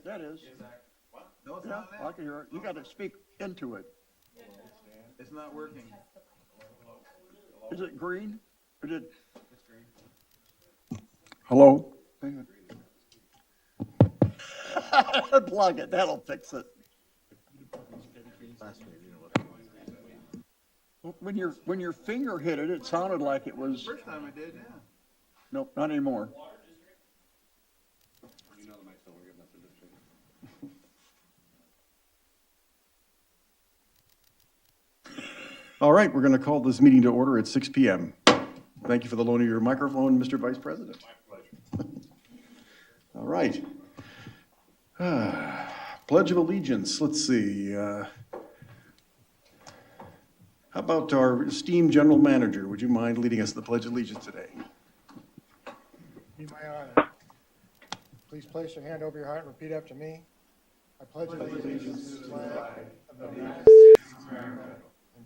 That is. What? No, it's Yeah, not I that. can hear it. You got to speak into it. It's not working. Is it green? Or did, It's green. hello? Hang on. Plug it, that'll fix it. When your finger hit it, it sounded like it was, First time I did, yeah. nope, not anymore. All right, we're going to call this meeting to order at 6 p.m. Thank you for the loan of your microphone, Mr. Vice President. My pleasure. All right. Pledge of Allegiance. Let's see. How about our esteemed General Manager? Would you mind leading us in the Pledge of Allegiance today? Be my honor. Please place your hand over your heart and repeat after me. I pledge allegiance to the flag of the United States of America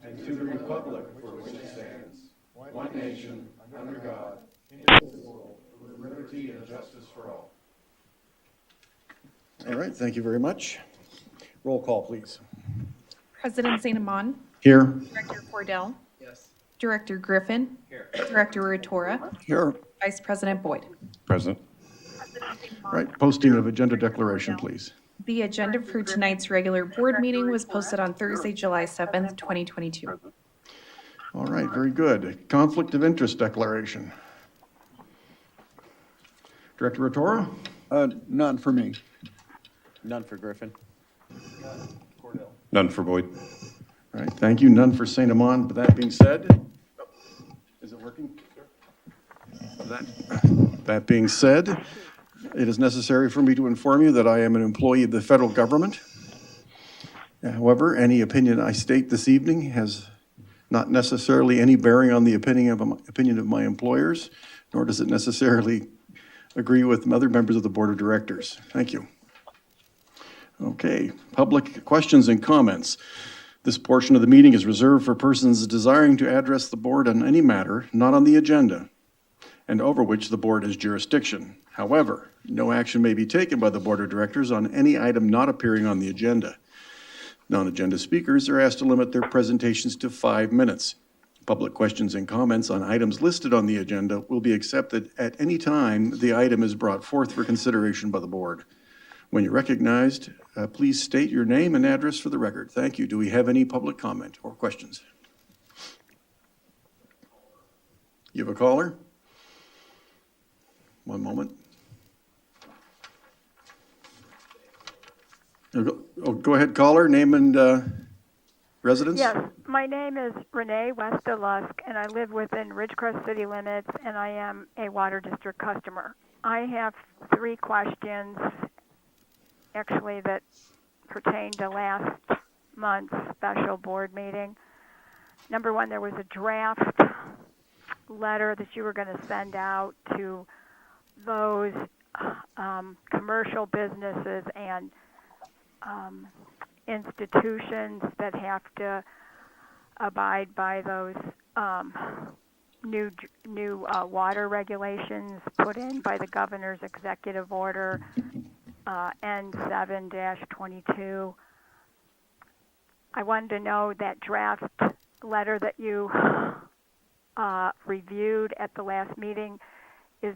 and to the republic for which it stands, one nation, under God, indivisible, with liberty and justice for all. All right, thank you very much. Roll call, please. President St. Amand, Here. Director Cordell, Yes. Director Griffin, Director Rotora, Here, Vice President Boyd. Present. All right, posting of agenda declaration, please. The agenda for tonight's regular board meeting was posted on Thursday, July 7th, 2022. All right, very good. Conflict of interest declaration. Director Rotora? none for me. None for Griffin. None for Boyd. All right, thank you. None for St. Amand. But that being said, is it working? That being said, it is necessary for me to inform you that I am an employee of the federal government. However, any opinion I state this evening has not necessarily any bearing on the opinion of my employers, nor does it necessarily agree with other members of the board of directors. Thank you. Okay, public questions and comments. This portion of the meeting is reserved for persons desiring to address the board on any matter not on the agenda and over which the board has jurisdiction. However, no action may be taken by the board of directors on any item not appearing on the agenda. Non-agenda speakers are asked to limit their presentations to 5 minutes. Public questions and comments on items listed on the agenda will be accepted at any time the item is brought forth for consideration by the board. When you're recognized, please state your name and address for the record. Thank you. Do we have any public comment or questions? You have a caller? One moment. Go ahead, caller, name and residence? Yes, my name is Renee Westalusk, and I live within Ridgecrest city limits, and I am a water district customer. I have 3 questions, actually, that pertain to last month's special board meeting. Number 1, there was a draft letter that you were going to send out to those commercial businesses and institutions that have to abide by those new water regulations put in by the governor's executive order N7-22. I wanted to know that draft letter that you reviewed at the last meeting, has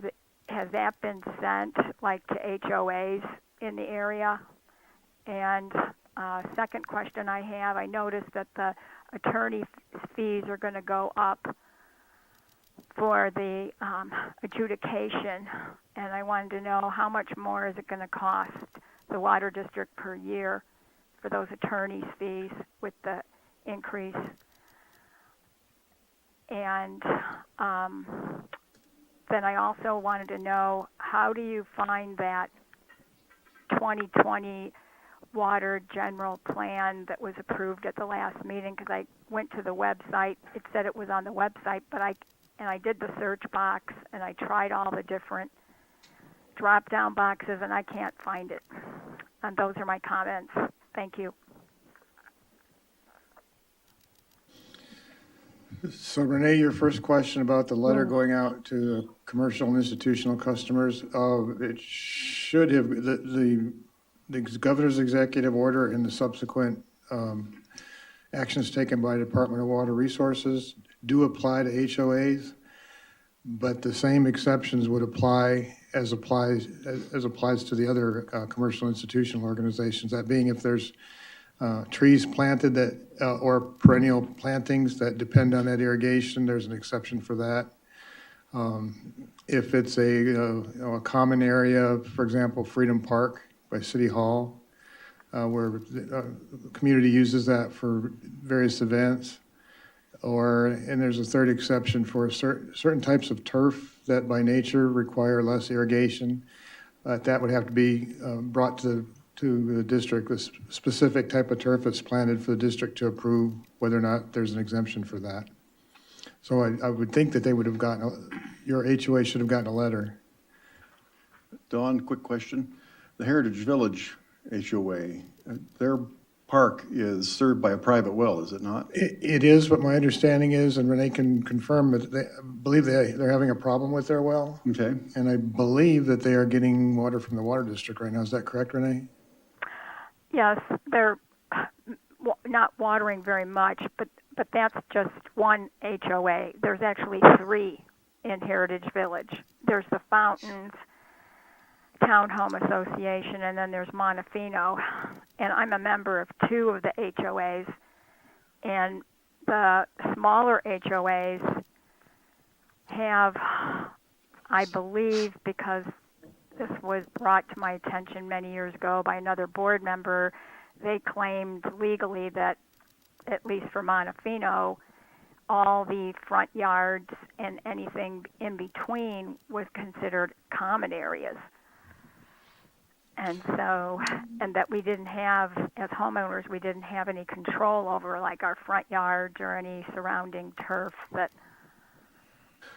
that been sent like to HOAs in the area? And second question I have, I noticed that the attorney fees are going to go up for the adjudication, and I wanted to know how much more is it going to cost the water district per year for those attorney's fees with the increase. And then I also wanted to know, how do you find that 2020 water general plan that was approved at the last meeting? Because I went to the website, it said it was on the website, but I did the search box and I tried all the different drop down boxes and I can't find it. And those are my comments. Thank you. So Renee, your first question about the letter going out to the commercial and institutional customers, it should have, the the governor's executive order and the subsequent actions taken by the Department of Water Resources do apply to HOAs, but the same exceptions would apply as applies to the other commercial institutional organizations. That being, if there's trees planted that or perennial plantings that depend on that irrigation, there's an exception for that. If it's a common area, for example, Freedom Park by City Hall, where the community uses that for various events, and there's a third exception for certain types of turf that by nature require less irrigation. That would have to be brought to the district, the specific type of turf that's planted for the district to approve whether or not there's an exemption for that. So I would think that they would have your HOA should have gotten a letter. Don, quick question. The Heritage Village HOA, their park is served by a private well, is it not? It is, but my understanding is, and Renee can confirm, that I believe they're having a problem with their well. Okay. And I believe that they are getting water from the water district right now. Is that correct, Renee? Yes, they're not watering very much, but that's just one HOA. There's actually 3 in Heritage Village. There's the Fountains Townhome Association, and then there's Montefino. And I'm a member of 2 of the HOAs. And the smaller HOAs have, I believe, because this was brought to my attention many years ago by another board member, they claimed legally that, at least for Montefino, all the front yards and anything in between was considered common areas. And so, and that we didn't have, as homeowners, we didn't have any control over like our front yards or any surrounding turf that,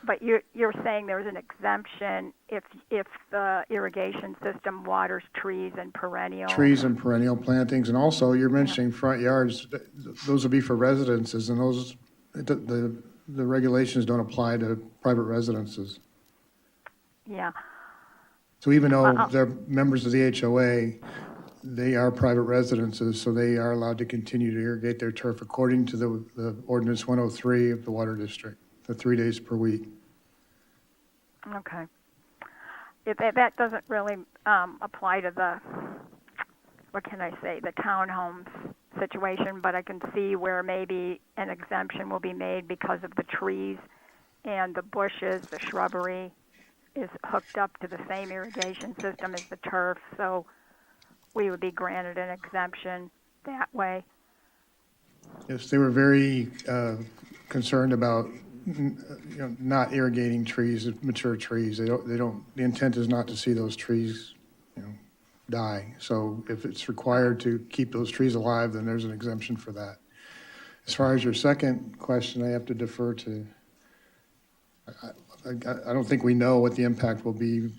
but you're saying there's an exemption if the irrigation system waters trees and perennial. Trees and perennial plantings, and also you're mentioning front yards. Those would be for residences, and those, the regulations don't apply to private residences. Yeah. So even though they're members of the HOA, they are private residences, so they are allowed to continue to irrigate their turf according to the ordinance 103 of the water district, the 3 days per week. Okay. That doesn't really apply to the, what can I say, the townhomes situation, but I can see where maybe an exemption will be made because of the trees and the bushes, the shrubbery is hooked up to the same irrigation system as the turf, so we would be granted an exemption that way. Yes, they were very concerned about not irrigating trees, mature trees. They don't. The intent is not to see those trees, die. So if it's required to keep those trees alive, then there's an exemption for that. As far as your second question, I have to defer to. I don't think we know what the impact will be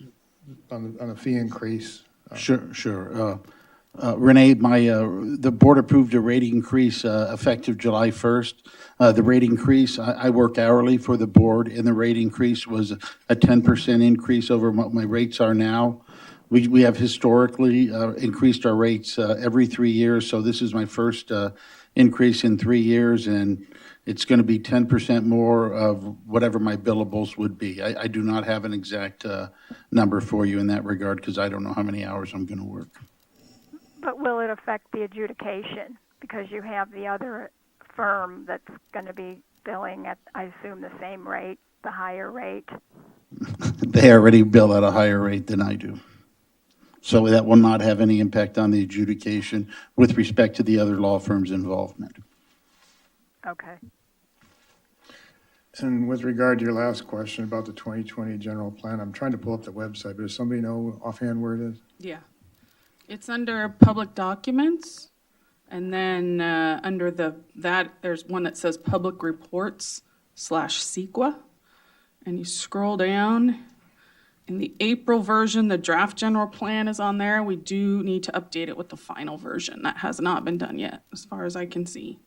on a fee increase. Sure. Renee, the board approved a rate increase effective July 1st. The rate increase, I work hourly for the board, and the rate increase was a 10% increase over what my rates are now. We have historically increased our rates every 3 years, so this is my first increase in 3 years, and it's going to be 10% more of whatever my billables would be. I do not have an exact number for you in that regard because I don't know how many hours I'm going to work. But will it affect the adjudication? Because you have the other firm that's going to be billing at, I assume, the same rate, the higher rate. They already bill at a higher rate than I do. So that will not have any impact on the adjudication with respect to the other law firms' involvement. Okay. And with regard to your last question about the 2020 general plan, I'm trying to pull up the website, but does somebody know offhand where it is? Yeah. It's under public documents, and then under there's one that says public reports /CEQA, and you scroll down. In the April version, the draft general plan is on there. We do need to update it with the final version. That has not been done yet, as far as I can see.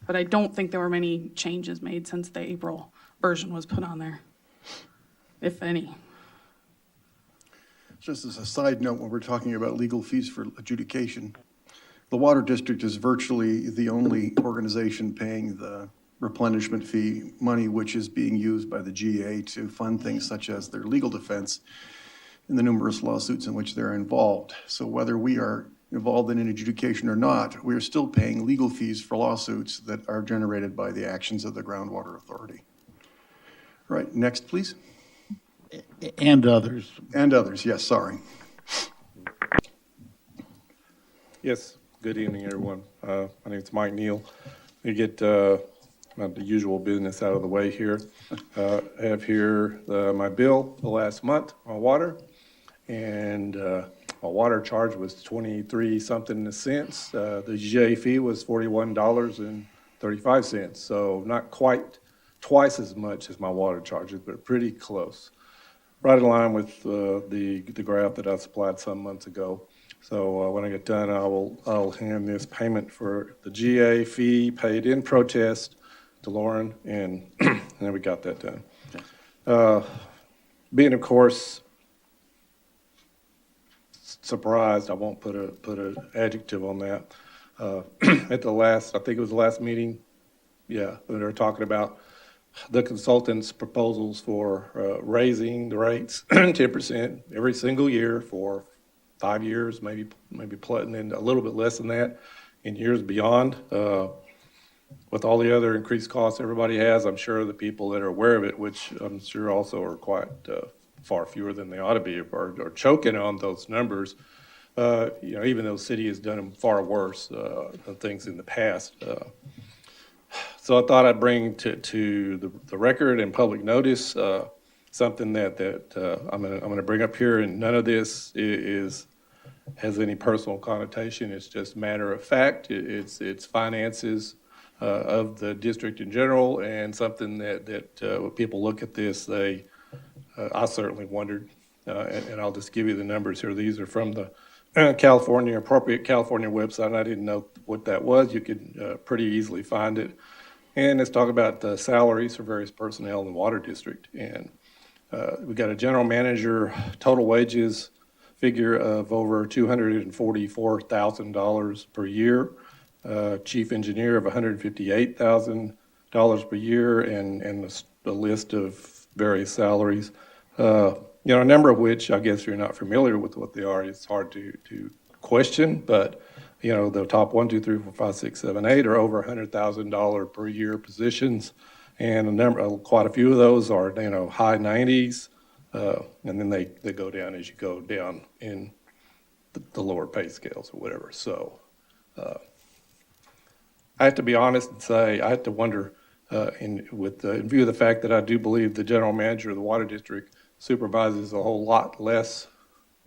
But I don't think there were many changes made since the April version was put on there, if any. Just as a side note, when we're talking about legal fees for adjudication, the Water District is virtually the only organization paying the replenishment fee money, which is being used by the GA to fund things such as their legal defense in the numerous lawsuits in which they're involved. So whether we are involved in an adjudication or not, we are still paying legal fees for lawsuits that are generated by the actions of the Groundwater Authority. Right, next, please. And others. And others, yes, sorry. Yes, good evening, everyone. My name is Mike Neal. We get the usual business out of the way here. I have here my bill the last month on water, and my water charge was 23 something cents. The GA fee was $41.35, so not quite twice as much as my water charges, but pretty close. Right in line with the graph that I supplied some months ago. So when I get done, I'll hand this payment for the GA fee paid in protest to Lauren, and then we got that done. Being, of course, surprised, I won't put an adjective on that. At the last, I think it was the last meeting, yeah, when they were talking about the consultant's proposals for raising the rates 10% every single year for 5 years, maybe and then a little bit less than that in years beyond. With all the other increased costs everybody has, I'm sure the people that are aware of it, which I'm sure also are quite far fewer than they ought to be, are choking on those numbers. Even though the city has done them far worse than things in the past. So I thought I'd bring to the record and public notice something that I'm gonna bring up here, and none of this has any personal connotation. It's just matter of fact. It's finances of the district in general, and something that when people look at this, I certainly wondered, and I'll just give you the numbers here. These are from the appropriate California website, and I didn't know what that was. You could pretty easily find it. And let's talk about the salaries for various personnel in the water district. And we got a general manager total wages figure of over $244,000 per year, chief engineer of $158,000 per year, and a list of various salaries. A number of which, I guess if you're not familiar with what they are, it's hard to question, but the top 1, 2, 3, 4, 5, 6, 7, 8 are over $100,000 per year positions, and quite a few of those are high 90s, and then they go down as you go down in the lower pay scales or whatever. So I have to be honest and say I have to wonder, in view of the fact that I do believe the general manager of the water district supervises a whole lot less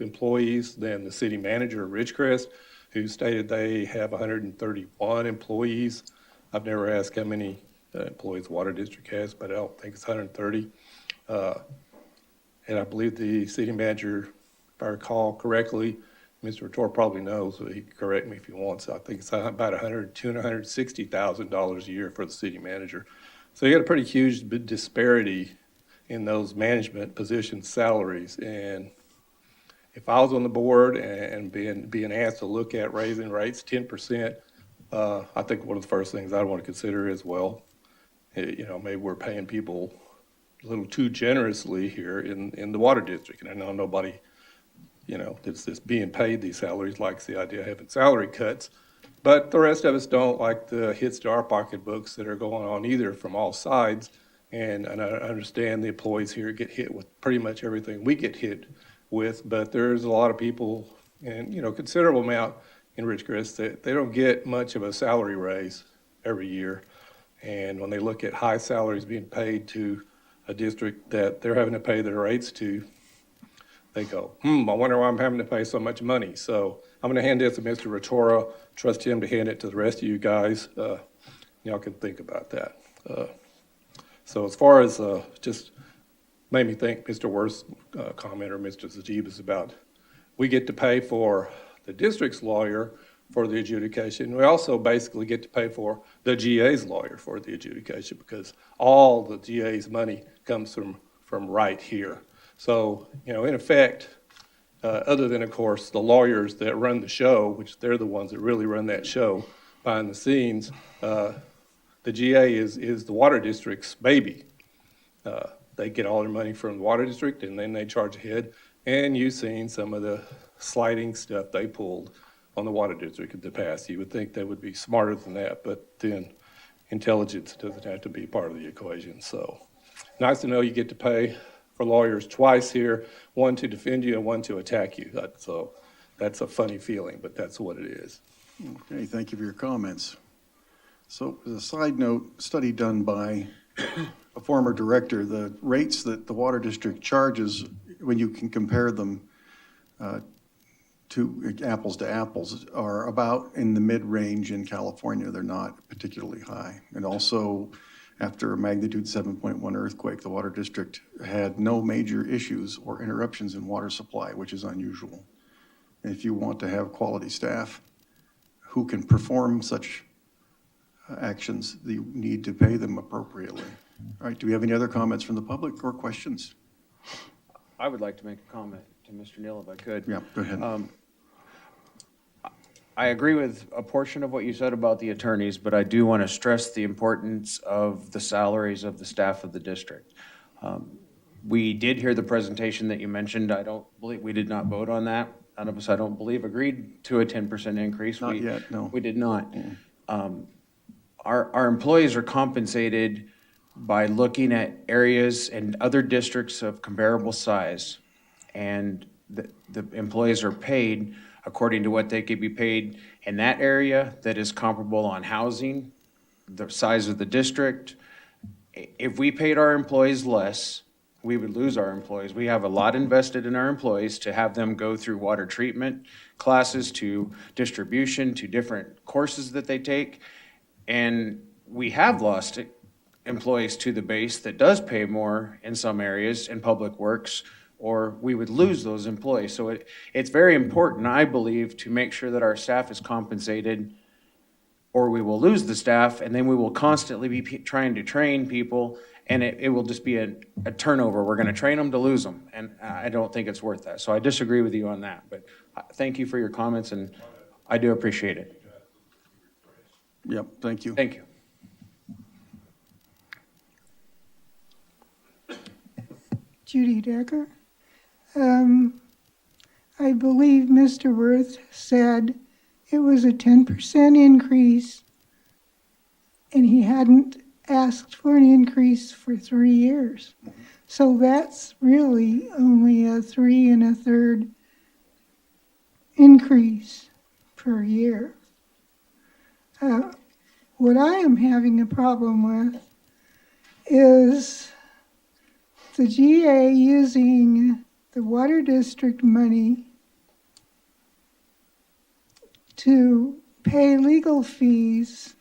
employees than the city manager of Ridgecrest, who stated they have 131 employees. I've never asked how many employees the water district has, but I don't think it's 130. And I believe the city manager, if I recall correctly, Mr. Rator probably knows, so he can correct me if he wants. I think it's about $102,000 and $160,000 a year for the city manager. So you got a pretty huge disparity in those management position salaries. And if I was on the board and being asked to look at raising rates 10%, I think one of the first things I'd want to consider is, maybe we're paying people a little too generously here in the water district. And I know nobody, that's being paid these salaries likes the idea of having salary cuts, but the rest of us don't like the hits to our pocketbooks that are going on either from all sides. And I understand the employees here get hit with pretty much everything we get hit with, but there's a lot of people, and considerable amount in Ridgecrest that they don't get much of a salary raise every year. And when they look at high salaries being paid to a district that they're having to pay their rates to, they go, I wonder why I'm having to pay so much money. So I'm going to hand this to Mr. Ratora, trust him to hand it to the rest of you guys. Y'all can think about that. So as far as just made me think Mr. Worth's comment, or Mr. Zajiba's, about we get to pay for the district's lawyer for the adjudication. We also basically get to pay for the GA's lawyer for the adjudication, because all the GA's money comes from right here. So, in effect, other than, of course, the lawyers that run the show, which they're the ones that really run that show behind the scenes. The GA is the water district's baby. They get all their money from the water district, and then they charge ahead. And you've seen some of the sliding stuff they pulled on the water district in the past. You would think they would be smarter than that, but then intelligence doesn't have to be part of the equation. So nice to know you get to pay for lawyers twice here, one to defend you and one to attack you. So that's a funny feeling, but that's what it is. Okay, thank you for your comments. So as a side note, study done by a former director, the rates that the water district charges, when you can compare them to apples, are about in the mid-range in California. They're not particularly high. And also, after a magnitude 7.1 earthquake, the water district had no major issues or interruptions in water supply, which is unusual. And if you want to have quality staff who can perform such actions, you need to pay them appropriately. All right, do we have any other comments from the public or questions? I would like to make a comment to Mr. Neal if I could. Yeah, go ahead. I agree with a portion of what you said about the attorneys, but I do want to stress the importance of the salaries of the staff of the district. We did hear the presentation that you mentioned. I don't believe, we did not vote on that. None of us, I don't believe, agreed to a 10% increase. Not yet, no. We did not. Our employees are compensated by looking at areas and other districts of comparable size. And the employees are paid according to what they could be paid in that area that is comparable on housing, the size of the district. If we paid our employees less, we would lose our employees. We have a lot invested in our employees to have them go through water treatment classes, to distribution, to different courses that they take. And we have lost employees to the base that does pay more in some areas in public works, or we would lose those employees. So it's very important, I believe, to make sure that our staff is compensated, or we will lose the staff, and then we will constantly be trying to train people, and it will just be a turnover. We're going to train them to lose them, and I don't think it's worth that. So I disagree with you on that, but thank you for your comments, and I do appreciate it. Yep, thank you. Thank you. Judy Decker. I believe Mr. Worth said it was a 10% increase, and he hadn't asked for an increase for 3 years. So that's really only a 3 1/3 increase per year. What I am having a problem with is the GA using the water district money to pay legal fees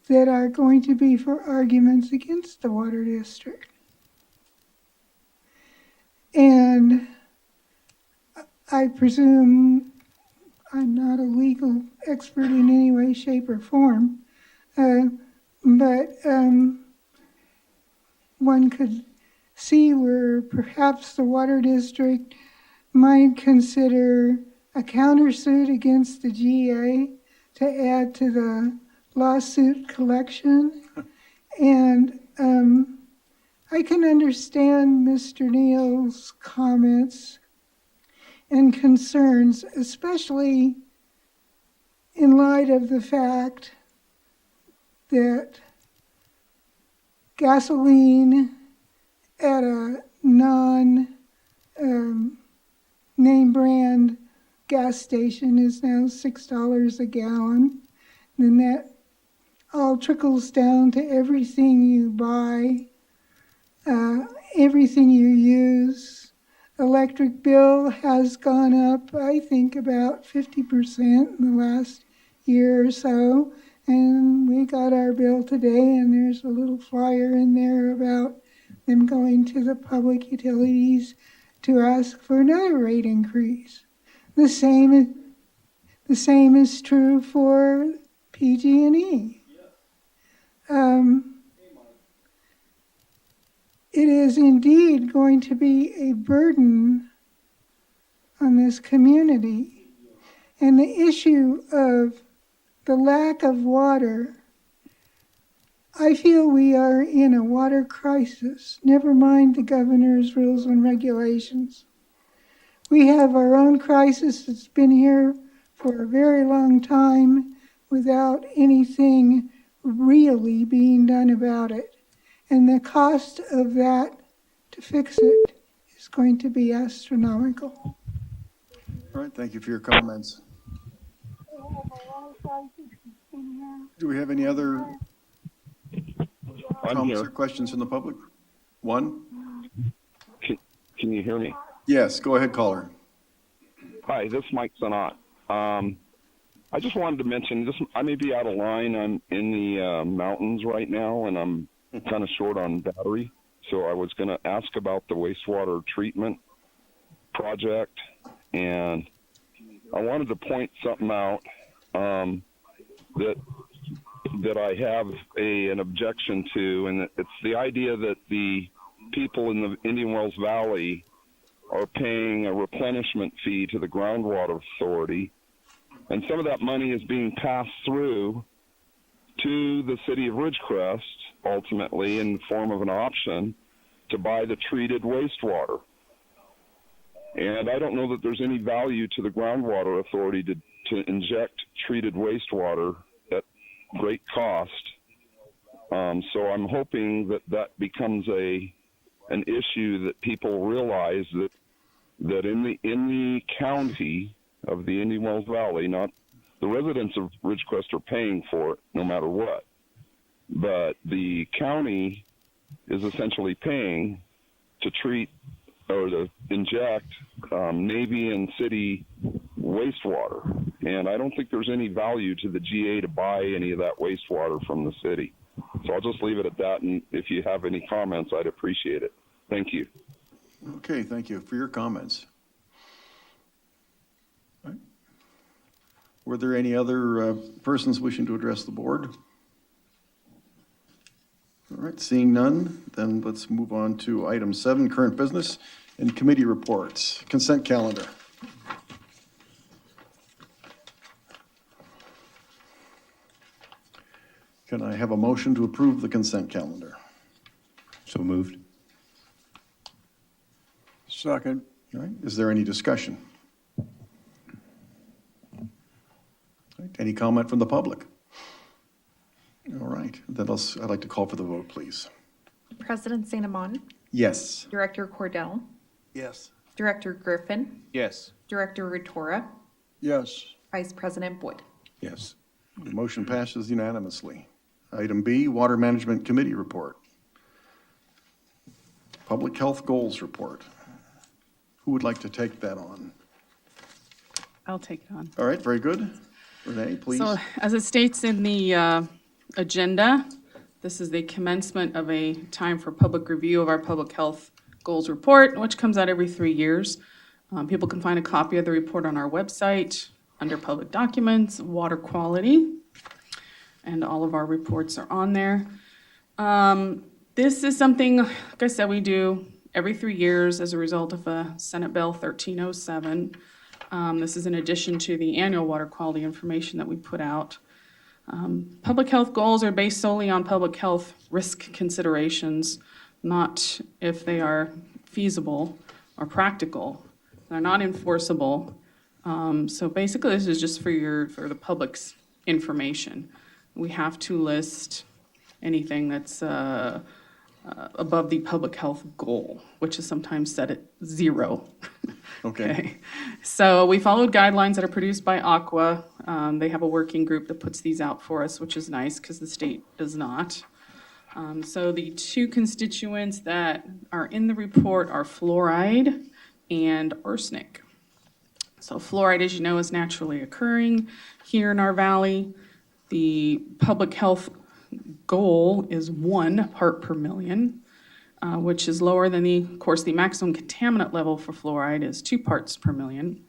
that are going to be for arguments against the water district. And I presume I'm not a legal expert in any way, shape, or form, but one could see where perhaps the water district might consider a countersuit against the GA to add to the lawsuit collection. And I can understand Mr. Neal's comments and concerns, especially in light of the fact that gasoline at a non-name brand gas station is now $6 a gallon. And that all trickles down to everything you buy, everything you use. Electric bill has gone up, I think, about 50% in the last year or so. And we got our bill today, and there's a little flyer in there about them going to the public utilities to ask for another rate increase. The same is true for PG&E. It is indeed going to be a burden on this community. And the issue of the lack of water, I feel we are in a water crisis, never mind the governor's rules and regulations. We have our own crisis that's been here for a very long time without anything really being done about it. And the cost of that to fix it is going to be astronomical. All right, thank you for your comments. Do we have any other comments or questions from the public? One? Can you hear me? Yes, go ahead, caller. Hi, this is Mike Zanat. I just wanted to mention this. I may be out of line. I'm in the mountains right now, and I'm kind of short on battery. So I was going to ask about the wastewater treatment project, and I wanted to point something out that I have an objection to, and it's the idea that the people in the Indian Wells Valley are paying a replenishment fee to the Groundwater Authority, and some of that money is being passed through to the city of Ridgecrest, ultimately in the form of an option to buy the treated wastewater. And I don't know that there's any value to the Groundwater Authority to inject treated wastewater at great cost. So I'm hoping that becomes an issue that people realize that in the county of the Indian Wells Valley, not the residents of Ridgecrest are paying for it no matter what, but the county is essentially paying to treat or to inject Navy and city wastewater. And I don't think there's any value to the GA to buy any of that wastewater from the city. So I'll just leave it at that, and if you have any comments, I'd appreciate it. Thank you. Okay, thank you for your comments. All right. Were there any other persons wishing to address the board? All right, seeing none, then let's move on to item 7, current business and committee reports. Consent calendar. Can I have a motion to approve the consent calendar? So moved. Second. All right, is there any discussion? All right, any comment from the public? All right, then I'd like to call for the vote, please. President St. Amand, Yes. Director Cordell, Yes. Director Griffin, Yes. Director Rotora, Yes. Vice President Boyd. Yes. The motion passes unanimously. Item B, Water Management Committee Report. Public Health Goals Report. Who would like to take that on? I'll take it on. All right, very good. Renee, please. So as it states in the agenda, this is the commencement of a time for public review of our public health goals report, which comes out every 3 years. People can find a copy of the report on our website under public documents, water quality, and all of our reports are on there. This is something, like I said, we do every 3 years as a result of a Senate Bill 1307. This is in addition to the annual water quality information that we put out. Public health goals are based solely on public health risk considerations, not if they are feasible or practical. They're not enforceable. So basically, this is just for the public's information. We have to list anything that's above the public health goal, which is sometimes set at 0. Okay. So we followed guidelines that are produced by Aqua. They have a working group that puts these out for us, which is nice because the state does not. So the 2 constituents that are in the report are fluoride and arsenic. So fluoride, as you know, is naturally occurring here in our valley. The public health goal is 1 part per million, which is lower than of course, the maximum contaminant level for fluoride is 2 parts per million.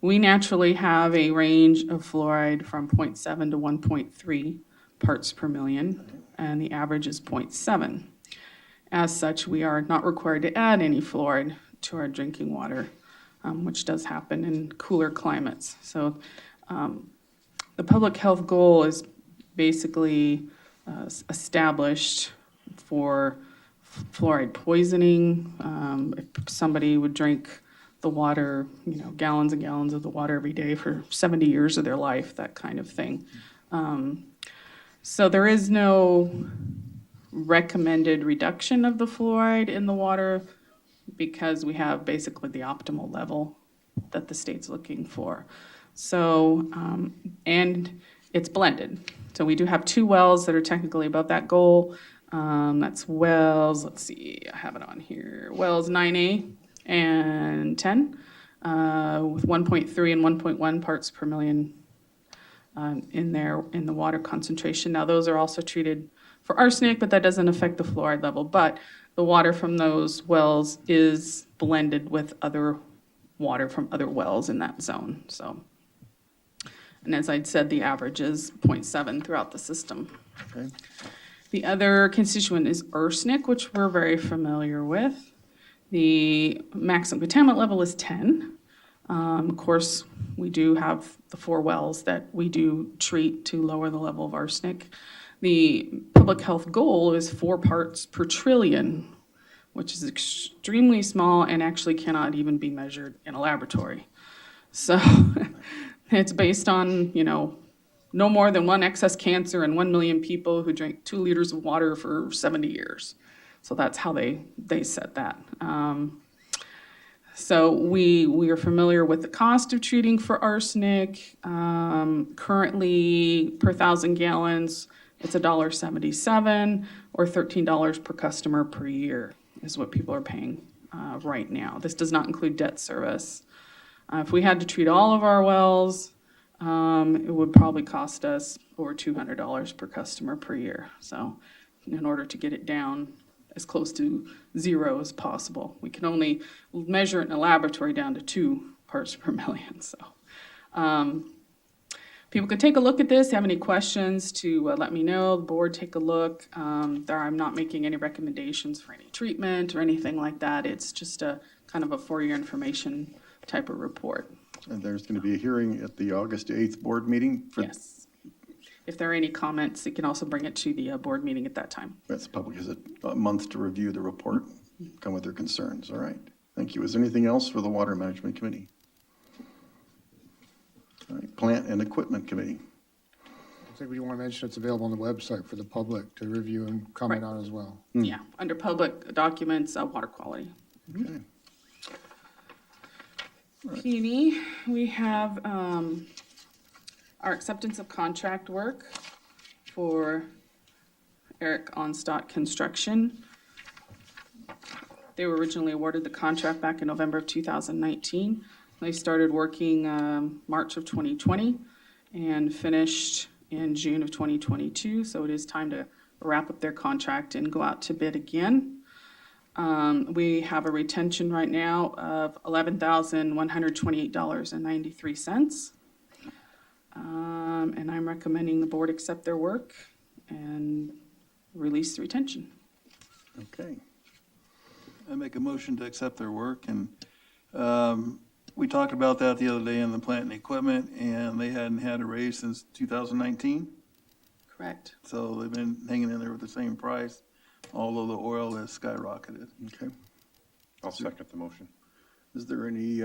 We naturally have a range of fluoride from 0.7 to 1.3 parts per million, and the average is 0.7. As such, we are not required to add any fluoride to our drinking water. which does happen in cooler climates. So the public health goal is basically established for fluoride poisoning. If somebody would drink the water, gallons and gallons of the water every day for 70 years of their life, that kind of thing. So there is no recommended reduction of the fluoride in the water because we have basically the optimal level that the state's looking for. So, and it's blended. So we do have 2 wells that are technically above that goal. That's wells, let's see, I have it on here. Wells 9A and 10 with 1.3 and 1.1 parts per million in the water concentration. Now those are also treated for arsenic, but that doesn't affect the fluoride level. But the water from those wells is blended with other water from other wells in that zone. So, and as I'd said, the average is 0.7 throughout the system. Okay. The other constituent is arsenic, which we're very familiar with. The maximum contaminant level is 10. Of course, we do have the 4 wells that we do treat to lower the level of arsenic. The public health goal is 4 parts per trillion, which is extremely small and actually cannot even be measured in a laboratory. So it's based on, no more than 1 excess cancer in 1 million people who drink 2 liters of water for 70 years. So that's how they set that. So we are familiar with the cost of treating for arsenic. Currently, per 1,000 gallons, it's $1.77 or $13 per customer per year is what people are paying right now. This does not include debt service. If we had to treat all of our wells, it would probably cost us over $200 per customer per year. So in order to get it down as close to 0 as possible, we can only measure it in a laboratory down to 2 parts per million. So people could take a look at this, have any questions to let me know. The board, take a look. I'm not making any recommendations for any treatment or anything like that. It's just a kind of a for your information type of report. And there's going to be a hearing at the August 8th board meeting? Yes. If there are any comments, you can also bring it to the board meeting at that time. That's the public has a month to review the report, come with their concerns. All right. Thank you. Is there anything else for the Water Management Committee? All right. Plant and Equipment Committee. I think we want to mention it's available on the website for the public to review and comment on as well. Yeah, under public documents, water quality. Okay. P&E, we have our acceptance of contract work for Eric Onstott Construction. They were originally awarded the contract back in November of 2019. They started working March of 2020 and finished in June of 2022. So it is time to wrap up their contract and go out to bid again. We have a retention right now of $11,128.93. And I'm recommending the board accept their work and release the retention. Okay. I make a motion to accept their work, and we talked about that the other day in the plant and equipment, and they hadn't had a raise since 2019. Correct. So they've been hanging in there with the same price, although the oil has skyrocketed. Okay. I'll second the motion. Is there any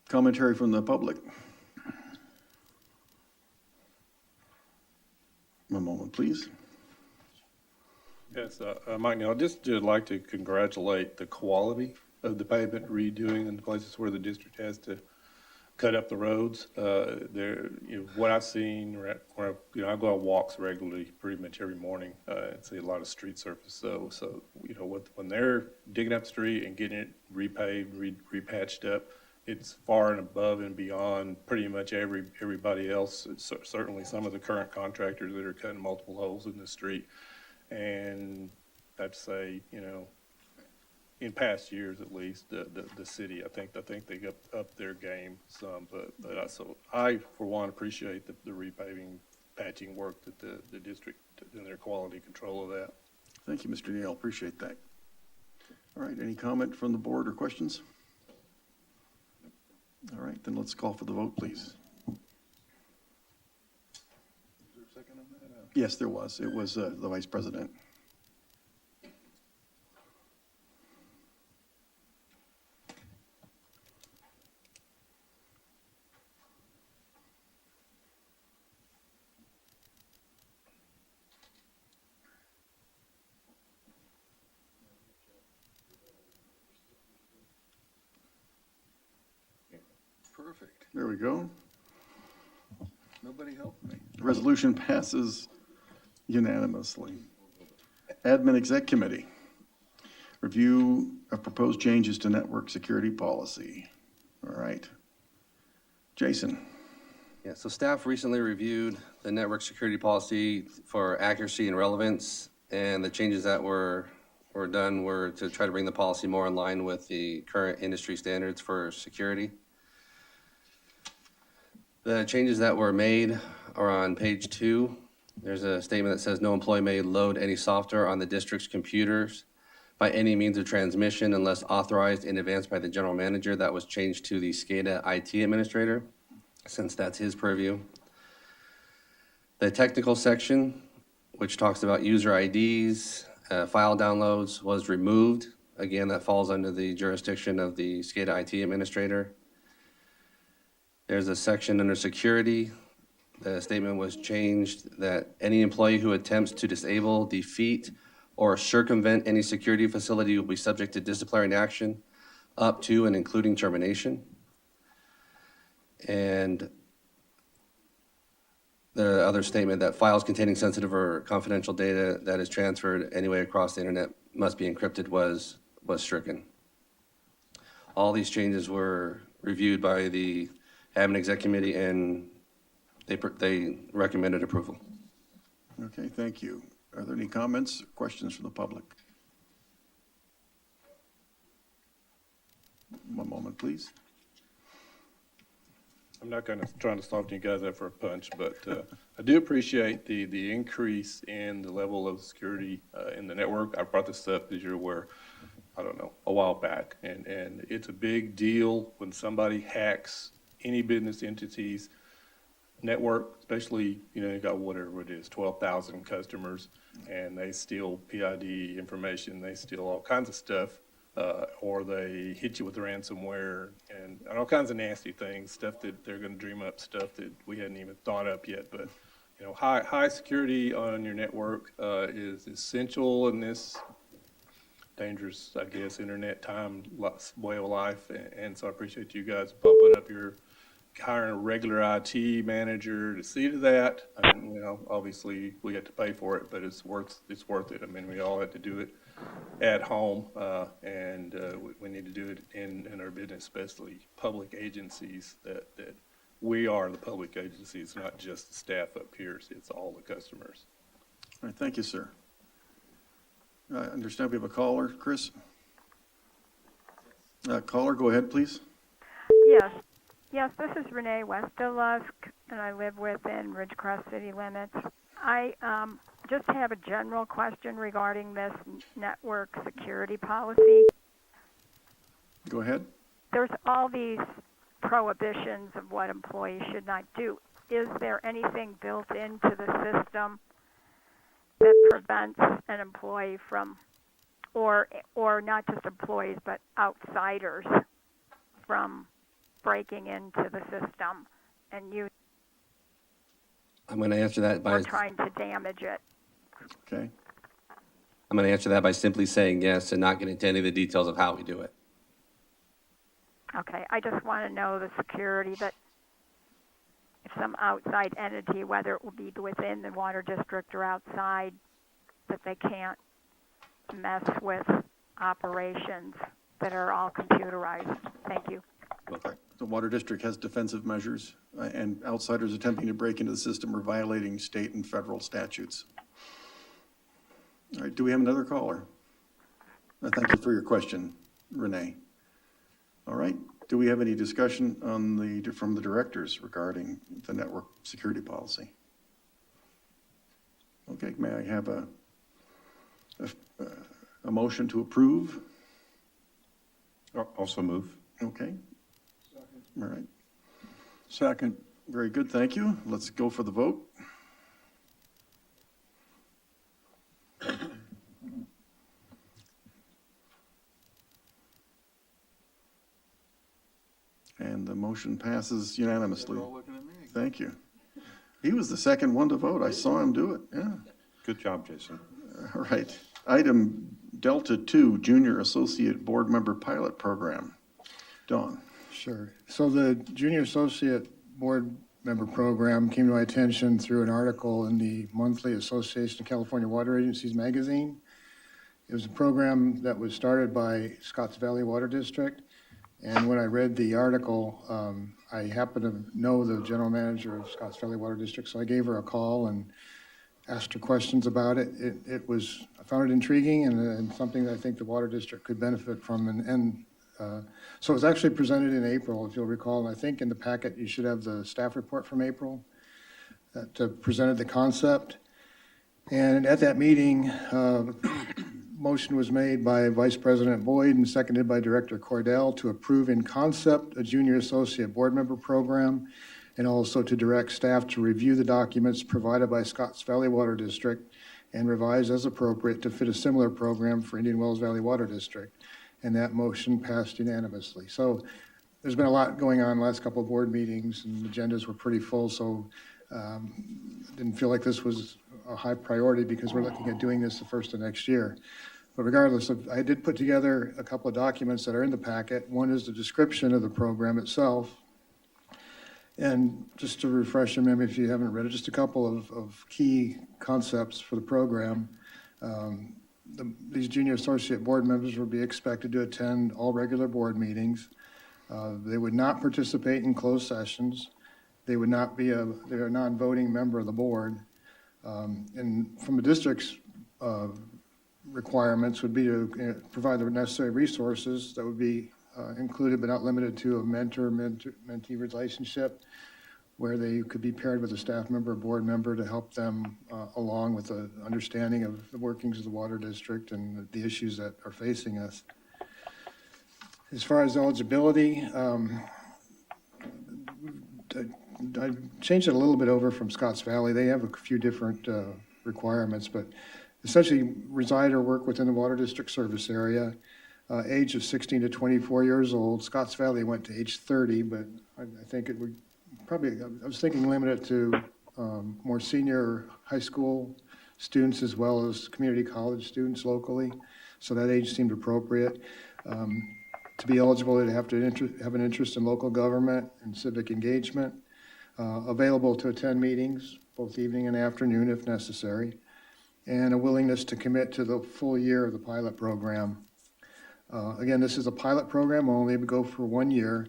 commentary from the public? One moment, please. Yes, Mike, now, just would like to congratulate the quality of the pavement redoing in the places where the district has to cut up the roads. What I've seen, where I go on walks regularly, pretty much every morning, and see a lot of street surface. So when they're digging up the street and getting it repaved, repatched up, it's far and above and beyond pretty much everybody else. It's certainly some of the current contractors that are cutting multiple holes in the street. And I'd say, in past years at least, the city, I think they up their game some, but I for one appreciate the repaving, patching work that the district and their quality control of that. Thank you, Mr. Neal. Appreciate that. All right. Any comment from the board or questions? All right, then let's call for the vote, please. Yes, there was. It was the vice president. Perfect. There we go. Nobody helped me. Resolution passes unanimously. Admin Exec Committee. Review of proposed changes to network security policy. All right. Jason. Yeah, so staff recently reviewed the network security policy for accuracy and relevance, and the changes that were done were to try to bring the policy more in line with the current industry standards for security. The changes that were made are on page 2. There's a statement that says no employee may load any software on the district's computers by any means of transmission unless authorized in advance by the general manager. That was changed to the SCADA IT administrator, since that's his purview. The technical section, which talks about user IDs, file downloads, was removed. Again, that falls under the jurisdiction of the SCADA IT administrator. There's a section under security. The statement was changed that any employee who attempts to disable, defeat, or circumvent any security facility will be subject to disciplinary action up to and including termination. And the other statement that files containing sensitive or confidential data that is transferred anyway across the internet must be encrypted was stricken. All these changes were reviewed by the Admin Exec Committee, and they recommended approval. Okay, thank you. Are there any comments or questions from the public? One moment, please. I'm not going to try to soften you guys up for a punch, but I do appreciate the increase in the level of security in the network. I brought this up, as you're aware, I don't know, a while back, and it's a big deal when somebody hacks any business entity's network, especially, you got whatever it is, 12,000 customers, and they steal PID information, they steal all kinds of stuff, or they hit you with ransomware and all kinds of nasty things, stuff that they're going to dream up, stuff that we hadn't even thought up yet. But, high security on your network is essential in this dangerous, I guess, internet time way of life. And so I appreciate you guys bumping up your hiring a regular IT manager to see to that. I mean, obviously we have to pay for it, but it's worth it. I mean, we all have to do it at home, and we need to do it in our business, especially public agencies. That we are the public agency. It's not just the staff up here; it's all the customers. All right, thank you, sir. I understand we have a caller, Chris. Caller, go ahead, please. Yes, this is Renee Westerlusk, and I live within Ridgecrest city limits. I just have a general question regarding this network security policy. Go ahead. There's all these prohibitions of what employees should not do. Is there anything built into the system that prevents an employee from, or not just employees, but outsiders from breaking into the system and I'm going to answer that by trying to damage it? Okay. I'm going to answer that by simply saying yes and not getting into any of the details of how we do it. Okay, I just want to know the security that if some outside entity, whether it will be within the water district or outside, that they can't mess with operations that are all computerized. Thank you. Okay. The Water District has defensive measures, and outsiders attempting to break into the system are violating state and federal statutes. All right, do we have another caller? Thank you for your question, Renee. All right, do we have any discussion from the directors regarding the network security policy? Okay, may I have a motion to approve? Also move. Okay. All right, Second. very good, thank you. Let's go for the vote. And the motion passes unanimously. They're all looking at me. Thank you. He was the second one to vote. I saw him do it, yeah. Good job, Jason. All right. Item Delta 2, Junior Associate Board Member Pilot Program. Dawn. Sure. So the Junior Associate Board Member Program came to my attention through an article in the monthly Association of California Water Agencies magazine. It was a program that was started by Scotts Valley Water District. And when I read the article, I happened to know the general manager of Scotts Valley Water District, so I gave her a call and asked her questions about it. I found it intriguing and something that I think the water district could benefit from. So it was actually presented in April, if you'll recall, and I think in the packet you should have the staff report from April that presented the concept. And at that meeting, motion was made by Vice President Boyd and seconded by Director Cordell to approve in concept a junior associate board member program, and also to direct staff to review the documents provided by Scotts Valley Water District and revise as appropriate to fit a similar program for Indian Wells Valley Water District. And that motion passed unanimously. So there's been a lot going on last couple of board meetings, and agendas were pretty full, so didn't feel like this was a high priority because we're looking at doing this the first of next year. But regardless of, I did put together a couple of documents that are in the packet. One is the description of the program itself. And just to refresh your memory, if you haven't read it, just a couple of key concepts for the program. These junior associate board members will be expected to attend all regular board meetings. They would not participate in closed sessions. They would not be they're a non-voting member of the board. And from the district's requirements would be to provide the necessary resources that would be included but not limited to a mentor-mentee relationship where they could be paired with a staff member or board member to help them along with the understanding of the workings of the water district and the issues that are facing us. As far as eligibility, I changed it a little bit over from Scotts Valley. They have a few different requirements, but essentially reside or work within the water district service area, age of 16 to 24 years old. Scotts Valley went to age 30, but I think it would probably, I was thinking limit it to more senior high school students as well as community college students locally. So that age seemed appropriate. To be eligible, they'd have to have an interest in local government and civic engagement, available to attend meetings, both evening and afternoon if necessary, and a willingness to commit to the full year of the pilot program. Again, this is a pilot program only, it would go for 1 year.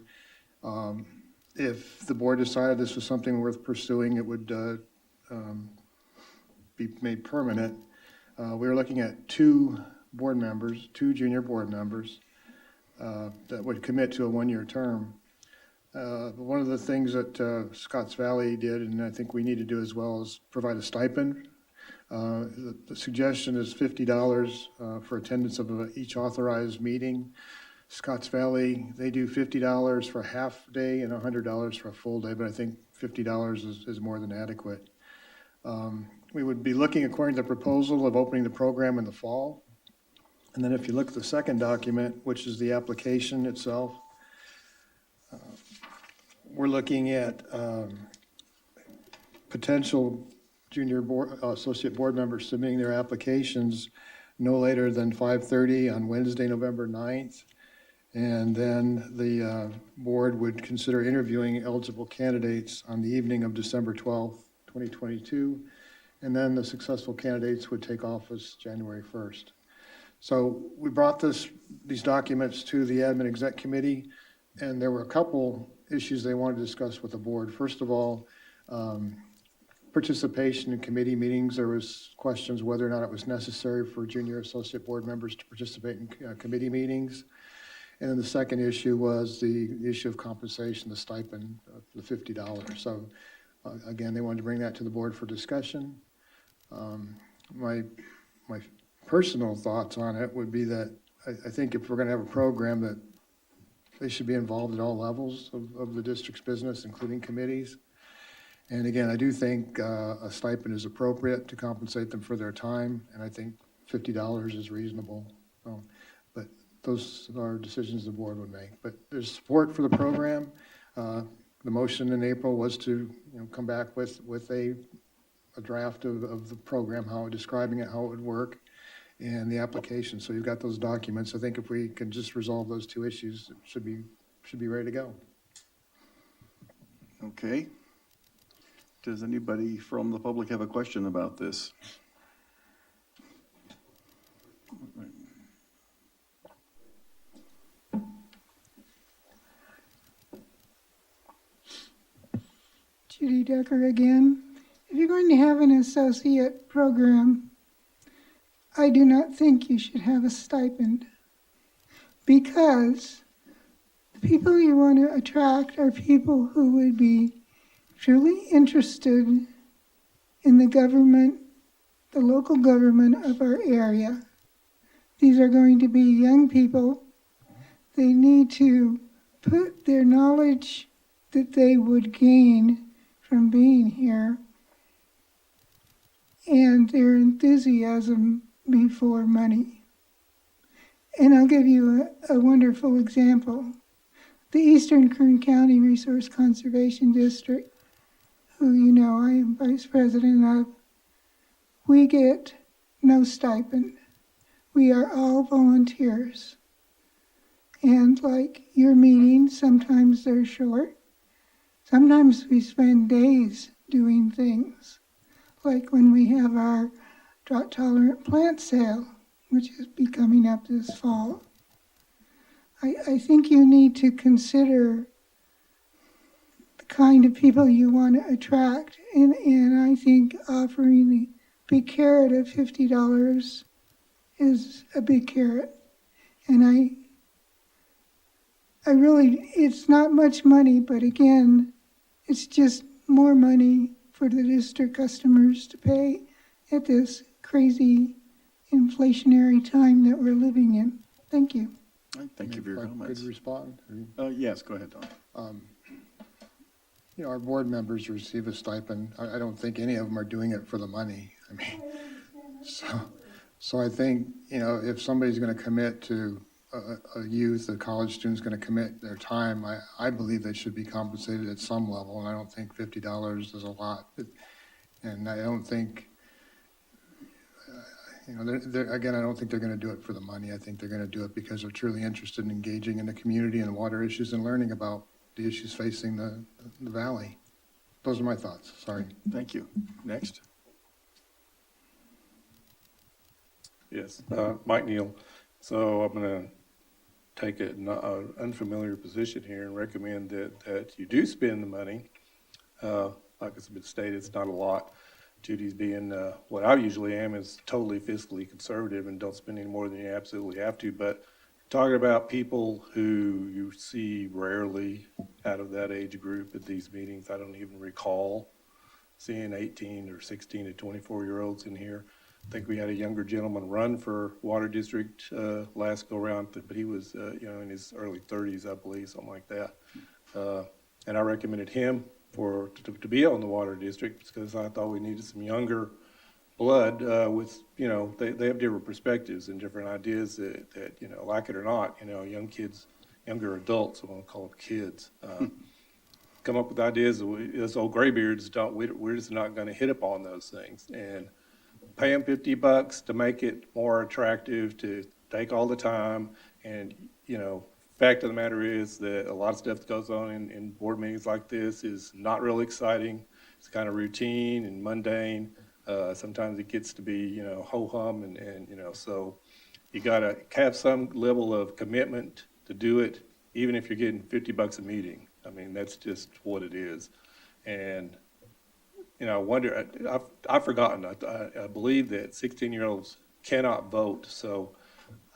If the board decided this was something worth pursuing, it would be made permanent. We were looking at two junior board members that would commit to a 1-year term. One of the things that Scotts Valley did, and I think we need to do as well, is provide a stipend. The suggestion is $50 for attendance of each authorized meeting. Scotts Valley, they do $50 for a half day and $100 for a full day, but I think $50 is more than adequate. We would be looking, according to the proposal, of opening the program in the fall. And then if you look at the second document, which is the application itself, we're looking at potential junior associate board members submitting their applications no later than 5:30 on Wednesday, November 9th. And then the board would consider interviewing eligible candidates on the evening of December 12th, 2022. And then the successful candidates would take office January 1st. So we brought these documents to the Admin Exec Committee, and there were a couple issues they wanted to discuss with the board. First of all, participation in committee meetings. There was questions whether or not it was necessary for junior associate board members to participate in committee meetings. And then the second issue was the issue of compensation, the stipend, the $50. So again, they wanted to bring that to the board for discussion. My personal thoughts on it would be that I think if we're going to have a program they should be involved at all levels of the district's business, including committees. And again, I do think a stipend is appropriate to compensate them for their time, and I think $50 is reasonable. But those are decisions the board would make. But there's support for the program. The motion in April was to come back with a draft of the program, describing it, how it would work, and the application. So you've got those documents. I think if we can just resolve those two issues, it should be ready to go. Okay. Does anybody from the public have a question about this? Judy Decker again. If you're going to have an associate program, I do not think you should have a stipend, because the people you want to attract are people who would be truly interested in the government, the local government of our area. These are going to be young people. They need to put their knowledge that they would gain from being here and their enthusiasm before money. And I'll give you a wonderful example. The Eastern Kern County Resource Conservation District, who you know I am vice president of, we get no stipend. We are all volunteers. And like your meetings, sometimes they're short. Sometimes we spend days doing things, like when we have our drought-tolerant plant sale, which is coming up this fall. I think you need to consider the kind of people you want to attract, and I think offering the big carrot of $50 is a big carrot. And I really, it's not much money, but again, it's just more money for the district customers to pay at this crazy inflationary time that we're living in. Thank you. Thank you for your comments. Could respond? Yes, go ahead, Don. Our board members receive a stipend. I don't think any of them are doing it for the money. I mean, so I think, if somebody's going to commit to a youth, a college student's going to commit their time, I believe they should be compensated at some level, and I don't think $50 is a lot. And I don't think, again, I don't think they're going to do it for the money. I think they're going to do it because they're truly interested in engaging in the community and water issues and learning about the issues facing the valley. Those are my thoughts. Sorry. Thank you. Next. Yes, Mike Neal. So I'm going to take an unfamiliar position here and recommend that you do spend the money. Like it's been stated, it's not a lot. Judy's being, what I usually am is totally fiscally conservative and don't spend any more than you absolutely have to. But talking about people who you see rarely out of that age group at these meetings, I don't even recall seeing 18 or 16 to 24-year-olds in here. I think we had a younger gentleman run for Water District last go-round, but he was, in his early 30s, I believe, something like that. And I recommended him to be on the Water District because I thought we needed some younger blood with, they have different perspectives and different ideas that like it or not, young kids, younger adults, I want to call them kids, come up with ideas that us old graybeards we're just not going to hit upon those things. And pay them $50 to make it more attractive to take all the time. And, fact of the matter is that a lot of stuff that goes on in board meetings like this is not really exciting. It's kind of routine and mundane. Sometimes it gets to be, ho-hum and so you got to have some level of commitment to do it, even if you're getting $50 a meeting. I mean, that's just what it is. And I wonder, I've forgotten, I believe that 16-year-olds cannot vote. So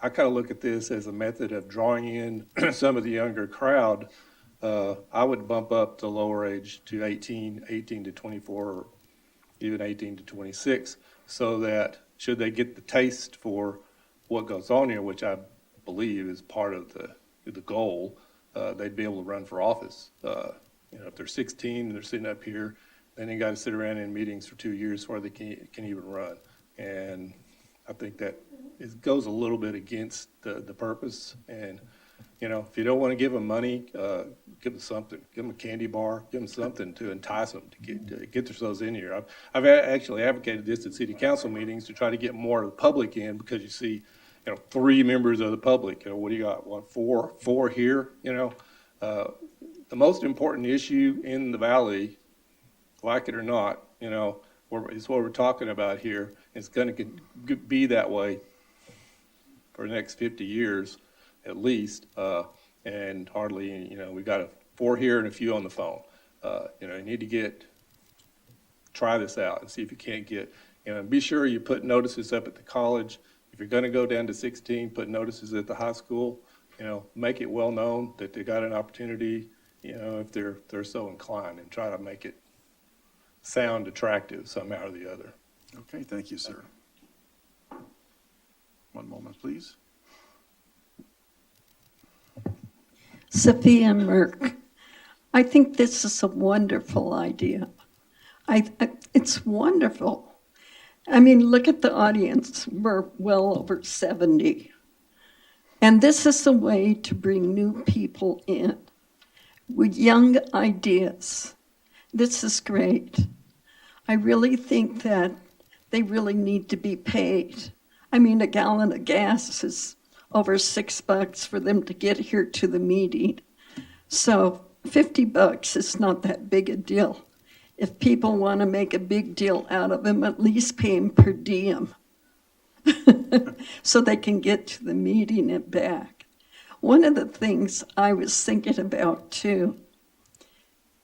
I kind of look at this as a method of drawing in some of the younger crowd. I would bump up the lower age to 18 to 24, or even 18 to 26, so that should they get the taste for what goes on here, which I believe is part of the goal, they'd be able to run for office. If they're 16 and they're sitting up here, then they got to sit around in meetings for 2 years before they can even run. And I think that it goes a little bit against the purpose. And, if you don't want to give them money, give them something. Give them a candy bar. Give them something to entice them to get themselves in here. I've actually advocated this at city council meetings to try to get more of the public in, because you see, 3 members of the public. What do you got? What, four here? The most important issue in the valley, like it or not, is what we're talking about here. It's going to be that way for the next 50 years at least. And hardly, we got 4 here and a few on the phone. You need to try this out and see if you can't get, be sure you put notices up at the college. If you're going to go down to 16, put notices at the high school. Make it well known that they got an opportunity, if they're so inclined, and try to make it sound attractive somehow or the other. Okay, thank you, sir. One moment, please. Sophia Merck. I think this is a wonderful idea. It's wonderful. I mean, look at the audience. We're well over 70. And this is a way to bring new people in with young ideas. This is great. I really think that they really need to be paid. I mean, a gallon of gas is over $6 for them to get here to the meeting. So $50 is not that big a deal. If people want to make a big deal out of them, at least pay them per diem so they can get to the meeting and back. One of the things I was thinking about too,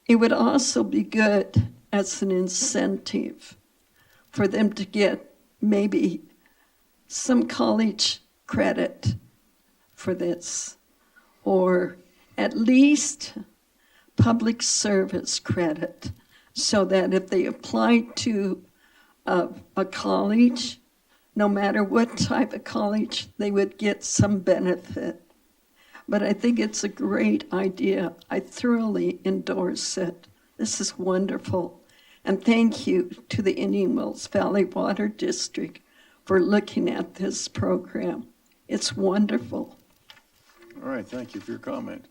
it would also be good as an incentive for them to get maybe some college credit for this, or at least public service credit, so that if they apply to a college, no matter what type of college, they would get some benefit. But I think it's a great idea. I thoroughly endorse it. This is wonderful. And thank you to the Indian Wells Valley Water District for looking at this program. It's wonderful. All right, thank you for your comment.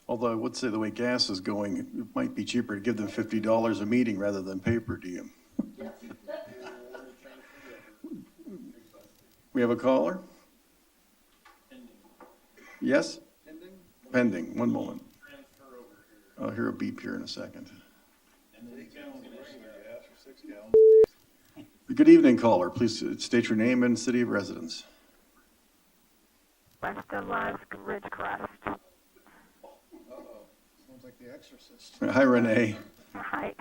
Although I would say the way gas is going, it might be cheaper to give them $50 a meeting rather than pay per diem. We have a caller? Yes? Pending. One moment. I'll hear a beep here in a second. Good evening, caller. Please state your name and city of residence. West of Lusk, Ridgecrest. Sounds like The Exorcist. Hi, Renee. Hi.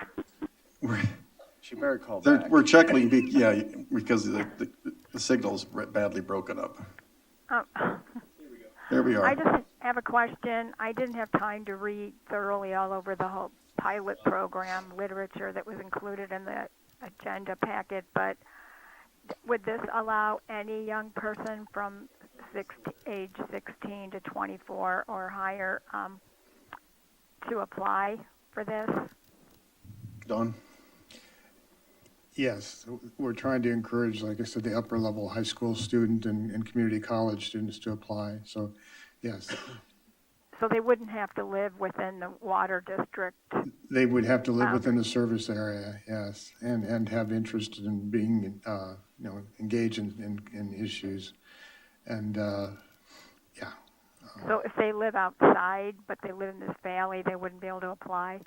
She better call back. We're checking, because the signal's badly broken up. There we are. I just have a question. I didn't have time to read thoroughly all over the whole pilot program literature that was included in the agenda packet, but would this allow any young person from age 16 to 24 or higher to apply for this? Don? Yes, we're trying to encourage, like I said, the upper level high school student and community college students to apply. So, yes. So they wouldn't have to live within the water district? They would have to live within the service area, yes, and have interest in being, engaged in issues. And, yeah. So if they live outside, but they live in this valley, they wouldn't be able to apply?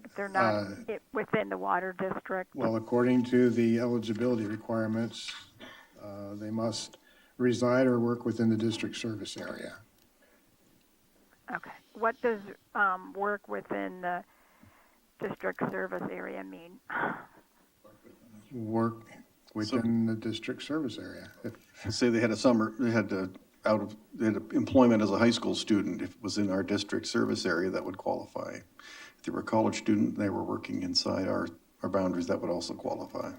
If they're not within the water district? Well, according to the eligibility requirements, they must reside or work within the district service area. Okay. What does work within the district service area mean? Work within the district service area. Say they had employment as a high school student. If it was in our district service area, that would qualify. If they were a college student and they were working inside our boundaries, that would also qualify.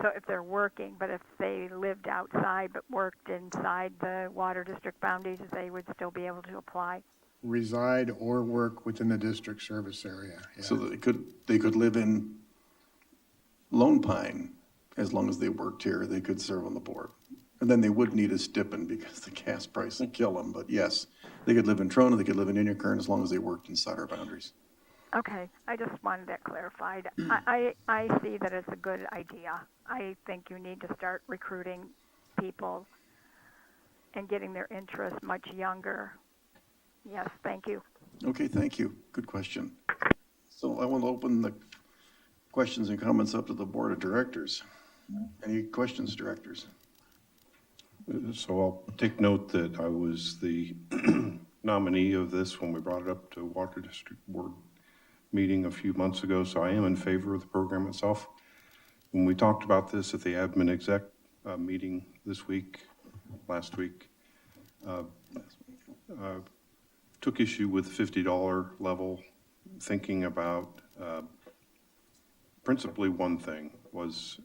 So if they're working, but if they lived outside but worked inside the water district boundaries, they would still be able to apply? Reside or work within the district service area. Yeah. So they could live in Lone Pine, as long as they worked here, they could serve on the board. And then they would need a stipend because the gas price would kill them, but yes, they could live in Trona, they could live in Inyakern, as long as they worked inside our boundaries. Okay, I just wanted that clarified. I see that as a good idea. I think you need to start recruiting people and getting their interest much younger. Yes, thank you. Okay, thank you. Good question. So I want to open the questions and comments up to the board of directors. Any questions, directors? So I'll take note that I was the nominee of this when we brought it up to Water District Board meeting a few months ago, so I am in favor of the program itself. When we talked about this at the admin exec meeting last week, took issue with $50 level, thinking about principally one thing was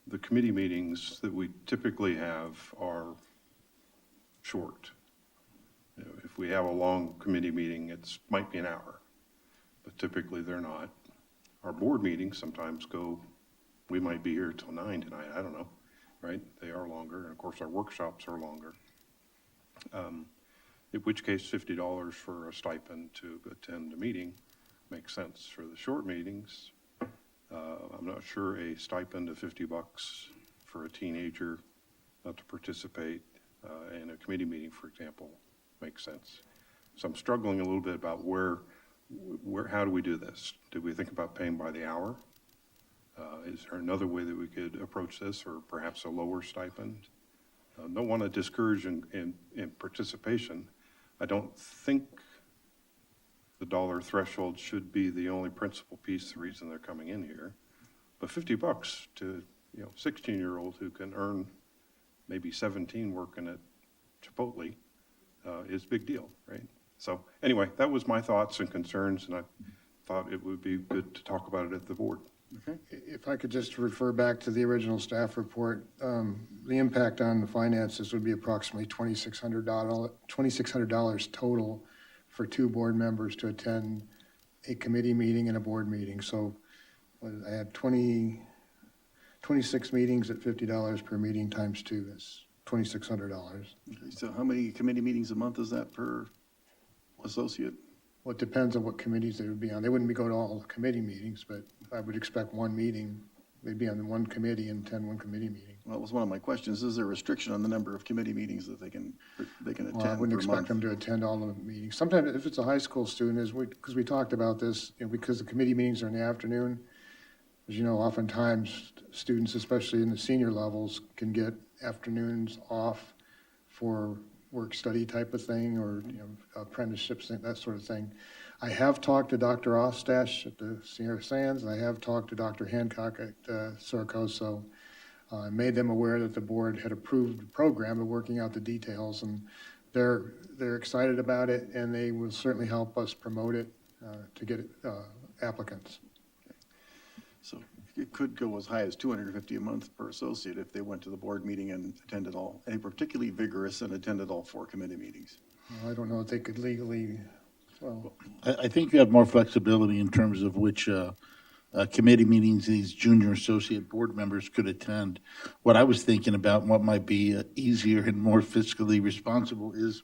the committee meetings that we typically have are short. You know, if we have a long committee meeting, it might be an hour, but typically they're not. Our board meetings sometimes we might be here till 9 tonight, I don't know, right? They are longer, and of course our workshops are longer. In which case $50 for a stipend to attend a meeting makes sense. For the short meetings, I'm not sure a stipend of $50 for a teenager not to participate in a committee meeting, for example, makes sense. So I'm struggling a little bit about how do we do this? Did we think about paying by the hour? Is there another way that we could approach this, or perhaps a lower stipend? Don't want to discourage in participation. I don't think the dollar threshold should be the only principal piece, the reason they're coming in here. But $50 to, 16-year-old who can earn maybe 17 working at Chipotle is a big deal, right? So anyway, that was my thoughts and concerns, and I thought it would be good to talk about it at the board. Okay. If I could just refer back to the original staff report, the impact on the finances would be approximately $2,600 total for 2 board members to attend a committee meeting and a board meeting. So I had 26 meetings at $50 per meeting times 2. That's $2,600. Okay, so how many committee meetings a month is that per associate? Well, it depends on what committees they would be on. They wouldn't go to all the committee meetings, but I would expect one meeting, they'd be on one committee and attend one committee meeting. Well, that was one of my questions. Is there a restriction on the number of committee meetings that they can attend Well, I wouldn't per expect month? them to attend all the meetings. Sometimes if it's a high school student, because we talked about this, because the committee meetings are in the afternoon, as you know, oftentimes students, especially in the senior levels, can get afternoons off for work-study type of thing, or apprenticeships, that sort of thing. I have talked to Dr. Ostash at the Sierra Sands, and I have talked to Dr. Hancock at Saracoso. I made them aware that the board had approved the program and working out the details, and they're excited about it, and they will certainly help us promote it to get applicants. So it could go as high as $250 a month per associate if they went to the board meeting and attended all, and particularly vigorous and attended all 4 committee meetings. Well, I don't know if they could legally, well, I think you have more flexibility in terms of which committee meetings these junior associate board members could attend. What I was thinking about, what might be easier and more fiscally responsible, is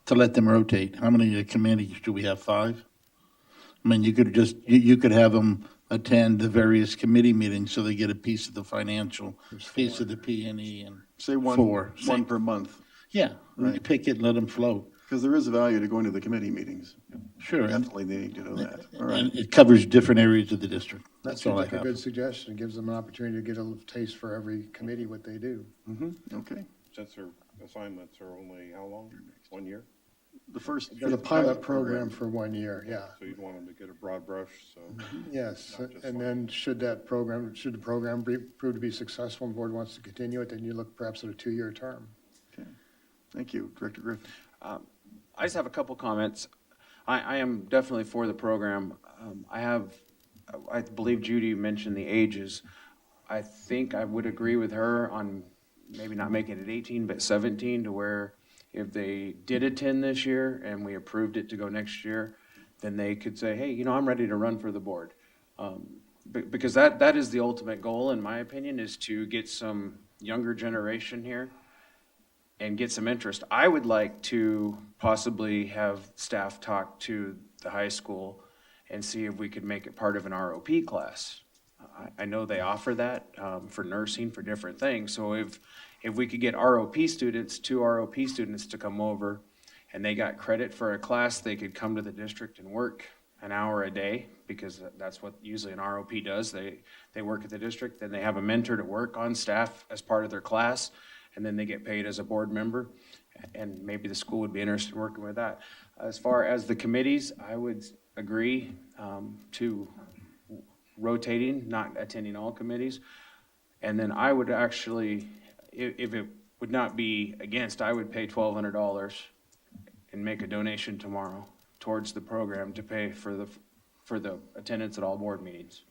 to let them rotate. How many committees do we have? 5? I mean, you could you could have them attend the various committee meetings so they get a piece of the financial, piece of the P&E, and Say one 4. one per month, Yeah, Right. you pick it and let them float. because there is a value to going to the committee meetings. Sure. And, Definitely they need to know that. All right. and it covers different areas of the district. that That's all seems I like a have. good suggestion. It gives them an opportunity to get a little taste for every committee, what they do. Okay. Since their assignments are only how long? 1 year? The first. For the pilot program for 1 year, yeah. So you'd want them to get a broad brush, so. Yes, Not just and one. then should the program prove to be successful and the board wants to continue it, then you look perhaps at a 2-year term. Okay. Thank you, Director Griffin. I just have a couple comments. I am definitely for the program. I believe Judy mentioned the ages. I think I would agree with her on maybe not making it 18, but 17, to where if they did attend this year and we approved it to go next year, then they could say, hey, you know, I'm ready to run for the board. Because that is the ultimate goal, in my opinion, is to get some younger generation here and get some interest. I would like to possibly have staff talk to the high school and see if we could make it part of an ROP class. I know they offer that for nursing, for different things. So if we could get ROP students, 2 ROP students to come over, and they got credit for a class, they could come to the district and work an hour a day, because that's what usually an ROP does. They work at the district, then they have a mentor to work on staff as part of their class, and then they get paid as a board member. And maybe the school would be interested in working with that. As far as the committees, I would agree to rotating, not attending all committees. And then I would actually, if it would not be against, I would pay $1,200 and make a donation tomorrow towards the program to pay for the attendance at all board meetings,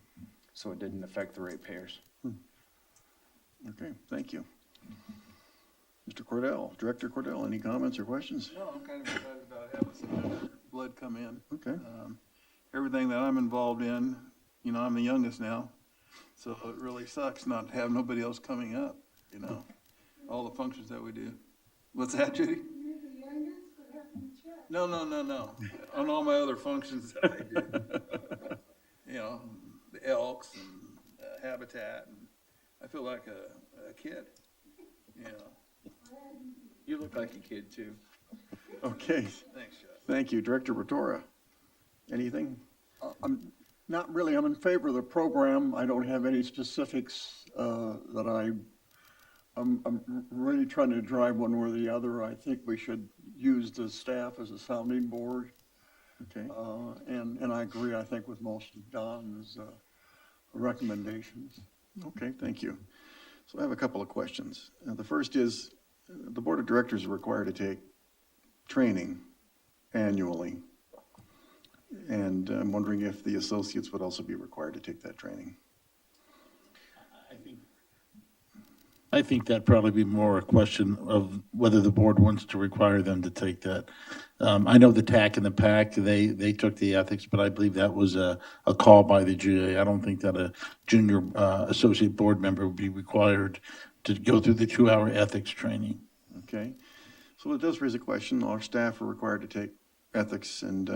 so it didn't affect the ratepayers. Okay, thank you. Mr. Cordell, Director Cordell, any comments or questions? No, I'm kind of excited about having some blood come in. Okay. Everything that I'm involved in, you know, I'm the youngest now, so it really sucks not to have nobody else coming up, you know, all the functions that we do. What's that, Judy? You're the youngest, but have to check. No. On all my other functions that I do. You know, the Elks and Habitat, and I feel like a kid, you know. You look like a kid too. Okay, Thanks, Jeff. thank you. Director Rotora, anything? I'm not really, I'm in favor of the program. I don't have any specifics that I'm really trying to drive one way or the other. I think we should use the staff as a sounding board. Okay. And I agree, I think, with most of Don's recommendations. Okay, thank you. So I have a couple of questions. The first is, the Board of Directors are required to take training annually. And I'm wondering if the associates would also be required to take that training. I think that'd probably be more a question of whether the board wants to require them to take that. I know the TAC and the PAC, they took the ethics, but I believe that was a call by the GA. I don't think that a junior associate board member would be required to go through the 2-hour ethics training. Okay, so it does raise a question. Our staff are required to take ethics and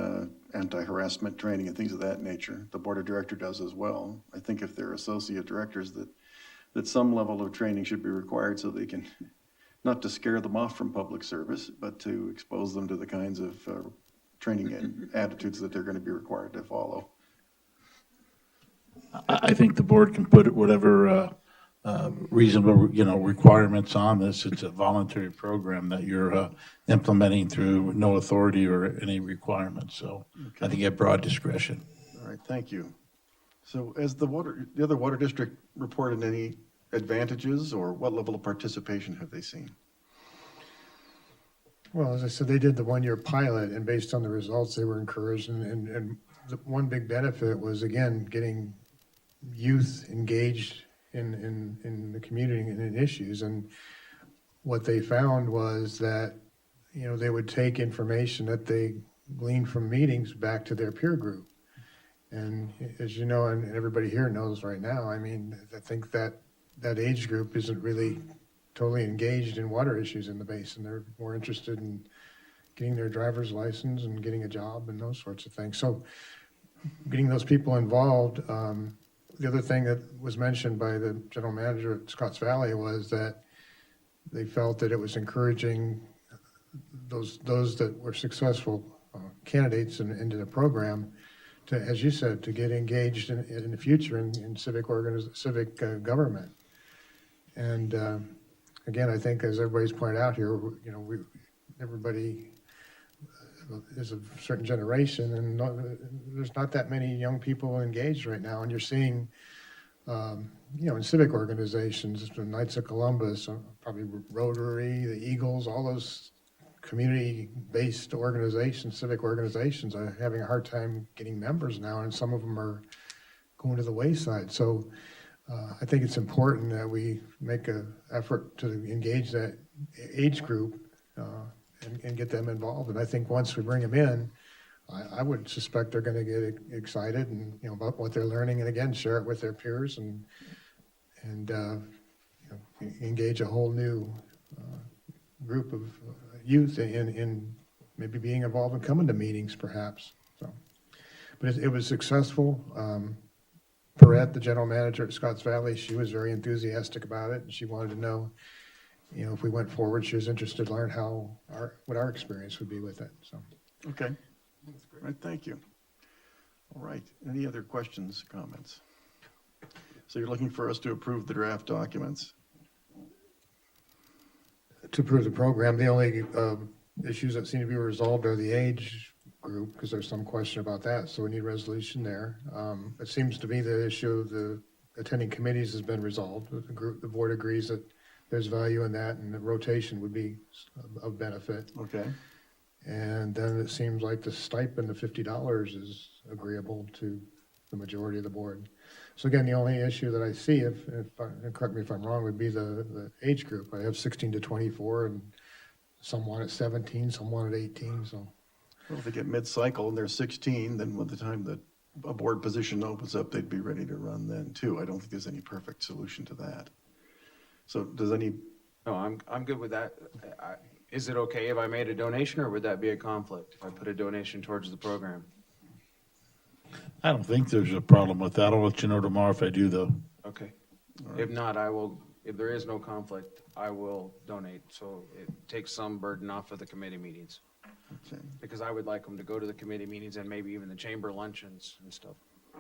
anti-harassment training and things of that nature. The Board of Directors does as well. I think if they're associate directors, that some level of training should be required so they can, not to scare them off from public service, but to expose them to the kinds of training and attitudes that they're going to be required to follow. I think the board can put whatever reasonable, requirements on this. It's a voluntary program that you're implementing through no authority or any requirements. So I think you have broad discretion. All right, thank you. So has the other water district reported any advantages, or what level of participation have they seen? Well, as I said, they did the 1-year pilot, and based on the results, they were encouraged. And the one big benefit was, again, getting youth engaged in the community and in issues. And what they found was that, they would take information that they gleaned from meetings back to their peer group. And as you know, and everybody here knows right now, I mean, I think that age group isn't really totally engaged in water issues in the basin. They're more interested in getting their driver's license and getting a job and those sorts of things. So getting those people involved. The other thing that was mentioned by the general manager at Scotts Valley was that they felt that it was encouraging those that were successful candidates into the program to, as you said, to get engaged in the future in civic government. And again, I think, as everybody's pointed out here, everybody is a certain generation, and there's not that many young people engaged right now. And you're seeing, in civic organizations, the Knights of Columbus, probably Rotary, the Eagles, all those community-based organizations, civic organizations, are having a hard time getting members now, and some of them are going to the wayside. So I think it's important that we make an effort to engage that age group and get them involved. And I think once we bring them in, I would suspect they're going to get excited and, about what they're learning, and again, share it with their peers and engage a whole new group of youth in maybe being involved and coming to meetings perhaps. So, but it was successful. Perrette, the general manager at Scotts Valley, she was very enthusiastic about it, and she wanted to know, if we went forward, she was interested to learn what our experience would be with it. So, Okay. All right, thank you. All right, any other questions, comments? So you're looking for us to approve the draft documents? to approve the program, the only issues that seem to be resolved are the age group, because there's some question about that, so we need resolution there. It seems to be the issue of the attending committees has been resolved. The board agrees that there's value in that, and the rotation would be of benefit. Okay. And then it seems like the stipend of $50 is agreeable to the majority of the board. So again, the only issue that I see, and correct me if I'm wrong, would be the age group. I have 16 to 24, and some want at 17, some want at 18, so. Well, if they get mid-cycle and they're 16, then by the time that a board position opens up, they'd be ready to run then too. I don't think there's any perfect solution to that. So does any? No, I'm good with that. Is it okay if I made a donation, or would that be a conflict if I put a donation towards the program? I don't think there's a problem with that. I'll let you know tomorrow if I do, though. Okay. If not, if there is no conflict, I will donate, so it takes some burden off of the committee meetings. Okay. Because I would like them to go to the committee meetings and maybe even the chamber luncheons and stuff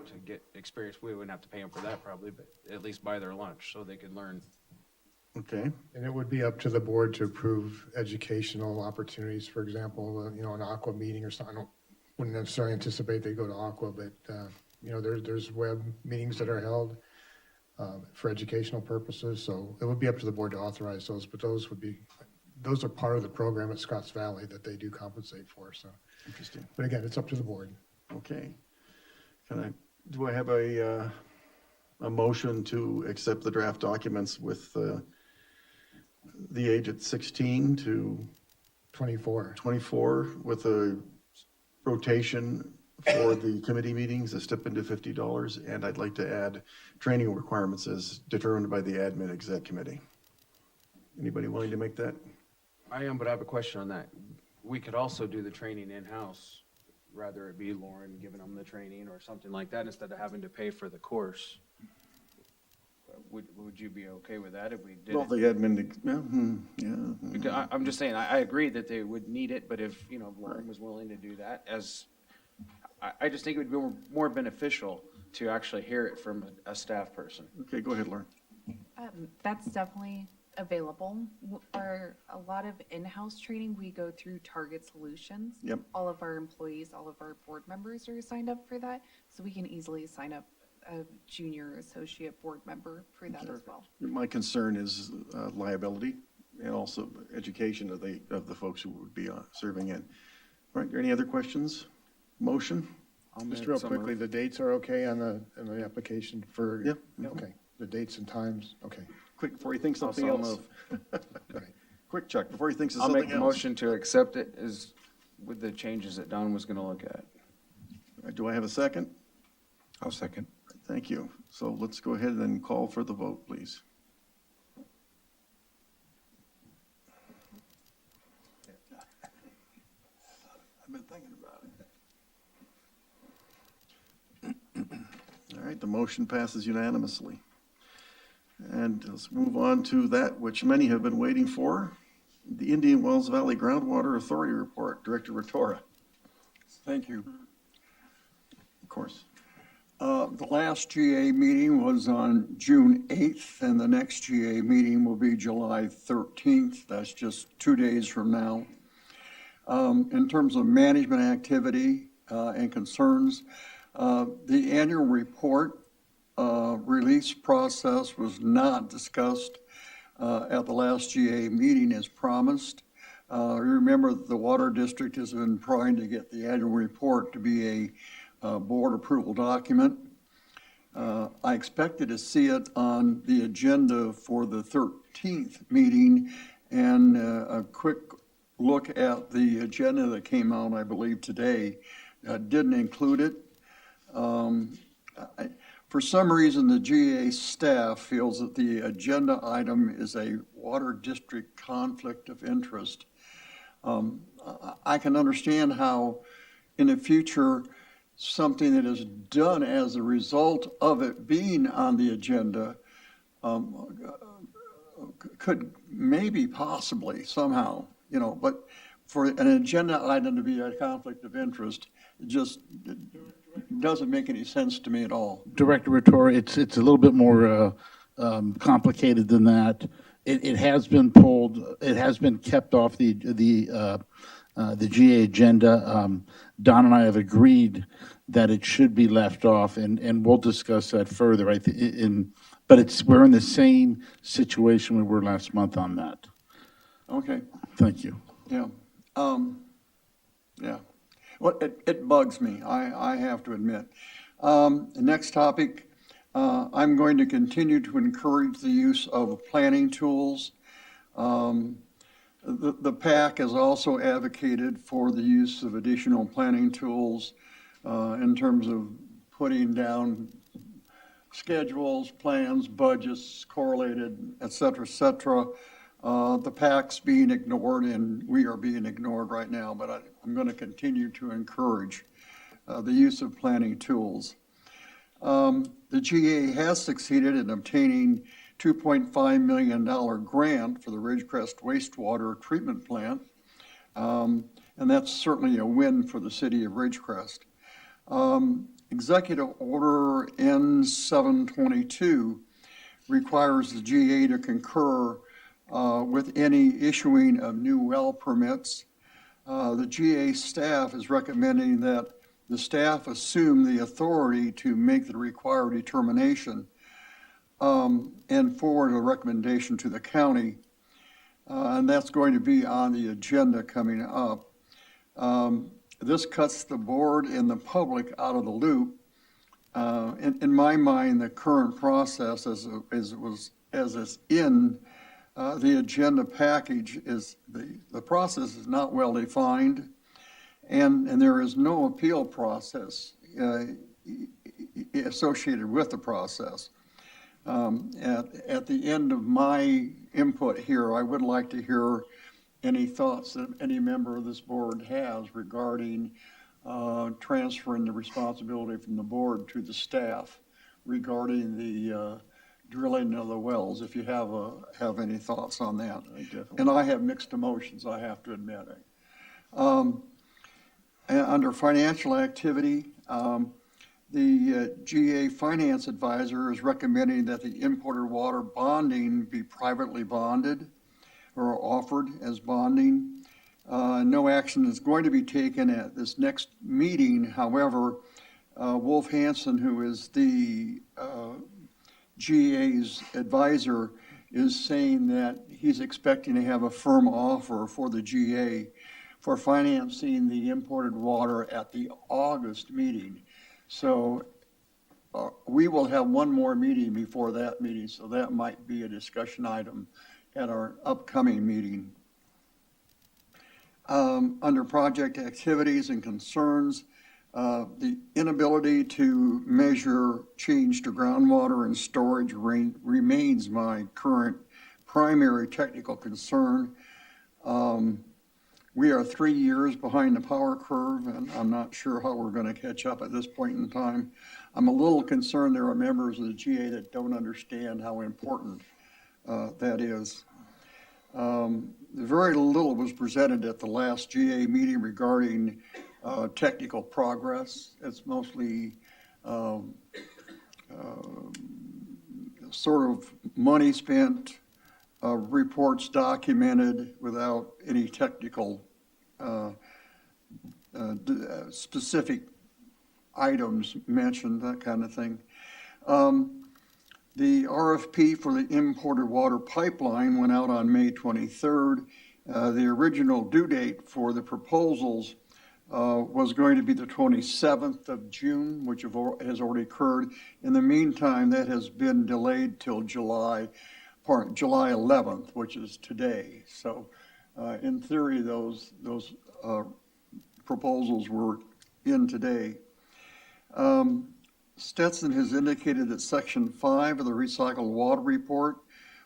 to get experience. We wouldn't have to pay them for that probably, but at least buy their lunch so they could learn. Okay. And it would be up to the board to approve educational opportunities, for example, an aqua meeting or something. I wouldn't necessarily anticipate they go to aqua, but, there's web meetings that are held for educational purposes. So it would be up to the board to authorize those, but those are part of the program at Scotts Valley that they do compensate for, so. Interesting. But again, it's up to the board. Okay. Do I have a motion to accept the draft documents with the age at 16 to 24 with a rotation for the committee meetings, a stipend of $50, and I'd like to add training requirements as determined by the admin exec committee. Anybody willing to make that? I am, but I have a question on that. We could also do the training in-house, rather it be Lauren giving them the training or something like that instead of having to pay for the course. Would you be okay with that if we did Well, it? the admin, yeah. Because I'm just saying, I agree that they would need it, but if, Lauren was willing to do that, I just think it would be more beneficial to actually hear it from a staff person. Okay, go ahead, Lauren. That's definitely available. For a lot of in-house training, we go through Target Solutions. Yep. All of our employees, all of our board members are signed up for that, so we can easily sign up a junior associate board member for that as well. My concern is liability and also education of the folks who would be serving in. All right, any other questions? Motion? Just real quickly, the dates are okay on the application for? Yep. Okay, the dates and times, okay. Quick, before you think something else. Quick, Chuck, before you think of I'll something make a else. motion to accept it with the changes that Don was gonna look at. All right, do I have a second? I'll second. Thank you. So let's go ahead and call for the vote, please. I've been thinking about it. All right, the motion passes unanimously. And let's move on to that which many have been waiting for, the Indian Wells Valley Groundwater Authority Report. Director Rotora. Thank you. Of course. The last GA meeting was on June 8th, and the next GA meeting will be July 13th. That's just 2 days from now. In terms of management activity and concerns, the annual report release process was not discussed at the last GA meeting as promised. Remember, the Water District has been trying to get the annual report to be a board approval document. I expected to see it on the agenda for the 13th meeting, and a quick look at the agenda that came out, I believe, today, didn't include it. For some reason, the GA staff feels that the agenda item is a water district conflict of interest. I can understand how in the future, something that is done as a result of it being on the agenda could maybe possibly somehow, but for an agenda item to be a conflict of interest, it just doesn't make any sense to me at all. Director Ratori, it's a little bit more complicated than that. It has been pulled, it has been kept off the GA agenda. Don and I have agreed that it should be left off, and we'll discuss that further. But we're in the same situation we were last month on that. Okay, Thank you. yeah. Yeah. Well, it bugs me, I have to admit. The next topic, I'm going to continue to encourage the use of planning tools. The PAC has also advocated for the use of additional planning tools in terms of putting down schedules, plans, budgets, correlated, et cetera, et cetera. The PAC's being ignored, and we are being ignored right now, but I'm going to continue to encourage the use of planning tools. The GA has succeeded in obtaining $2.5 million grant for the Ridgecrest wastewater treatment plant, and that's certainly a win for the city of Ridgecrest. Executive Order N722 requires the GA to concur with any issuing of new well permits. The GA staff is recommending that the staff assume the authority to make the required determination and forward a recommendation to the county. And that's going to be on the agenda coming up. This cuts the board and the public out of the loop. In my mind, the current process as is in the agenda package is the process is not well defined, and there is no appeal process associated with the process. At the end of my input here, I would like to hear any thoughts that any member of this board has regarding transferring the responsibility from the board to the staff regarding the drilling of the wells, if you have any thoughts on that. And I have mixed emotions, I have to admit. Under financial activity, the GA Finance Advisor is recommending that the imported water bonding be privately bonded or offered as bonding. No action is going to be taken at this next meeting. However, Wolf Hansen, who is the GA's advisor, is saying that he's expecting to have a firm offer for the GA for financing the imported water at the August meeting. So we will have one more meeting before that meeting, so that might be a discussion item at our upcoming meeting. Under project activities and concerns, the inability to measure change to groundwater and storage remains my current primary technical concern. We are 3 years behind the power curve, and I'm not sure how we're going to catch up at this point in time. I'm a little concerned there are members of the GA that don't understand how important that is. Very little was presented at the last GA meeting regarding technical progress. It's mostly sort of money spent, reports documented without any technical specific items mentioned, that kind of thing. The RFP for the imported water pipeline went out on May 23rd. The original due date for the proposals was going to be the 27th of June, which has already occurred. In the meantime, that has been delayed till July 11th, which is today. So in theory, those proposals were in today. Stetson has indicated that Section 5 of the Recycled Water Report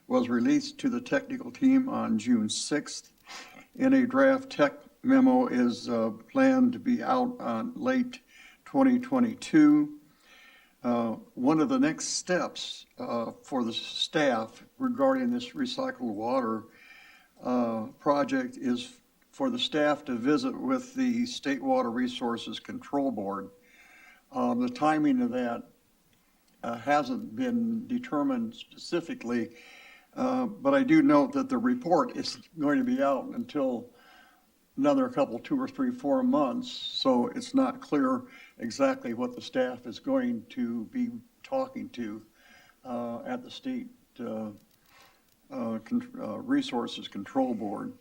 was released to the technical team on June 6th. And a draft tech memo is planned to be out on late 2022. One of the next steps for the staff regarding this recycled water project is for the staff to visit with the State Water Resources Control Board. The timing of that hasn't been determined specifically, but I do note that the report is going to be out until another couple, 2 or 3, 4 months, so it's not clear exactly what the staff is going to be talking to at the State Resources Control Board.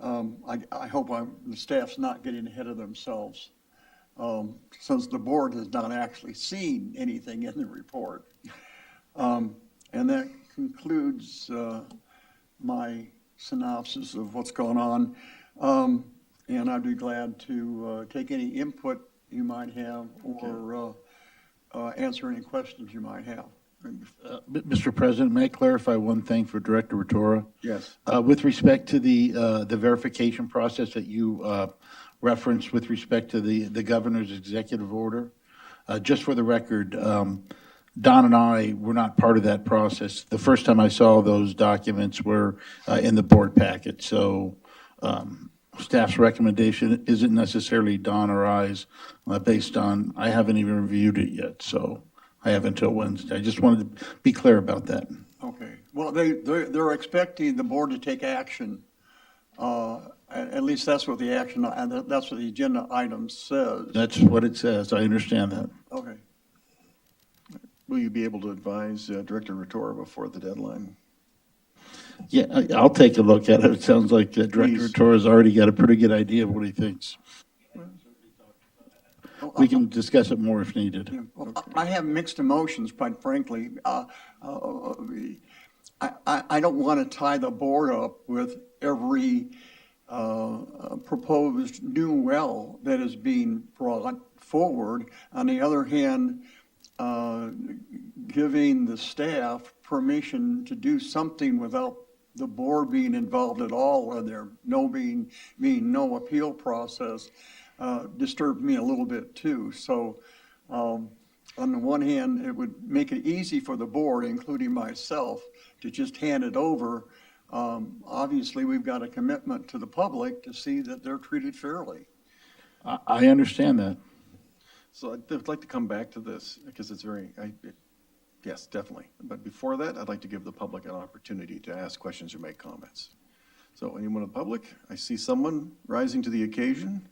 I hope the staff's not getting ahead of themselves, since the board has not actually seen anything in the report. And that concludes my synopsis of what's going on. And I'd be glad to take any input you might have or answer any questions you might have. Mr. President, may I clarify one thing for Director Rotora? Yes. With respect to the verification process that you referenced with respect to the governor's executive order, just for the record, Don and I were not part of that process. The first time I saw those documents were in the board packet. So staff's recommendation isn't necessarily Don or I's based on, I haven't even reviewed it yet. So I have until Wednesday. I just wanted to be clear about that. Okay. Well, they're expecting the board to take action. At least that's what the action, that's what the agenda item says. That's what it says. I understand that. Okay. Will you be able to advise Director Rotora before the deadline? Yeah, I'll take a look at it. It sounds like Director Rotora's already got a pretty good idea of what he thinks. We can discuss it more if needed. Yeah, well, I have mixed emotions, quite frankly. I don't want to tie the board up with every proposed new well that is being brought forward. On the other hand, giving the staff permission to do something without the board being involved at all, or there being no appeal process, disturbed me a little bit too. So on the one hand, it would make it easy for the board, including myself, to just hand it over. Obviously, we've got a commitment to the public to see that they're treated fairly. I understand that. So I'd like to come back to this because it's yes, definitely. But before that, I'd like to give the public an opportunity to ask questions or make comments. So anyone in the public? I see someone rising to the occasion.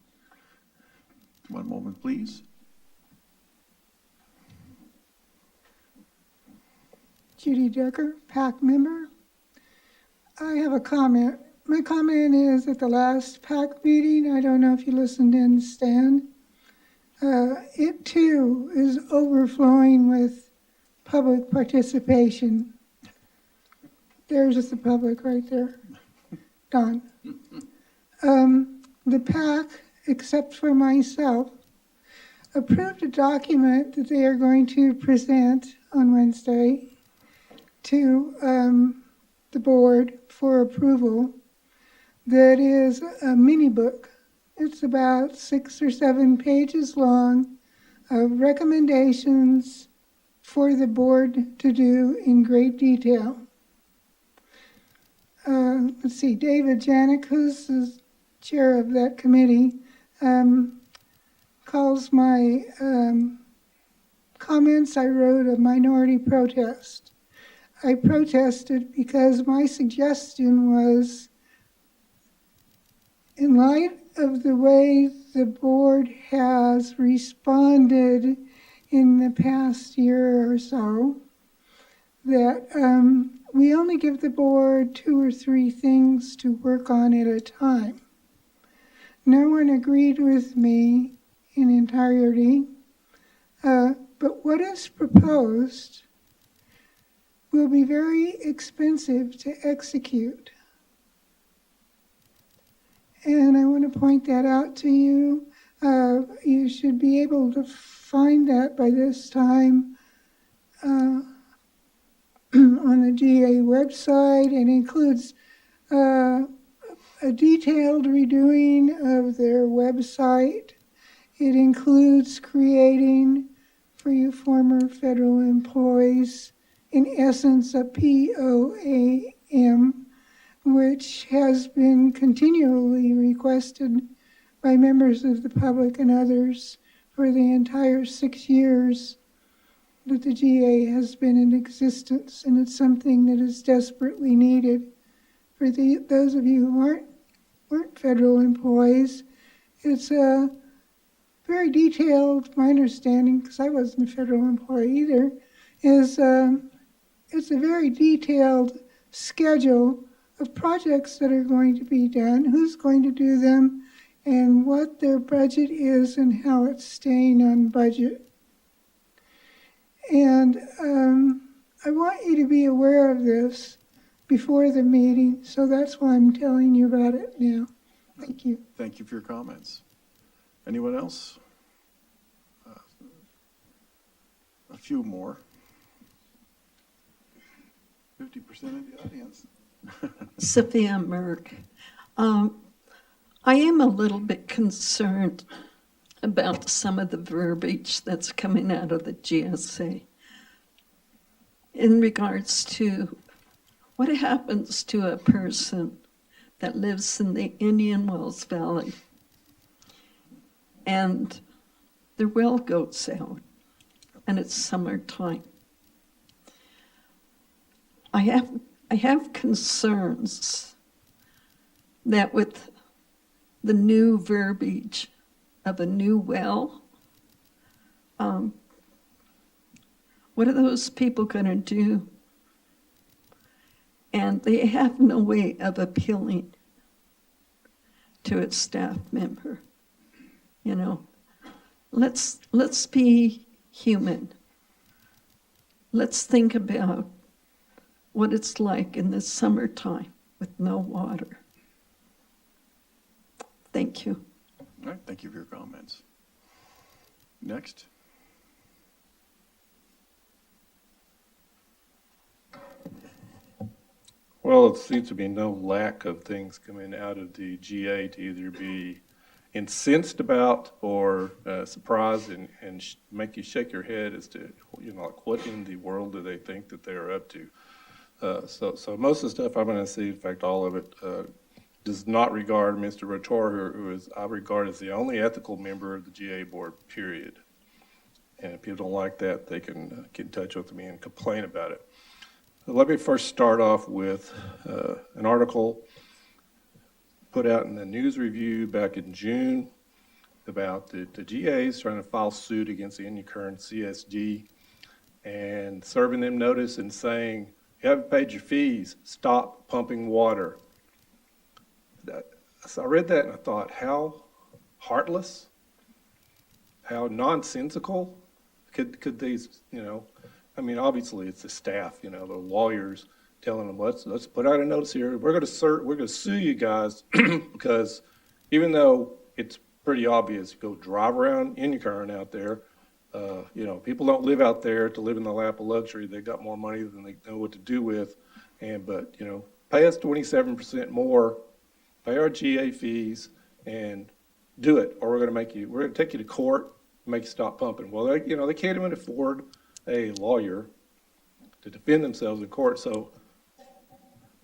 One moment, please. Judy Decker, PAC member. I have a comment. My comment is at the last PAC meeting, I don't know if you listened in, Stan, it too is overflowing with public participation. There's just the public right there. Don. The PAC, except for myself, approved a document that they are going to present on Wednesday to the board for approval that is a mini book. It's about 6 or 7 pages long of recommendations for the board to do in great detail. Let's see, David Janik, who's the chair of that committee, calls my comments I wrote a minority protest. I protested because my suggestion was, in light of the way the board has responded in the past year or so, that we only give the board 2 or 3 things to work on at a time. No one agreed with me in entirety, but what is proposed will be very expensive to execute. And I want to point that out to you. You should be able to find that by this time on the GA website. It includes a detailed redoing of their website. It includes creating, for you former federal employees, in essence, a POAM, which has been continually requested by members of the public and others for the entire 6 years that the GA has been in existence, and it's something that is desperately needed. For those of you who weren't federal employees, it's a very detailed, my understanding, because I wasn't a federal employee either, is it's a very detailed schedule of projects that are going to be done, who's going to do them, and what their budget is and how it's staying on budget. And I want you to be aware of this before the meeting, so that's why I'm telling you about it now. Thank you. Thank you for your comments. Anyone else? A few more. 50% of the audience. Sophia Merck. I am a little bit concerned about some of the verbiage that's coming out of the GSA in regards to what happens to a person that lives in the Indian Wells Valley and their well goes out and it's summertime. I have concerns that with the new verbiage of a new well, what are those people going to do? And they have no way of appealing to a staff member. You know, let's be human. Let's think about what it's like in the summertime with no water. Thank you. All right, thank you for your comments. Next. Well, it seems to be no lack of things coming out of the GA to either be incensed about or surprised and make you shake your head as to, you know, like what in the world do they think that they're up to? So most of the stuff I'm going to see, in fact, all of it, does not regard Mr. Rotor, who is, I regard as the only ethical member of the GA board, period. And if people don't like that, they can get in touch with me and complain about it. So let me first start off with an article put out in the News Review back in June about the GAs trying to file suit against the Indian Current CSG and serving them notice and saying, you haven't paid your fees, stop pumping water. So I read that and I thought, how heartless, how nonsensical could these, you know, I mean, obviously it's the staff, you know, the lawyers telling them, let's put out a notice here. We're going to sue you guys because even though it's pretty obvious, you go drive around Indian Current out there, you know, people don't live out there to live in the lap of luxury. They got more money than they know what to do with. But, you know, pay us 27% more, pay our GA fees, and do it, or we're going to take you to court, and make you stop pumping. Well, they can't even afford a lawyer to defend themselves in court. So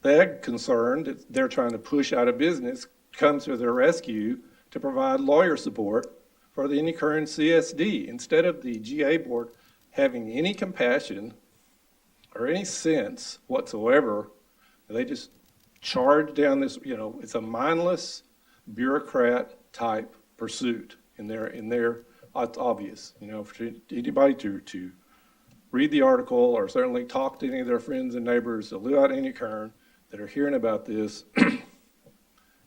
that concern that they're trying to push out of business comes to their rescue to provide lawyer support for the Indian Current CSD. Instead of the GA board having any compassion or any sense whatsoever, they just charge down this, you know, it's a mindless bureaucrat type pursuit in their, it's obvious, you know, for anybody to read the article or certainly talk to any of their friends and neighbors that live out in Indian Current that are hearing about this,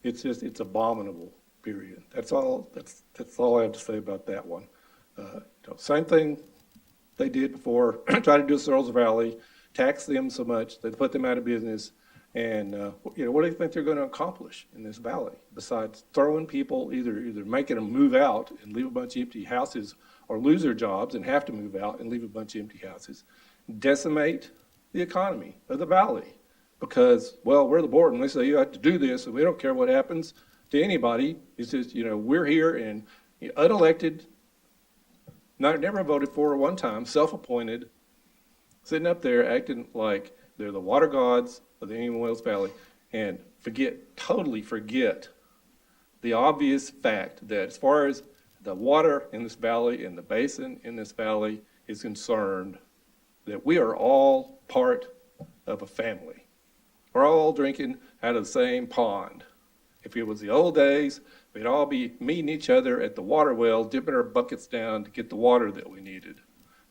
it's abominable, period. That's all I have to say about that one. Same thing they did before, try to do Searles Valley, tax them so much, they put them out of business. And, what do you think they're going to accomplish in this valley besides throwing people, either making them move out and leave a bunch of empty houses, or lose their jobs and have to move out and leave a bunch of empty houses, decimate the economy of the valley? Because, well, we're the board and they say you have to do this and we don't care what happens to anybody. It's just, we're here and unelected, never voted for at one time, self-appointed, sitting up there acting like they're the water gods of the Indian Wells Valley, and totally forget the obvious fact that as far as the water in this valley and the basin in this valley is concerned, that we are all part of a family. We're all drinking out of the same pond. If it was the old days, we'd all be meeting each other at the water well, dipping our buckets down to get the water that we needed,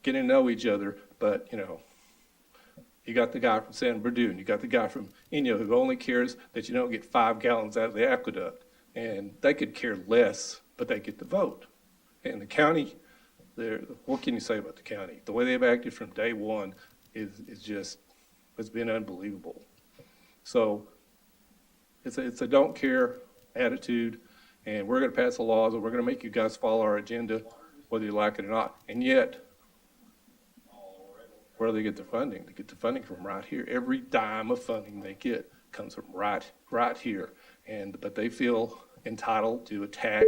getting to know each other. But, you got the guy from San Bernardino, and you got the guy from Inyo who only cares that you don't get 5 gallons out of the aqueduct. And they could care less, but they get the vote. And the county, what can you say about the county? The way they've acted from day one it's been unbelievable. So it's a don't care attitude, and we're going to pass the laws, and we're going to make you guys follow our agenda, whether you like it or not. And yet, where do they get their funding? They get the funding from right here. Every dime of funding they get comes from right here. But they feel entitled to attack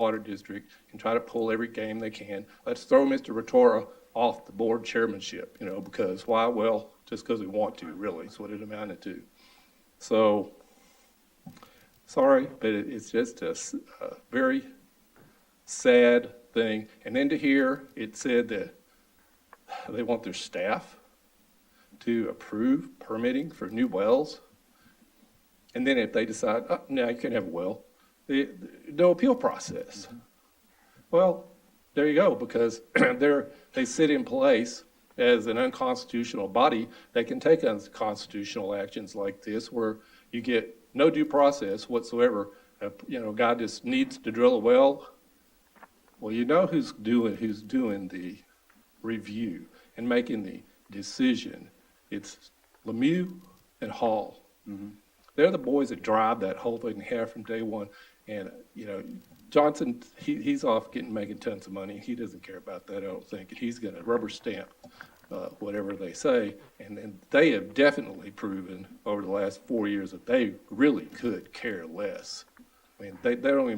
Water District and try to pull every game they can. Let's throw Mr. Rotora off the board chairmanship, because why? Well, just because we want to, really, is what it amounted to. So, sorry, but it's just a very sad thing. And then to hear it said that they want their staff to approve permitting for new wells. And then if they decide, no, you can't have a well, no appeal process. Well, there you go, because they sit in place as an unconstitutional body that can take unconstitutional actions like this, where you get no due process whatsoever. A guy just needs to drill a well. Well, who's doing the review and making the decision. It's Lemieux and Hall. Mm-hmm. They're the boys that drive that whole thing here from day one. And, Johnson, he's off making tons of money. He doesn't care about that, I don't think. And he's going to rubber stamp whatever they say. And they have definitely proven over the last 4 years that they really could care less. I mean, they don't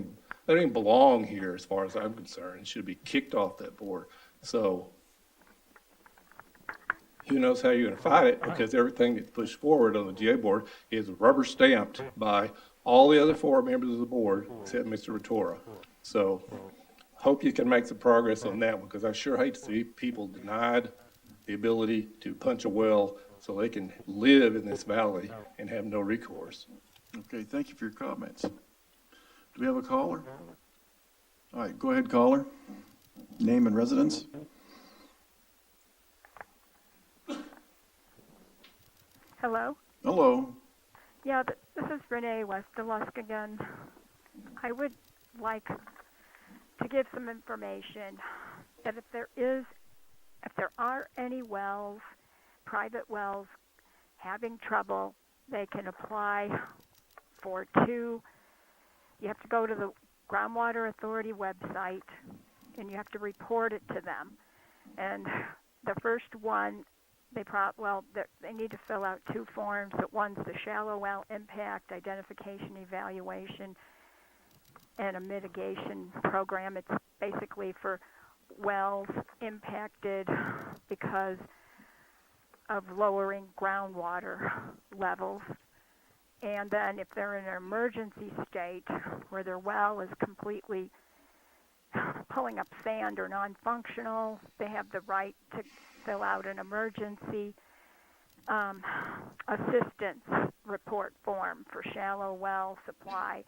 even belong here as far as I'm concerned. It should be kicked off that board. So who knows how you're going to fight it, because everything that's pushed forward on the GA board is rubber stamped by all the other 4 members of the board except Mr. Rotora. So hope you can make some progress on that one, because I sure hate to see people denied the ability to punch a well so they can live in this valley and have no recourse. Okay, thank you for your comments. Do we have a caller? All right, go ahead, caller. Name and residence. Hello? Hello. Yeah, this is Renee Westerlusk again. I would like to give some information that if there are any wells, private wells, having trouble, they can apply for 2. You have to go to the Groundwater Authority website, and you have to report it to them. And the first one, they need to fill out 2 forms. One's the shallow well impact identification evaluation and a mitigation program. It's basically for wells impacted because of lowering groundwater levels. And then if they're in an emergency state where their well is completely pulling up sand or non-functional, they have the right to fill out an emergency assistance report form for shallow well supply,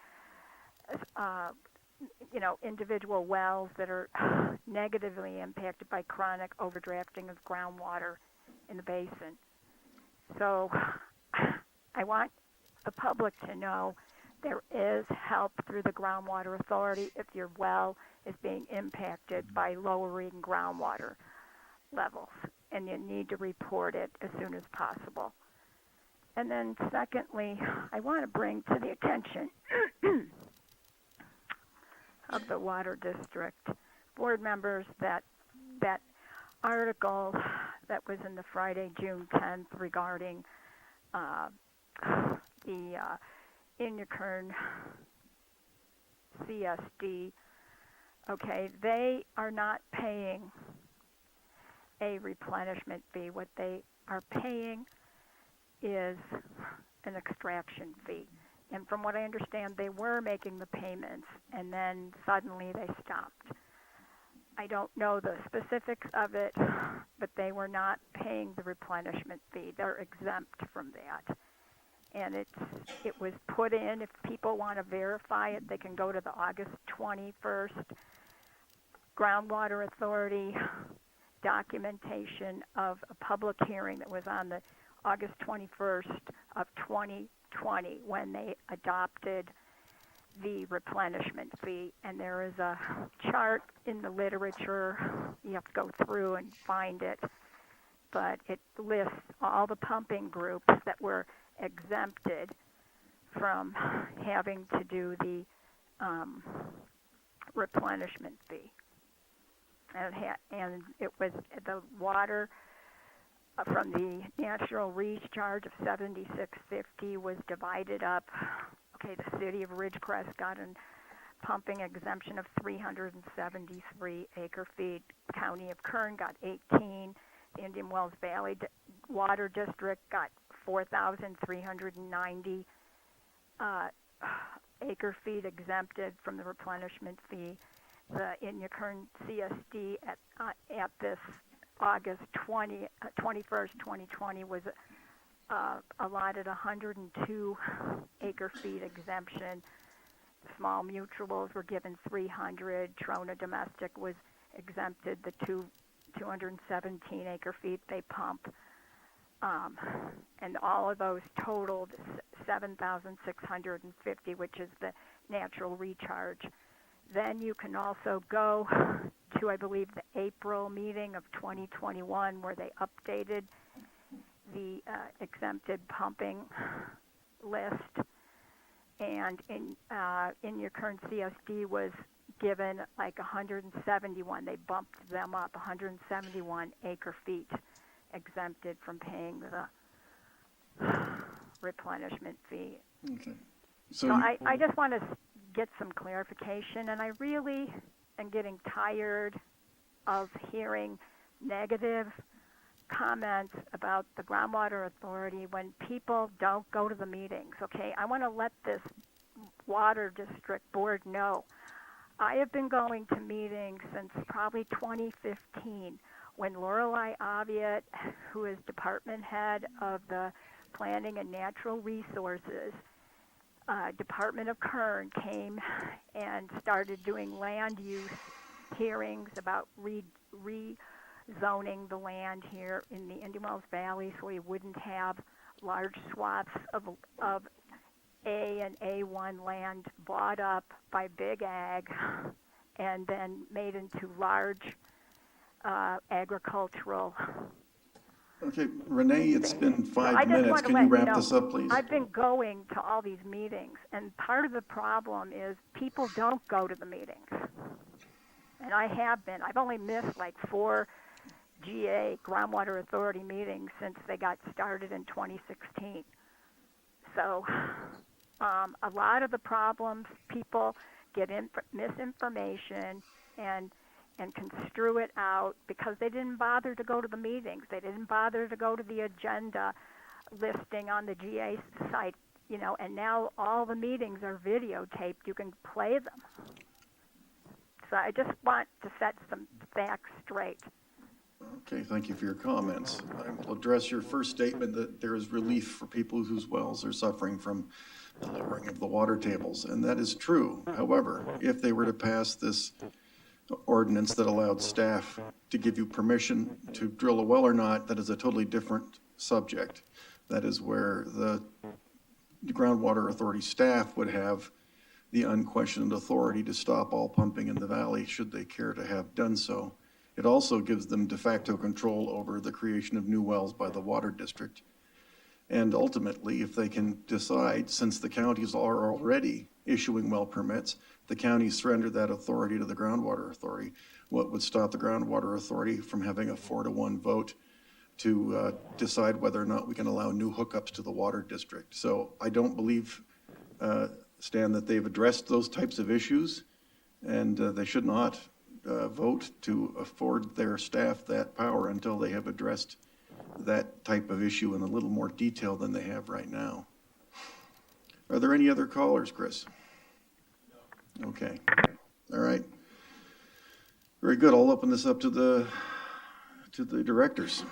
individual wells that are negatively impacted by chronic overdrafting of groundwater in the basin. So I want the public to know there is help through the Groundwater Authority if your well is being impacted by lowering groundwater levels, and you need to report it as soon as possible. And then secondly, I want to bring to the attention of the Water District board members that article that was in the Friday, June 10th regarding the Inyakern CSD. Okay, they are not paying a replenishment fee. What they are paying is an extraction fee. And from what I understand, they were making the payments, and then suddenly they stopped. I don't know the specifics of it, but they were not paying the replenishment fee. They're exempt from that. And it was put in. If people want to verify it, they can go to the August 21st Groundwater Authority documentation of a public hearing that was on the August 21st of 2020 when they adopted the replenishment fee. And there is a chart in the literature. You have to go through and find it. But it lists all the pumping groups that were exempted from having to do the replenishment fee. And it was the water from the natural recharge of $76.50 was divided up. Okay, the city of Ridgecrest got a pumping exemption of 373 acre-feet. County of Kern got 18. The Indian Wells Valley Water District got 4,390 acre-feet exempted from the replenishment fee. The Inyakern CSD at this August 21st, 2020 was allotted 102 acre-feet exemption. Small mutuals were given 300. Trona Domestic was exempted the 217 acre-feet they pump. And all of those totaled 7,650, which is the natural recharge. Then you can also go to, I believe, the April meeting of 2021 where they updated the exempted pumping list. And in your current CSD was given like 171. They bumped them up, 171 acre-feet exempted from paying the replenishment fee. Okay. So I just want to get some clarification, and I really am getting tired of hearing negative comments about the Groundwater Authority when people don't go to the meetings, okay? I want to let this Water District Board know. I have been going to meetings since probably 2015 when Lorelei Aviat, who is department head of the Planning and Natural Resources, Department of Kern came and started doing land use hearings about rezoning the land here in the Indian Wells Valley so we wouldn't have large swaths of A and A1 land bought up by big ag and then made into large agricultural. Okay, Renee, it's been 5 minutes. Can you wrap this up, please? I've been going to all these meetings, and part of the problem is people don't go to the meetings. And I have been. I've only missed like 4 GA, Groundwater Authority meetings since they got started in 2016. So a lot of the problems, people get misinformation and construe it out because they didn't bother to go to the meetings. They didn't bother to go to the agenda listing on the GA site, you know, and now all the meetings are videotaped. You can play them. So I just want to set some facts straight. Okay, thank you for your comments. I will address your first statement that there is relief for people whose wells are suffering from the lowering of the water tables, and that is true. However, if they were to pass this ordinance that allowed staff to give you permission to drill a well or not, that is a totally different subject. That is where the the groundwater authority staff would have the unquestioned authority to stop all pumping in the valley should they care to have done so. It also gives them de facto control over the creation of new wells by the water district. And ultimately, if they can decide, since the counties are already issuing well permits, the counties surrender that authority to the groundwater authority. What would stop the groundwater authority from having a 4-1 vote to decide whether or not we can allow new hookups to the water district? So I don't believe, Stan, that they've addressed those types of issues, and they should not vote to afford their staff that power until they have addressed that type of issue in a little more detail than they have right now. Are there any other callers, Chris? No. Okay. All right. Very good. I'll open this up to the directors.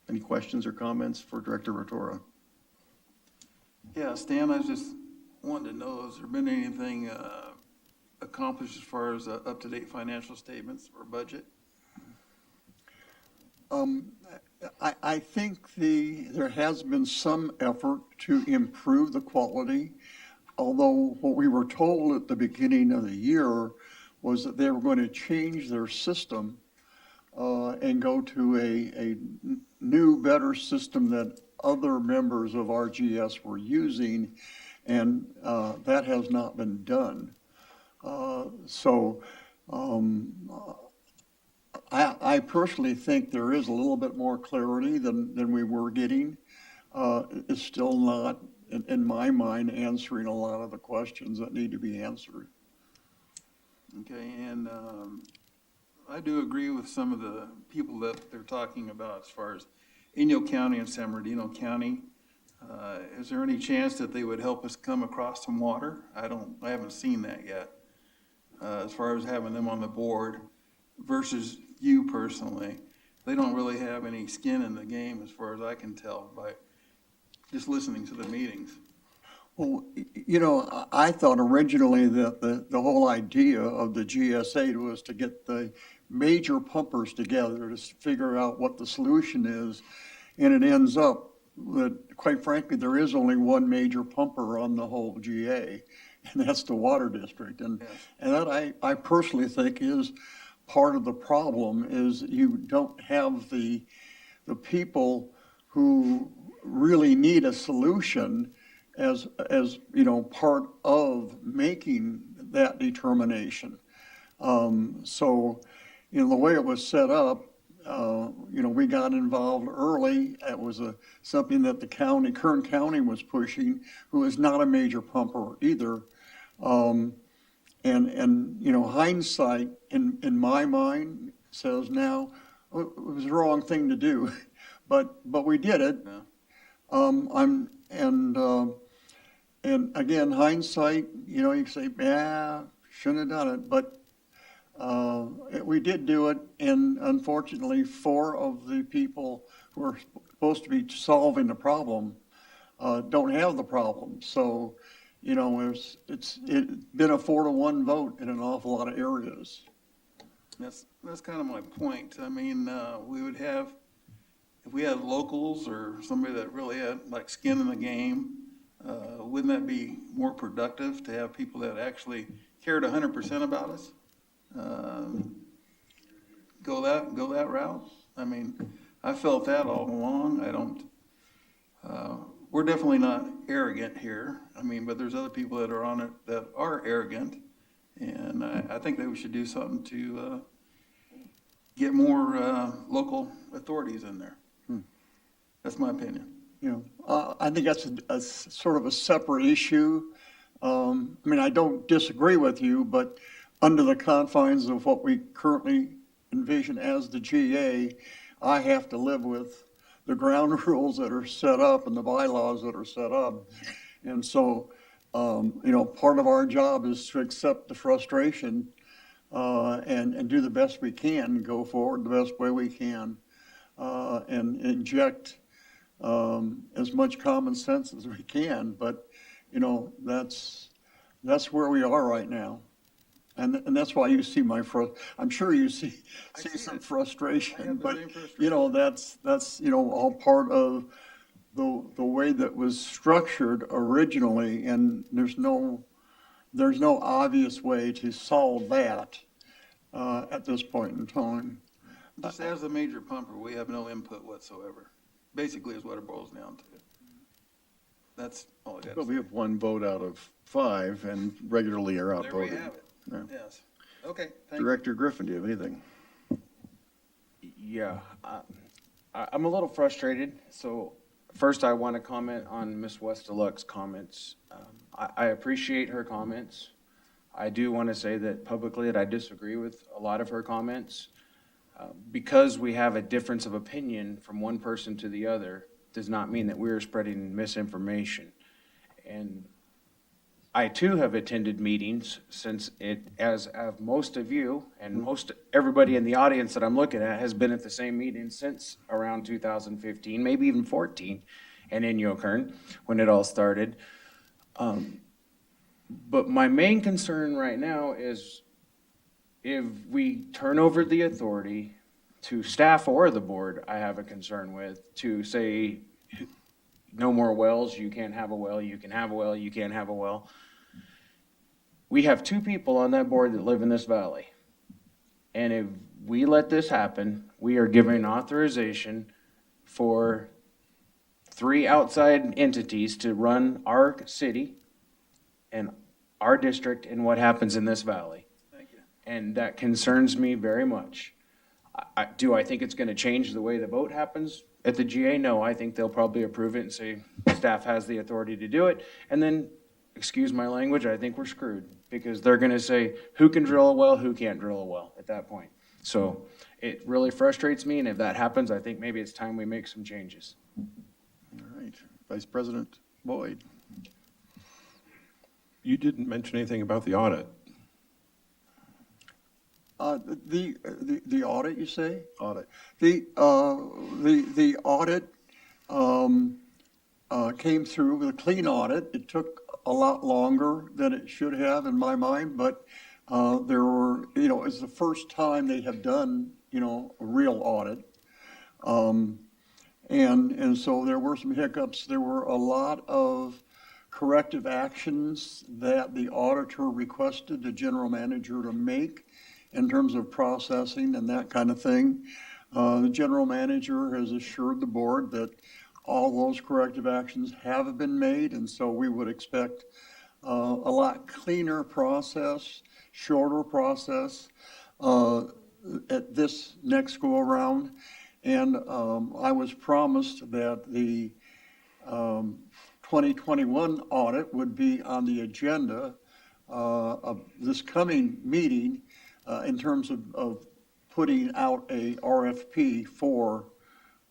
Any questions or comments for Director Rotorua? Yeah, Stan, I just wanted to know, has there been anything accomplished as far as up-to-date financial statements or budget? I think there has been some effort to improve the quality, although what we were told at the beginning of the year was that they were going to change their system and go to a new, better system that other members of RGS were using, and that has not been done. I personally think there is a little bit more clarity than we were getting. It's still not, in my mind, answering a lot of the questions that need to be answered. Okay, and I do agree with some of the people that they're talking about as far as Inyo County and San Bernardino County. Is there any chance that they would help us come across some water? I haven't seen that yet. As far as having them on the board versus you personally, they don't really have any skin in the game as far as I can tell by just listening to the meetings. Well, you know, I thought originally that the whole idea of the GSA was to get the major pumpers together to figure out what the solution is, and it ends up that, quite frankly, there is only one major pumper on the whole GA, and that's the water district. And that I personally think is part of the problem, is you don't have the people who really need a solution as you know, part of making that determination. So, you know, the way it was set up, you know, we got involved early. It was something that the Kern County was pushing, who is not a major pumper either. And you know, hindsight in my mind says now it was the wrong thing to do, but we did it. Yeah. And again, hindsight, you know, you can say, yeah, shouldn't have done it, but we did do it, and unfortunately, 4 of the people who are supposed to be solving the problem don't have the problem. So, you know, it's been a 4-1 vote in an awful lot of areas. That's kind of my point. I mean, we would have, if we had locals or somebody that really had like skin in the game, wouldn't that be more productive to have people that actually cared 100% about us? Go that route? I mean, I felt that all along. We're definitely not arrogant here. I mean, but there's other people that are on it that are arrogant. And I think that we should do something to get more local authorities in there. That's my opinion. You know, I think that's a sort of a separate issue. I mean, I don't disagree with you, but under the confines of what we currently envision as the GA, I have to live with the ground rules that are set up and the bylaws that are set up. And so, you know, part of our job is to accept the frustration and do the best we can, go forward the best way we can, and inject as much common sense as we can. But, you know, that's where we are right now. And that's why you see I'm sure you see some frustration, but you know, that's, you know, all part of the way that was structured originally, and there's no obvious way to solve that at this point in time. Just as a major pumper, we have no input whatsoever. Basically is what it boils down to. That's all I got to Well, say. we have one vote out of 5 and regularly are There we outvoted. have it. Yeah. Yes. Okay, thank you. Director Griffin, do you have anything? Yeah, I'm a little frustrated. So first, I want to comment on Ms. Westerluck's comments. I appreciate her comments. I do want to say that publicly that I disagree with a lot of her comments. Because we have a difference of opinion from one person to the other does not mean that we're spreading misinformation. And I too have attended meetings since as have most of you and everybody in the audience that I'm looking at has been at the same meeting since around 2015, maybe even 14, and in Yokern when it all started. But my main concern right now is if we turn over the authority to staff or the board, I have a concern with, to say, no more wells, you can't have a well, you can have a well, you can't have a well. We have 2 people on that board that live in this valley. And if we let this happen, we are giving authorization for 3 outside entities to run our city and our district and what happens in this valley. And that concerns me very much. Do I think it's going to change the way the vote happens at the GA? No, I think they'll probably approve it and say staff has the authority to do it. And then, excuse my language, I think we're screwed because they're going to say who can drill a well, who can't drill a well at that point. So it really frustrates me. And if that happens, I think maybe it's time we make some changes. All right. Vice President Boyd. You didn't mention anything about the audit. The audit, you say? Audit. The audit came through with a clean audit. It took a lot longer than it should have in my mind, but there were, it's the first time they have done, a real audit. And so there were some hiccups. There were a lot of corrective actions that the auditor requested the general manager to make in terms of processing and that kind of thing. The general manager has assured the board that all those corrective actions have been made, and so we would expect a lot cleaner process, shorter process at this next go around. And I was promised that the 2021 audit would be on the agenda of this coming meeting in terms of putting out a RFP for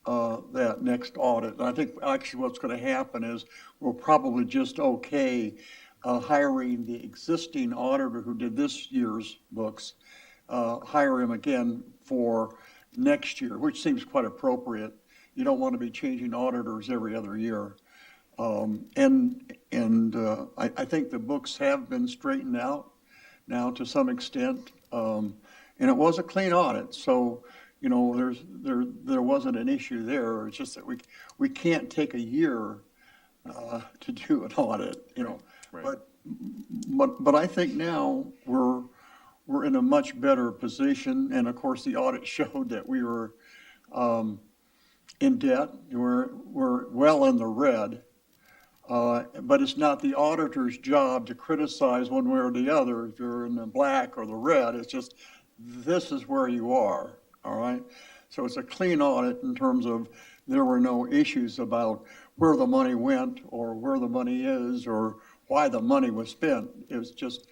that next audit. And I think actually what's going to happen is we'll probably just hiring the existing auditor who did this year's books, hire him again for next year, which seems quite appropriate. You don't want to be changing auditors every other year. I think the books have been straightened out now to some extent. And it was a clean audit, so there wasn't an issue there. It's just that we can't take a year to do an audit, Right. But I think now we're in a much better position. And of course, the audit showed that we were in debt. We're well in the red. But it's not the auditor's job to criticize one way or the other if you're in the black or the red. It's just, this is where you are, all right? So it's a clean audit in terms of there were no issues about where the money went or where the money is or why the money was spent. It was just,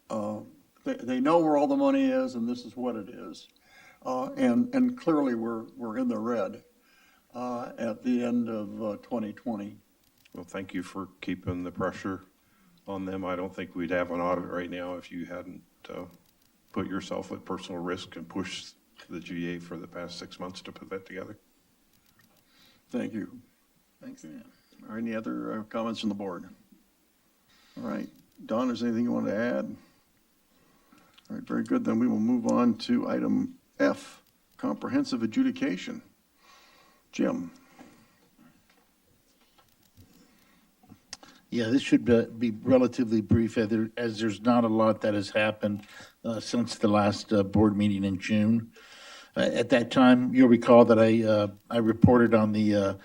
they know where all the money is and this is what it is. And clearly we're in the red at the end of 2020. Well, thank you for keeping the pressure on them. I don't think we'd have an audit right now if you hadn't put yourself at personal risk and pushed the GA for the past 6 months to put that together. Thank you. Thanks. Or any other comments from the board? All right. Don, is there anything you want to add? All right, very good. Then we will move on to item F, comprehensive adjudication. Jim. Yeah, this should be relatively brief, as there's not a lot that has happened since the last board meeting in June. At that time, you'll recall that I reported on the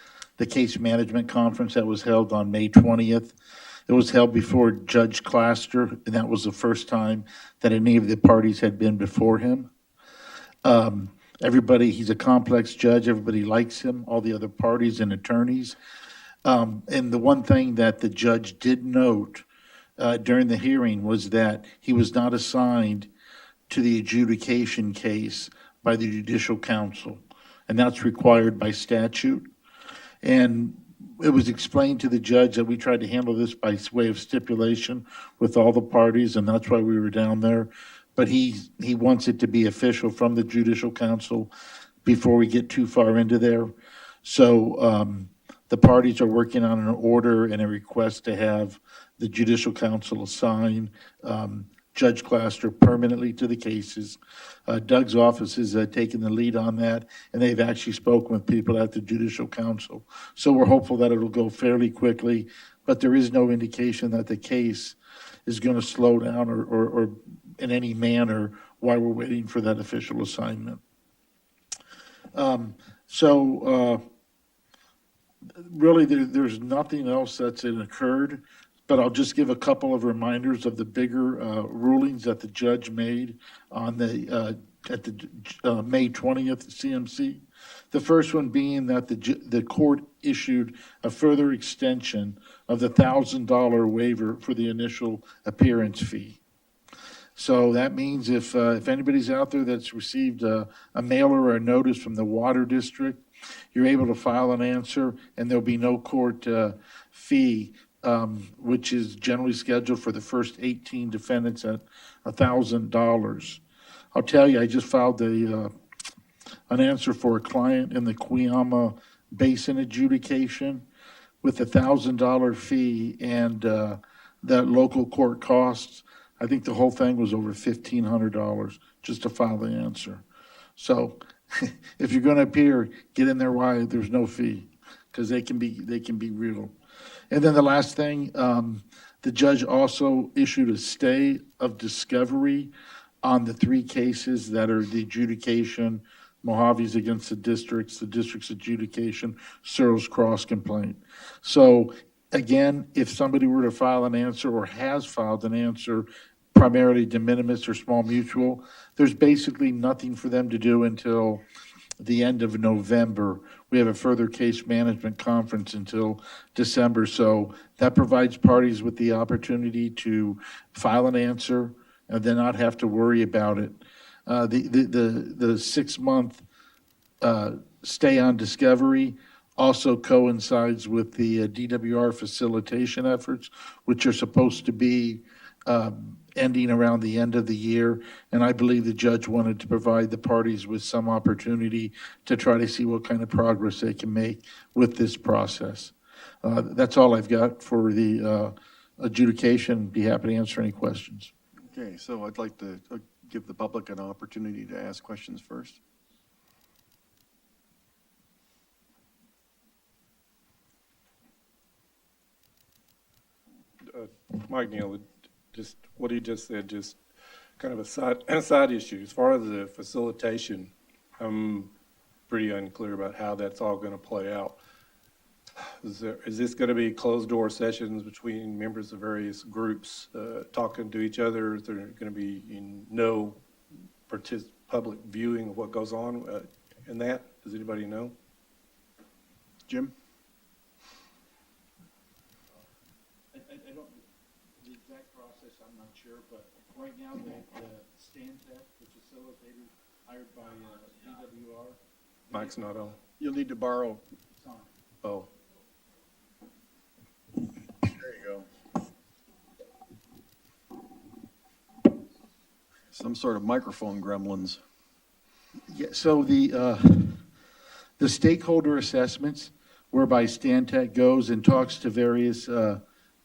case management conference that was held on May 20th. It was held before Judge Claster, and that was the first time that any of the parties had been before him. Everybody, he's a complex judge, everybody likes him, all the other parties and attorneys. And the one thing that the judge did note during the hearing was that he was not assigned to the adjudication case by the Judicial Council, and that's required by statute. And it was explained to the judge that we tried to handle this by way of stipulation with all the parties, and that's why we were down there. But he wants it to be official from the Judicial Council before we get too far into there. So the parties are working on an order and a request to have the Judicial Council assign Judge Claster permanently to the cases. Doug's office is taking the lead on that, and they've actually spoken with people at the Judicial Council. So we're hopeful that it'll go fairly quickly, but there is no indication that the case is going to slow down or in any manner while we're waiting for that official assignment. Really, there's nothing else that's occurred, but I'll just give a couple of reminders of the bigger rulings that the judge made on at the May 20th CMC. The first one being that the court issued a further extension of the $1,000 waiver for the initial appearance fee. So that means if anybody's out there that's received a mailer or a notice from the Water District, you're able to file an answer, and there'll be no court fee, which is generally scheduled for the first 18 defendants at $1,000. I'll tell you, I just filed an answer for a client in the Cuyama Basin adjudication with a $1,000 fee and that local court costs. I think the whole thing was over $1,500 just to file the answer. So if you're going to appear, get in there while there's no fee, because they can be real. And then the last thing, the judge also issued a stay of discovery on the 3 cases that are the adjudication, Mojave's against the district's adjudication, Searles Cross complaint. So again, if somebody were to file an answer or has filed an answer, primarily de minimis or small mutual, there's basically nothing for them to do until the end of November. We have a further case management conference until December, so that provides parties with the opportunity to file an answer and then not have to worry about it. The 6-month stay on discovery also coincides with the DWR facilitation efforts, which are supposed to be ending around the end of the year. And I believe the judge wanted to provide the parties with some opportunity to try to see what kind of progress they can make with this process. That's all I've got for the adjudication. Be happy to answer any questions. Okay, so I'd like to give the public an opportunity to ask questions first. Mike Neal, just what he just said, just kind of a side issue. As far as the facilitation, I'm pretty unclear about how that's all going to play out. Is this going to be closed door sessions between members of various groups talking to each other? Is there going to be no public viewing of what goes on in that? Does anybody know? Jim? I don't, the exact process, I'm not sure, but right now the Stantec, the facilitator hired by DWR. Mike's not on. You'll need to borrow. Oh. There you go. Some sort of microphone gremlins. Yeah, so the stakeholder assessments, whereby Stantec goes and talks to various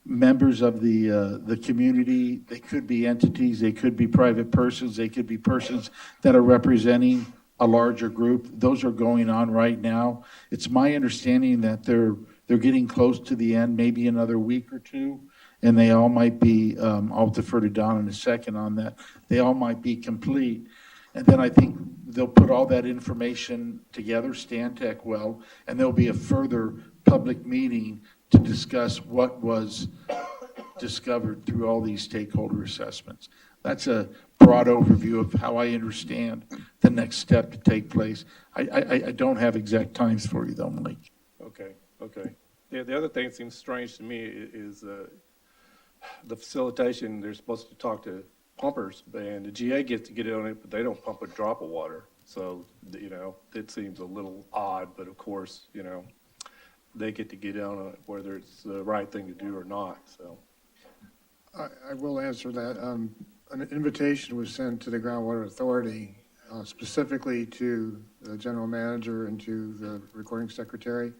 members of the community. They could be entities, they could be private persons, they could be persons that are representing a larger group. Those are going on right now. It's my understanding that they're They're getting close to the end, maybe another week or two, and they all might be, I'll defer to Don in a second on that. They all might be complete. And then I think they'll put all that information together, Stantec will, and there'll be a further public meeting to discuss what was discovered through all these stakeholder assessments. That's a broad overview of how I understand the next step to take place. I don't have exact times for you though, Malik. Okay, okay. Yeah, the other thing that seems strange to me is the facilitation, they're supposed to talk to pumpers, and the GA gets to get on it, but they don't pump a drop of water. So, you know, it seems a little odd, but of course, you know, they get to get on it whether it's the right thing to do or not, so. I will answer that. An invitation was sent to the Groundwater Authority, specifically to the general manager and to the recording secretary.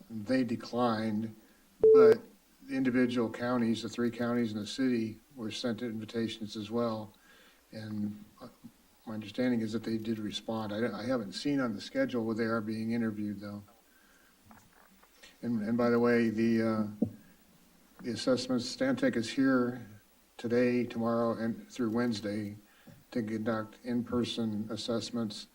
They declined, but the individual counties, the 3 counties in the city, were sent invitations as well. And my understanding is that they did respond. I haven't seen on the schedule where they are being interviewed, though. And by the way, the assessments, Stantec is here today, tomorrow, and through Wednesday to conduct in-person assessments.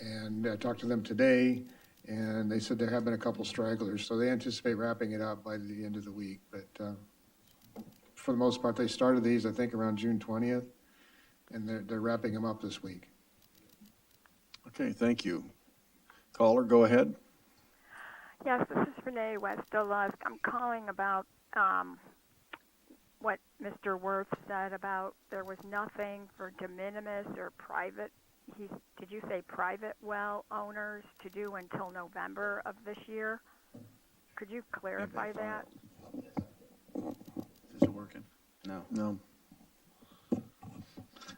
And I talked to them today, and they said there have been a couple stragglers, so they anticipate wrapping it up by the end of the week. But for the most part, they started these, I think, around June 20th, and they're wrapping them up this week. Okay, thank you. Caller, go ahead. Yes, this is Renee Westola. I'm calling about what Mr. Worth said about there was nothing for de minimis or private, did you say private well owners to do until November of this year? Could you clarify that? Is it working? No. No.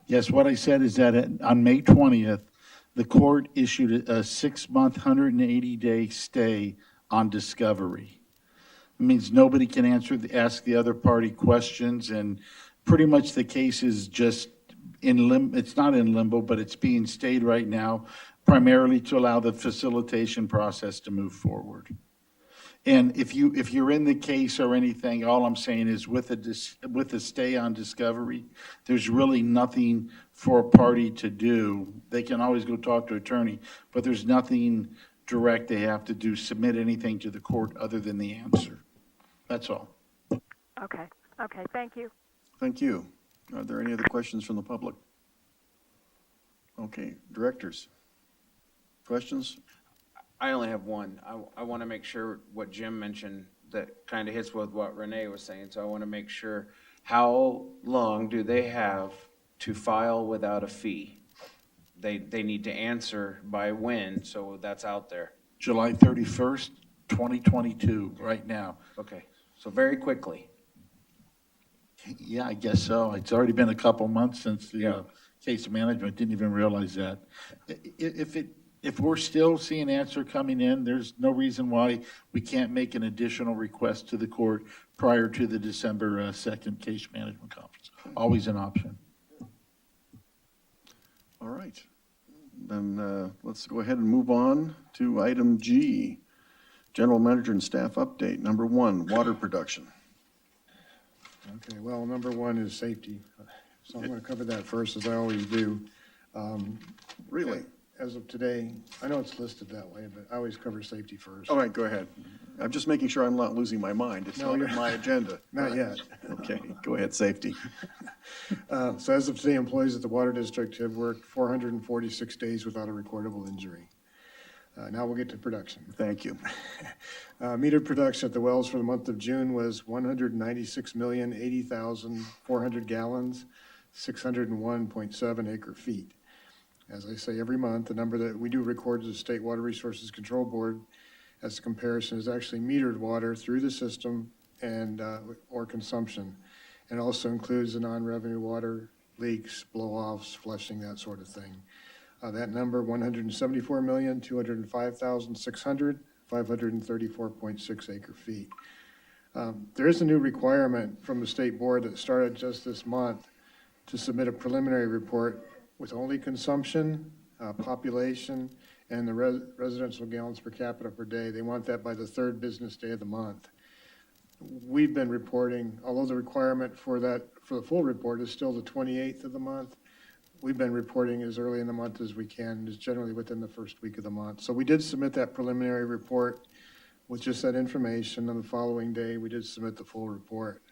Yes, what I said is that on May 20th, the court issued a 6-month, 180-day stay on discovery. It means nobody can ask the other party questions, and pretty much the case is just it's not in limbo, but it's being stayed right now, primarily to allow the facilitation process to move forward. And if you're in the case or anything, all I'm saying is with a stay on discovery, there's really nothing for a party to do. They can always go talk to an attorney, but there's nothing direct they have to do, submit anything to the court other than the answer. That's all. Okay, thank you. Thank you. Are there any other questions from the public? Okay, directors. Questions? I only have one. I want to make sure what Jim mentioned that kind of hits with what Renee was saying. So I want to make sure, how long do they have to file without a fee? They need to answer by when, so that's out there. July 31st, 2022, right now. Okay, so very quickly. Yeah, I guess so. It's already been a couple months since the case management, didn't even realize that. If we're still seeing answer coming in, there's no reason why we can't make an additional request to the court prior to the December 2nd case management conference. Always an option. All right. Then let's go ahead and move on to item G, General Manager and Staff Update. Number 1, water production. Okay, well, number 1 is safety. So I'm going to cover that first, as I always do. Really? As of today, I know it's listed that way, but I always cover safety first. All right, go ahead. I'm just making sure I'm not losing my mind. It's No, not you're on my agenda. Not yet. Okay, go ahead, safety. So as of today, employees at the Water District have worked 446 days without a recordable injury. Now we'll get to production. Thank you. Metered production at the wells for the month of June was 196,080,400 gallons, 601.7 acre feet. As I say every month, the number that we do record to the State Water Resources Control Board as a comparison is actually metered water through the system and or consumption. And also includes the non-revenue water, leaks, blow-offs, flushing, that sort of thing. That number, 174,205,600, 534.6 acre feet. There is a new requirement from the state board that started just this month to submit a preliminary report with only consumption, population, and the residential gallons per capita per day. They want that by the third business day of the month. We've been reporting, although the requirement for the full report is still the 28th of the month, we've been reporting as early in the month as we can, is generally within the first week of the month. So we did submit that preliminary report with just that information. On the following day, we did submit the full report.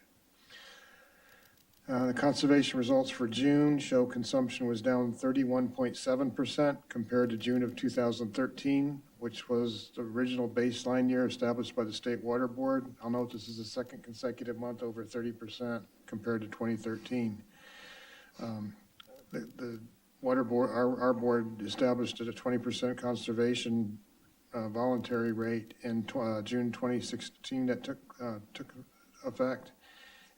The conservation results for June show consumption was down 31.7% compared to June of 2013, which was the original baseline year established by the State Water Board. I'll note this is the second consecutive month over 30% compared to 2013. The Water Board, our board established at a 20% conservation voluntary rate in June 2016 that took effect.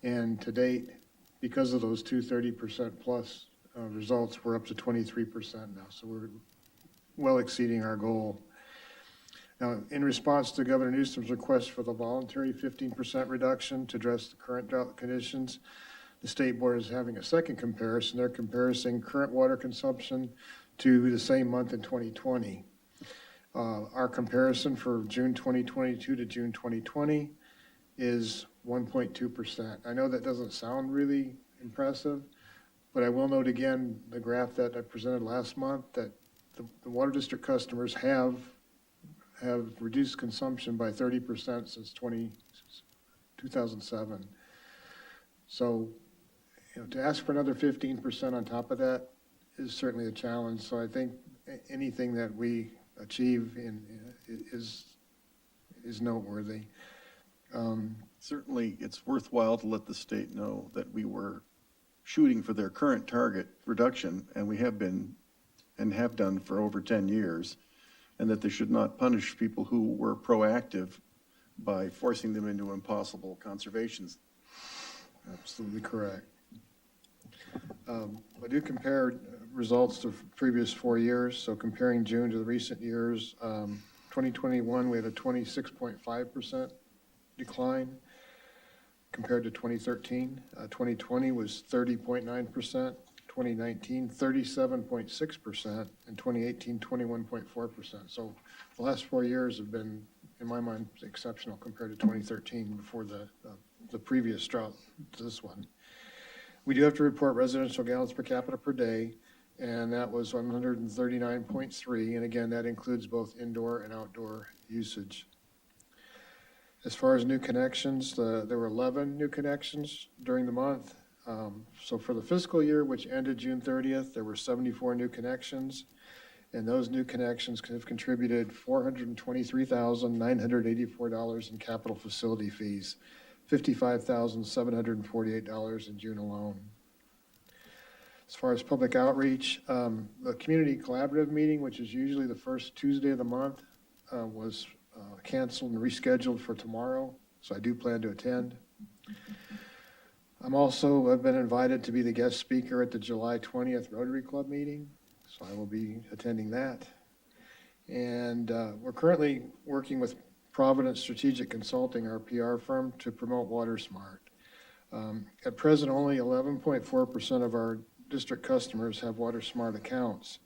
And to date, because of those 30% plus results, we're up to 23% now. So we're well exceeding our goal. Now, in response to Governor Newsom's request for the voluntary 15% reduction to address the current drought conditions, the State Board is having a second comparison. They're comparing current water consumption to the same month in 2020. Our comparison for June 2022 to June 2020 is 1.2%. I know that doesn't sound really impressive, but I will note again the graph that I presented last month that the water district customers have reduced consumption by 30% since 2007. So, to ask for another 15% on top of that is certainly a challenge. So I think anything that we achieve is noteworthy. Certainly, it's worthwhile to let the state know that we were shooting for their current target reduction, and we have been and have done for over 10 years, and that they should not punish people who were proactive by forcing them into impossible conservations. Absolutely correct. I do compare results to previous 4 years. So comparing June to the recent years, 2021, we had a 26.5% decline compared to 2013. 2020 was 30.9%, 2019, 37.6%, and 2018, 21.4%. So the last 4 years have been, in my mind, exceptional compared to 2013 before the previous drought to this one. We do have to report residential gallons per capita per day, and that was 139.3. And again, that includes both indoor and outdoor usage. As far as new connections, there were 11 new connections during the month. So for the fiscal year, which ended June 30th, there were 74 new connections, and those new connections have contributed $423,984 in capital facility fees, $55,748 in June alone. As far as public outreach, the community collaborative meeting, which is usually the first Tuesday of the month, was canceled and rescheduled for tomorrow, so I do plan to attend. I've been invited to be the guest speaker at the July 20th Rotary Club meeting, so I will be attending that. And we're currently working with Providence Strategic Consulting, our PR firm, to promote WaterSmart. At present, only 11.4% of our district customers have WaterSmart accounts.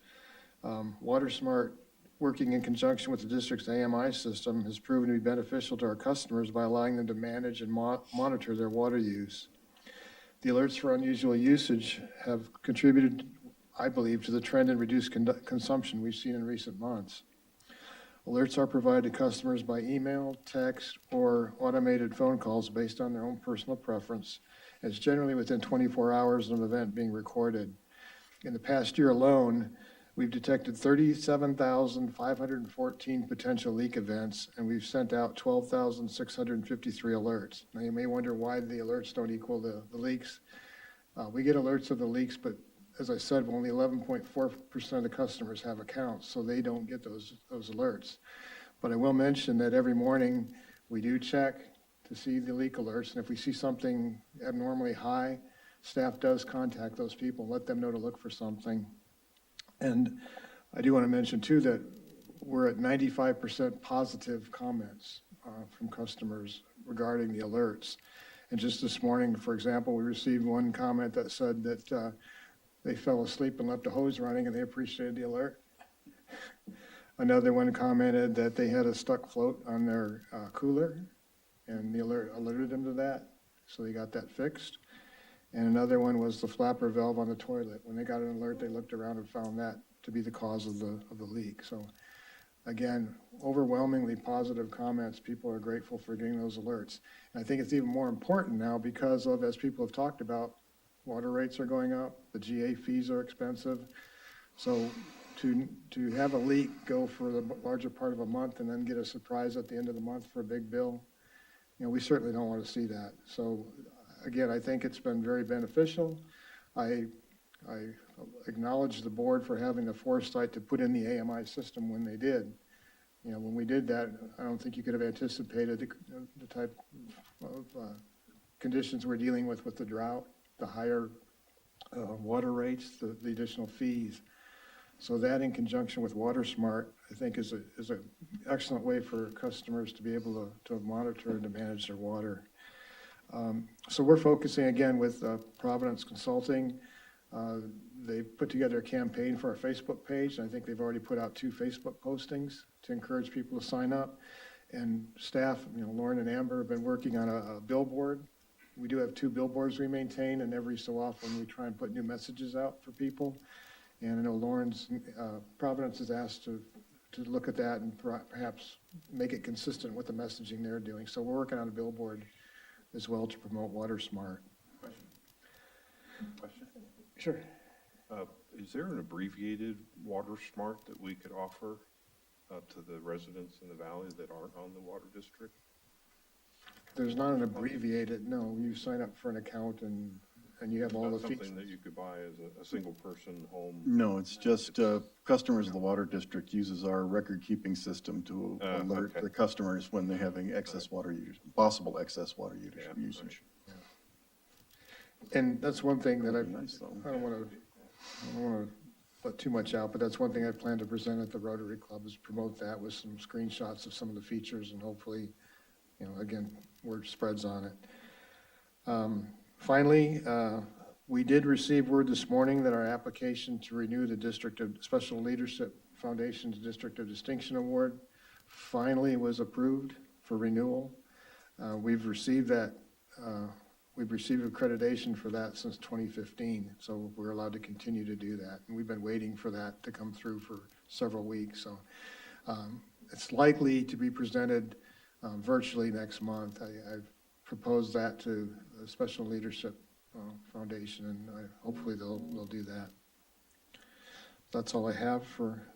WaterSmart, working in conjunction with the district's AMI system, has proven to be beneficial to our customers by allowing them to manage and monitor their water use. The alerts for unusual usage have contributed, I believe, to the trend in reduced consumption we've seen in recent months. Alerts are provided to customers by email, text, or automated phone calls based on their own personal preference. It's generally within 24 hours of an event being recorded. In the past year alone, we've detected 37,514 potential leak events, and we've sent out 12,653 alerts. Now, you may wonder why the alerts don't equal the leaks. We get alerts of the leaks, but as I said, only 11.4% of the customers have accounts, so they don't get those alerts. But I will mention that every morning we do check to see the leak alerts, and if we see something abnormally high, staff does contact those people and let them know to look for something. And I do want to mention too that we're at 95% positive comments from customers regarding the alerts. And just this morning, for example, we received one comment that said that they fell asleep and left the hose running and they appreciated the alert. Another one commented that they had a stuck float on their cooler, and the alert alerted them to that, so they got that fixed. And another one was the flapper valve on the toilet. When they got an alert, they looked around and found that to be the cause of the leak. So again, overwhelmingly positive comments. People are grateful for getting those alerts. And I think it's even more important now because of, as people have talked about, water rates are going up, the GA fees are expensive. So to have a leak go for the larger part of a month and then get a surprise at the end of the month for a big bill, we certainly don't want to see that. So again, I think it's been very beneficial. I acknowledge the board for having the foresight to put in the AMI system when they did. When we did that, I don't think you could have anticipated the type of conditions we're dealing with the drought, the higher water rates, the additional fees. So that, in conjunction with WaterSmart, I think is an excellent way for customers to be able to monitor and to manage their water. So we're focusing again with Providence Consulting. They put together a campaign for our Facebook page, and I think they've already put out 2 Facebook postings to encourage people to sign up. And staff, Lauren and Amber have been working on a billboard. We do have 2 billboards we maintain, and every so often we try and put new messages out for people. And I know Lauren's, Providence is asked to look at that and perhaps make it consistent with the messaging they're doing. So we're working on a billboard as well to promote WaterSmart. Question? Sure. Is there an abbreviated WaterSmart that we could offer to the residents in the valley that aren't on the water district? There's not an abbreviated, no. You sign up for an account and you have all the features. Something that you could buy as a single person home? No, it's just customers of the water district uses our record-keeping system to alert the customers when they're having excess water use, possible excess water usage. And that's one thing that I don't want to let too much out, but that's one thing I plan to present at the Rotary Club is promote that with some screenshots of some of the features and hopefully, again, word spreads on it. Finally, we did receive word this morning that our application to renew the District of Special Leadership Foundation's District of Distinction Award finally was approved for renewal. We've received that. We've received accreditation for that since 2015, so we're allowed to continue to do that. And we've been waiting for that to come through for several weeks. So it's likely to be presented virtually next month. I've proposed that to the Special Leadership Foundation, and hopefully they'll do that. That's all I have for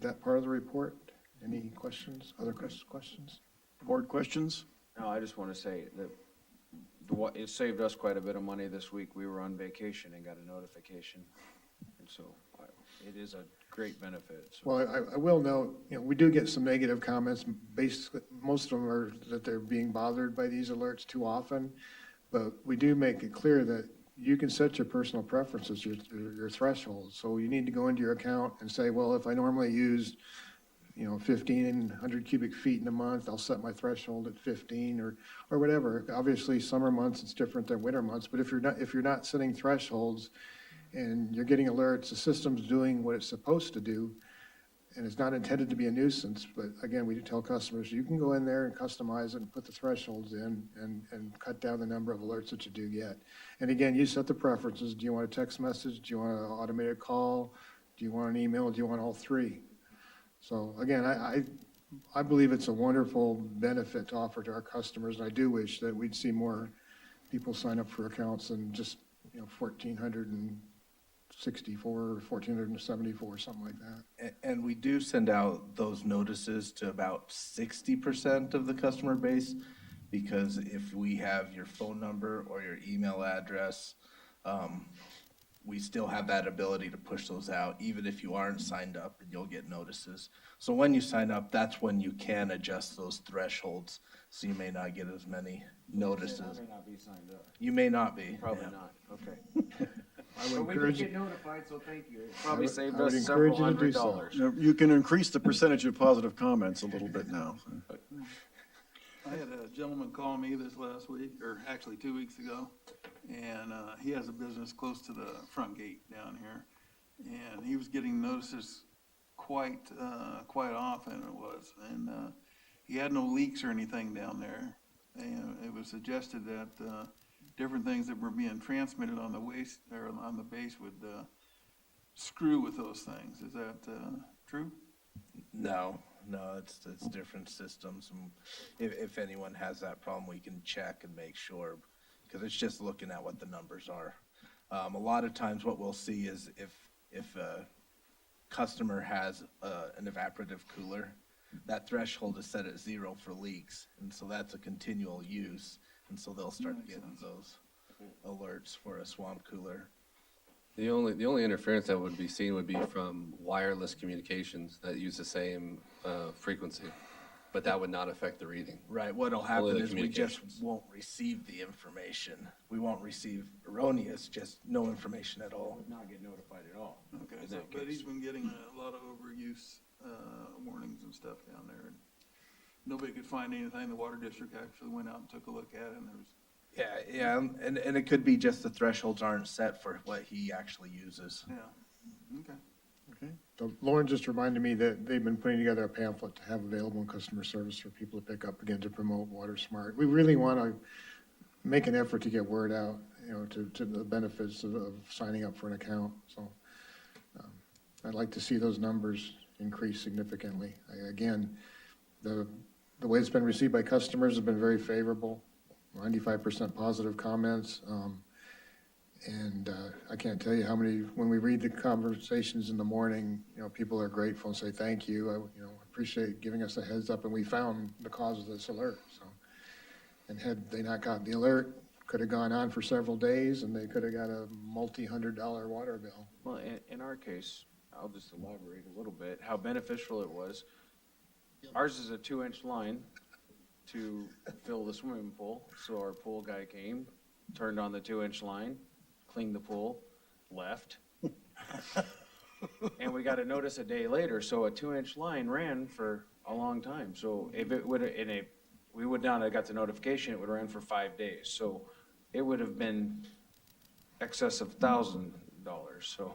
that part of the report. Any questions? Other questions? Board questions? No, I just want to say that it saved us quite a bit of money this week. We were on vacation and got a notification. And so it is a great benefit. So. Well, I will note, we do get some negative comments. Basically, most of them are that they're being bothered by these alerts too often. But we do make it clear that you can set your personal preferences, your thresholds. So you need to go into your account and say, well, if I normally use 1,500 cubic feet in a month, I'll set my threshold at 15 or whatever. Obviously, summer months, it's different than winter months, but if you're not setting thresholds and you're getting alerts, the system's doing what it's supposed to do, and it's not intended to be a nuisance. But again, we tell customers, you can go in there and customize it and put the thresholds in and cut down the number of alerts that you do get. And again, you set the preferences. Do you want a text message? Do you want an automated call? Do you want an email? Do you want all 3? So again, I believe it's a wonderful benefit to offer to our customers, and I do wish that we'd see more people sign up for accounts than just 1,464 or 1,474, something like that. And we do send out those notices to about 60% of the customer base, because if we have your phone number or your email address, we still have that ability to push those out, even if you aren't signed up, and you'll get notices. So when you sign up, that's when you can adjust those thresholds, so you may not get as many notices. I may not be signed up. You may not be. Probably not, okay. I would But encourage we you. did get notified, so thank you. It probably saved I would us several encourage you to do $100s. so. You can increase the percentage of positive comments a little bit now. I had a gentleman call me this last week, or actually 2 weeks ago, and he has a business close to the front gate down here. And he was getting notices quite often it was. And he had no leaks or anything down there. And it was suggested that different things that were being transmitted on the waste, or on the base would screw with those things. Is that true? No, it's different systems. And if anyone has that problem, we can check and make sure, because it's just looking at what the numbers are. A lot of times what we'll see is if a customer has an evaporative cooler, that threshold is set at 0 for leaks, and so that's a continual use, and so they'll start getting those alerts for a swamp cooler. The only interference that would be seen would be from wireless communications that use the same frequency, but that would not affect the reading. Right, what'll Only happen the is we just communications. won't receive the information. We won't receive erroneous, just no information at all. Not get notified at all. Okay, In so, that but case. he's been getting a lot of overuse warnings and stuff down there. And nobody could find anything. The water district actually went out and took a look at it, and there was, Yeah, and it could be just the thresholds aren't set for what he actually uses. yeah, okay. Okay. So Lauren just reminded me that they've been putting together a pamphlet to have available in customer service for people to pick up, again, to promote Water Smart. We really want to make an effort to get word out, to the benefits of signing up for an account. So I'd like to see those numbers increase significantly. Again, the way it's been received by customers has been very favorable, 95% positive comments. And I can't tell you how many, when we read the conversations in the morning, people are grateful and say, thank you. I appreciate giving us a heads up, and we found the cause of this alert. So, and had they not gotten the alert, could have gone on for several days, and they could have got a multi-$100 water bill. Well, in our case, I'll just elaborate a little bit, how beneficial it was. Ours is a 2-inch line to fill the swimming pool, so our pool guy came, turned on the 2-inch line, cleaned the pool, left. And we got a notice a day later, so a 2-inch line ran for a long time. So if it would, we would not have got the notification, it would have ran for 5 days. So it would have been excess of $1,000, so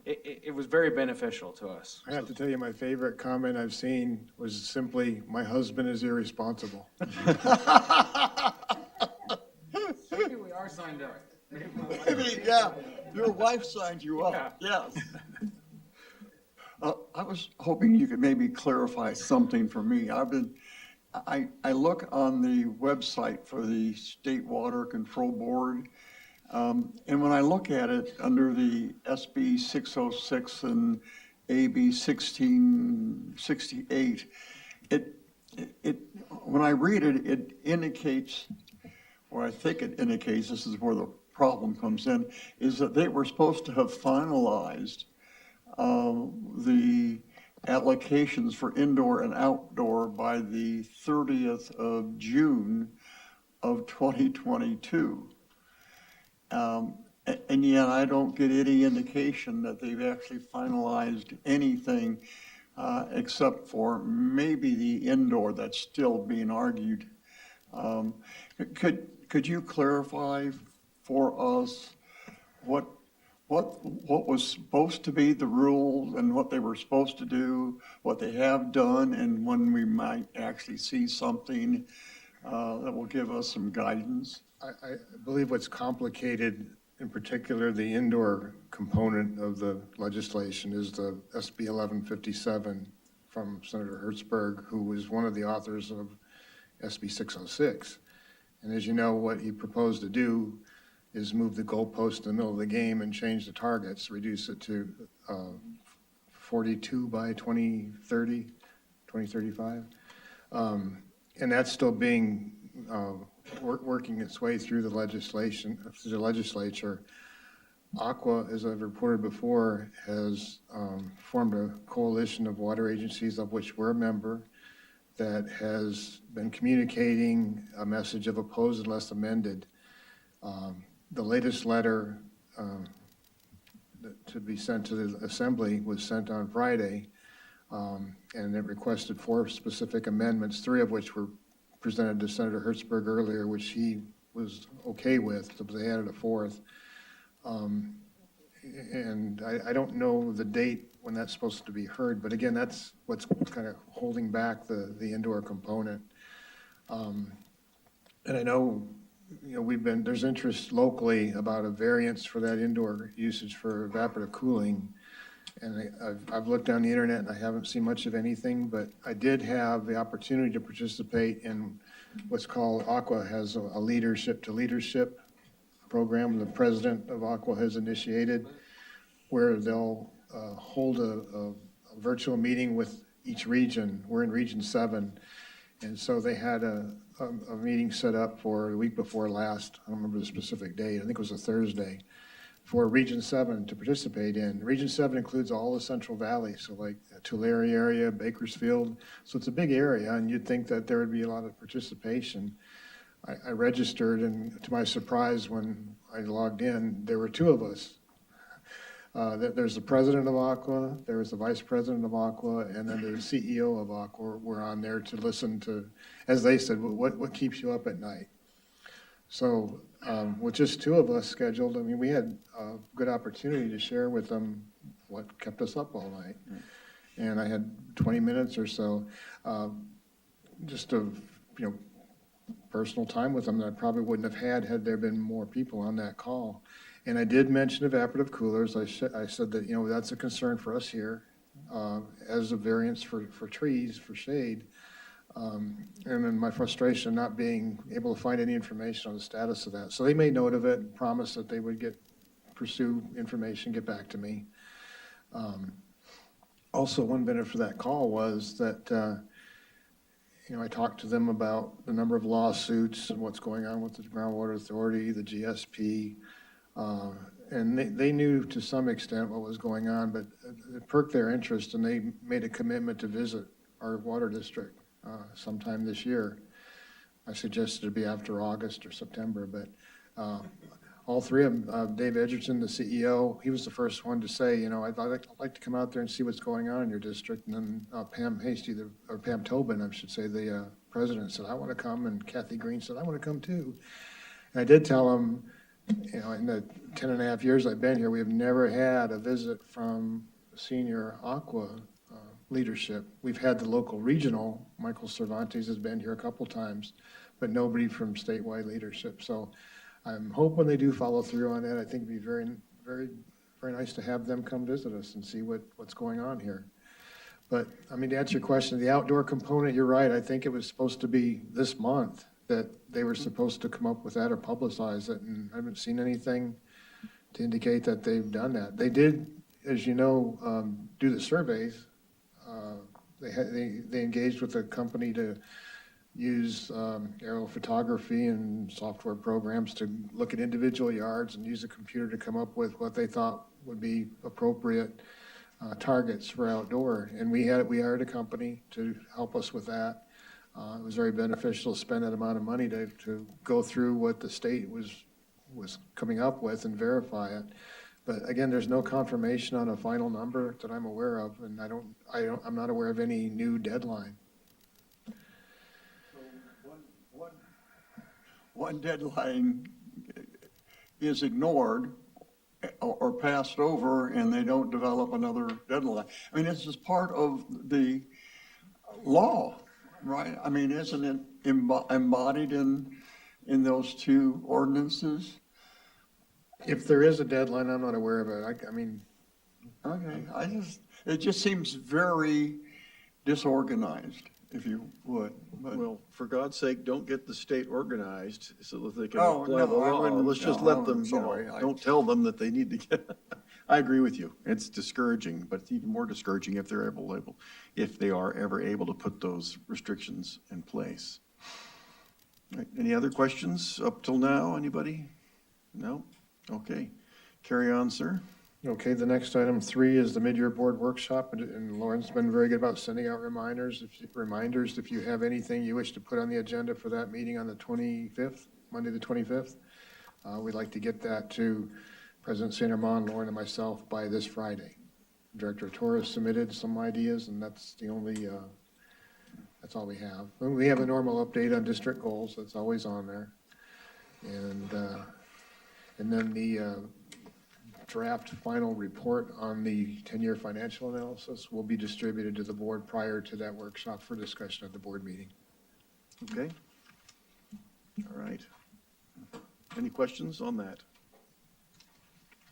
it was very beneficial to us. I have to tell you, my favorite comment I've seen was simply, "My husband is irresponsible." Maybe we are signed up. Yeah, your wife signed you up, yes. I was hoping you could maybe clarify something for me. I look on the website for the State Water Control Board, and when I look at it under the SB 606 and AB 1668, when I read it, it indicates, or I think it indicates, this is where the problem comes in, is that they were supposed to have finalized the applications for indoor and outdoor by the 30th of June of 2022. And yet I don't get any indication that they've actually finalized anything except for maybe the indoor that's still being argued. Could you clarify for us what was supposed to be the rules and what they were supposed to do, what they have done, and when we might actually see something that will give us some guidance? I believe what's complicated, in particular, the indoor component of the legislation is the SB 1157 from Senator Hertzberg, who was one of the authors of SB 606. And as you know, what he proposed to do is move the goalpost in the middle of the game and change the targets, reduce it to 42 by 2030, 2035. And that's still being working its way through the legislation, through the legislature. Aqua, as I've reported before, has formed a coalition of water agencies of which we're a member that has been communicating a message of oppose unless amended. The latest letter to be sent to the Assembly was sent on Friday, and it requested 4 specific amendments, 3 of which were presented to Senator Hertzberg earlier, which he was okay with, so they added a 4th. And I don't know the date when that's supposed to be heard, but again, that's what's kind of holding back the indoor component. And I know, there's interest locally about a variance for that indoor usage for evaporative cooling. And I've looked down the internet and I haven't seen much of anything, but I did have the opportunity to participate in what's called, Aqua has a leadership to leadership program the president of Aqua has initiated, where they'll hold a virtual meeting with each region. We're in Region 7. And so they had a meeting set up for the week before last. I don't remember the specific date. I think it was a Thursday, for Region 7 to participate in. Region 7 includes all the Central Valley, so like Tulare area, Bakersfield. So it's a big area, and you'd think that there would be a lot of participation. I registered, and to my surprise, when I logged in, there were two of us. There's the president of Aqua, there was the vice president of Aqua, and then the CEO of Aqua were on there to listen to, as they said, what keeps you up at night? So with just two of us scheduled, I mean, we had a good opportunity to share with them what kept us up all night. And I had 20 minutes or so, just of, personal time with them that I probably wouldn't have had there been more people on that call. And I did mention evaporative coolers. I said that, that's a concern for us here as a variance for trees, for shade. And then my frustration not being able to find any information on the status of that. So they made note of it and promised that they would pursue information, get back to me. Also, one benefit for that call was that, I talked to them about the number of lawsuits and what's going on with the Groundwater Authority, the GSP, and they knew to some extent what was going on, but it perked their interest, and they made a commitment to visit our water district sometime this year. I suggested it be after August or September, but all three of them, Dave Edgerton, the CEO, he was the first one to say, I'd like to come out there and see what's going on in your district. And then Pam Hasty, or Pam Tobin, I should say, the president, said, I want to come. And Kathy Green said, I want to come too. And I did tell him, in the 10 and a half years I've been here, we have never had a visit from senior Aqua leadership. We've had the local regional, Michael Cervantes has been here a couple times, but nobody from statewide leadership. So I'm hoping they do follow through on that. I think it'd be very, very, very nice to have them come visit us and see what's going on here. But I mean, to answer your question, the outdoor component, you're right. I think it was supposed to be this month that they were supposed to come up with that or publicize it. And I haven't seen anything to indicate that they've done that. They did, as you know, do the surveys. They engaged with a company to use aerial photography and software programs to look at individual yards and use a computer to come up with what they thought would be appropriate targets for outdoor. And we hired a company to help us with that. It was very beneficial to spend that amount of money to go through what the state was coming up with and verify it. But again, there's no confirmation on a final number that I'm aware of, and I'm not aware of any new deadline. One deadline is ignored or passed over, and they don't develop another deadline. I mean, this is part of the law, right? I mean, isn't it embodied in those two ordinances? If there is a deadline, I'm not aware of it. I mean. Okay, it just seems very disorganized, if you would. But. Well, for God's sake, don't get the state organized so that they can Oh, apply the no, I law. wouldn't- Let's just no, let I'm them, sorry. don't tell them that they need to get. I agree with you. It's discouraging, but it's even more discouraging if if they are ever able to put those restrictions in place. Right, any other questions up till now? Anybody? No? Okay. Carry on, sir. Okay, the next item 3 is the mid-year board workshop, and Lauren's been very good about sending out reminders. If you have anything you wish to put on the agenda for that meeting on the 25th, Monday the 25th, we'd like to get that to President St. Armand, Lauren, and myself by this Friday. Director Torres submitted some ideas, and that's that's all we have. We have a normal update on district goals. That's always on there. And then the draft final report on the 10-year financial analysis will be distributed to the board prior to that workshop for discussion at the board meeting. Okay. All right. Any questions on that?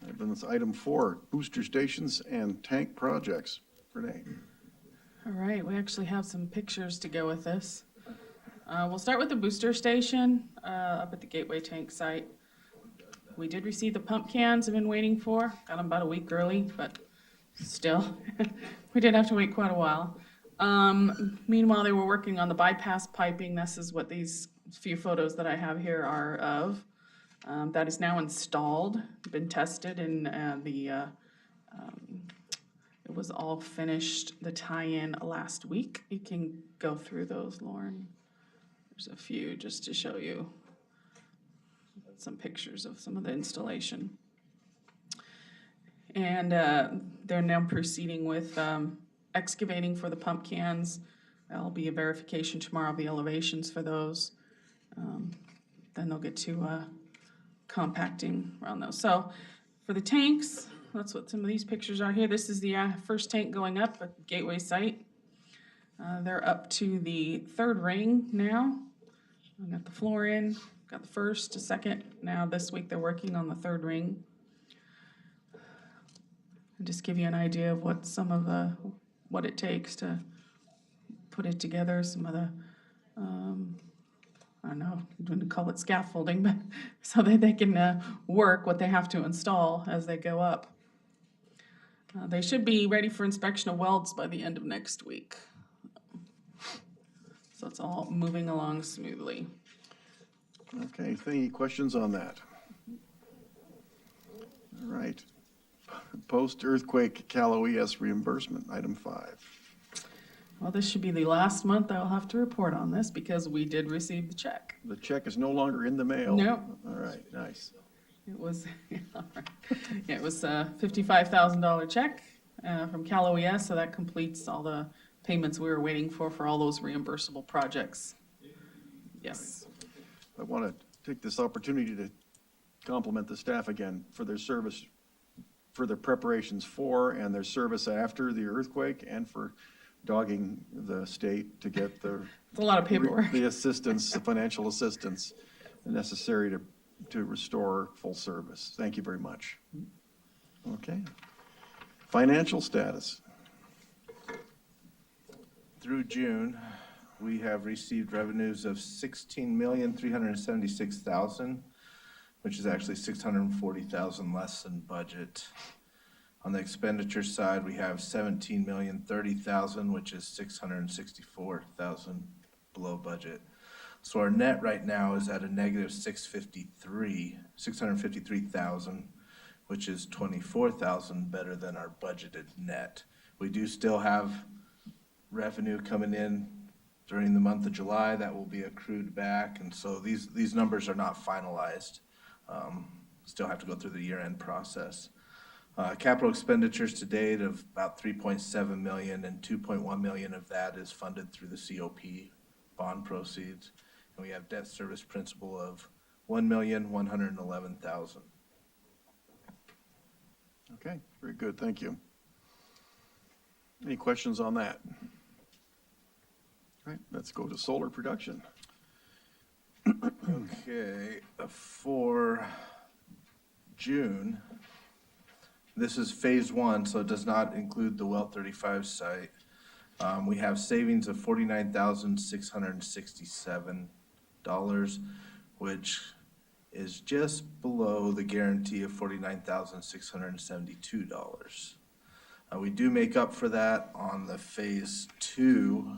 All right, then it's item 4, booster stations and tank projects. Renee? All right, we actually have some pictures to go with this. We'll start with the booster station up at the Gateway Tank site. We did receive the pump cans I've been waiting for. Got them about a week early, but still, we did have to wait quite a while. Meanwhile, they were working on the bypass piping. This is what these few photos that I have here are of. That is now installed, been tested, and it was all finished, the tie-in last week. You can go through those, Lauren. There's a few just to show you some pictures of some of the installation. And they're now proceeding with excavating for the pump cans. There'll be a verification tomorrow of the elevations for those. Then they'll get to compacting around those. So for the tanks, that's what some of these pictures are here. This is the first tank going up at the Gateway site. They're up to the 3rd ring now. I got the floor in, got the first, the second. Now this week they're working on the 3rd ring. And just give you an idea of what some of the, what it takes to put it together. Some of the, I don't know, I'm going to call it scaffolding, but so that they can work what they have to install as they go up. They should be ready for inspection of welds by the end of next week. So it's all moving along smoothly. Okay, any questions on that? All right. Post-earthquake Cal OES reimbursement, item 5. Well, this should be the last month I'll have to report on this because we did receive the check. The check is no longer in the mail? No. All right, nice. It was, all right. Yeah, it was a $55,000 check from Cal OES, so that completes all the payments we were waiting for all those reimbursable projects. Yes. I want to take this opportunity to compliment the staff again for their service, for their preparations for and their service after the earthquake, and for dogging the state to get the It's a lot of paperwork. The assistance, the financial assistance necessary to restore full service. Thank you very much. Okay. Financial status. Through June, we have received revenues of $16,376,000, which is actually $640,000 less than budget. On the expenditure side, we have $17,030,000, which is $664,000 below budget. So our net right now is at a negative $653,000, which is $24,000 better than our budgeted net. We do still have revenue coming in during the month of July that will be accrued back, and so these numbers are not finalized. Still have to go through the year-end process. Capital expenditures to date of about $3.7 million, and $2.1 million of that is funded through the COP bond proceeds. And we have debt service principal of $1,111,000. Okay, very good, thank you. Any questions on that? All right, let's go to solar production. Okay, for June, this is phase 1, so it does not include the Well 35 site. We have savings of $49,667, which is just below the guarantee of $49,672. We do make up for that on the phase 2,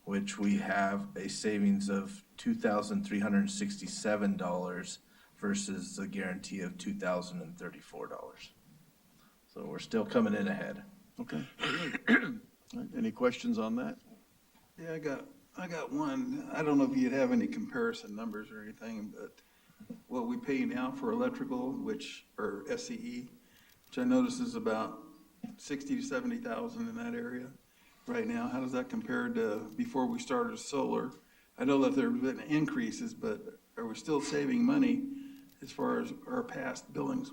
which we have a savings of $2,367 versus the guarantee of $2,034. So we're still coming in ahead. Okay. All right, any questions on that? Yeah, I got one. I don't know if you'd have any comparison numbers or anything, but what we pay now for electrical, or SCE, which I notice is about 60 to 70,000 in that area right now. How does that compare to before we started solar? I know that there have been increases, but are we still saving money as far as our past billings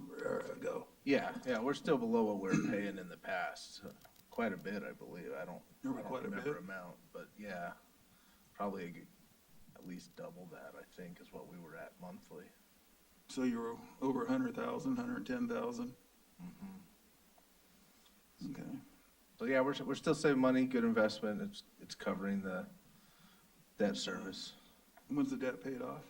go? Yeah, we're still below what we were paying in the past, quite a bit, I believe. I don't Quite a remember bit. amount, but yeah, probably at least double that, I think, is what we were at monthly. So you were over 100,000, 110,000? Okay. So yeah, we're still saving money, good investment. It's covering the debt service. When's the debt paid off?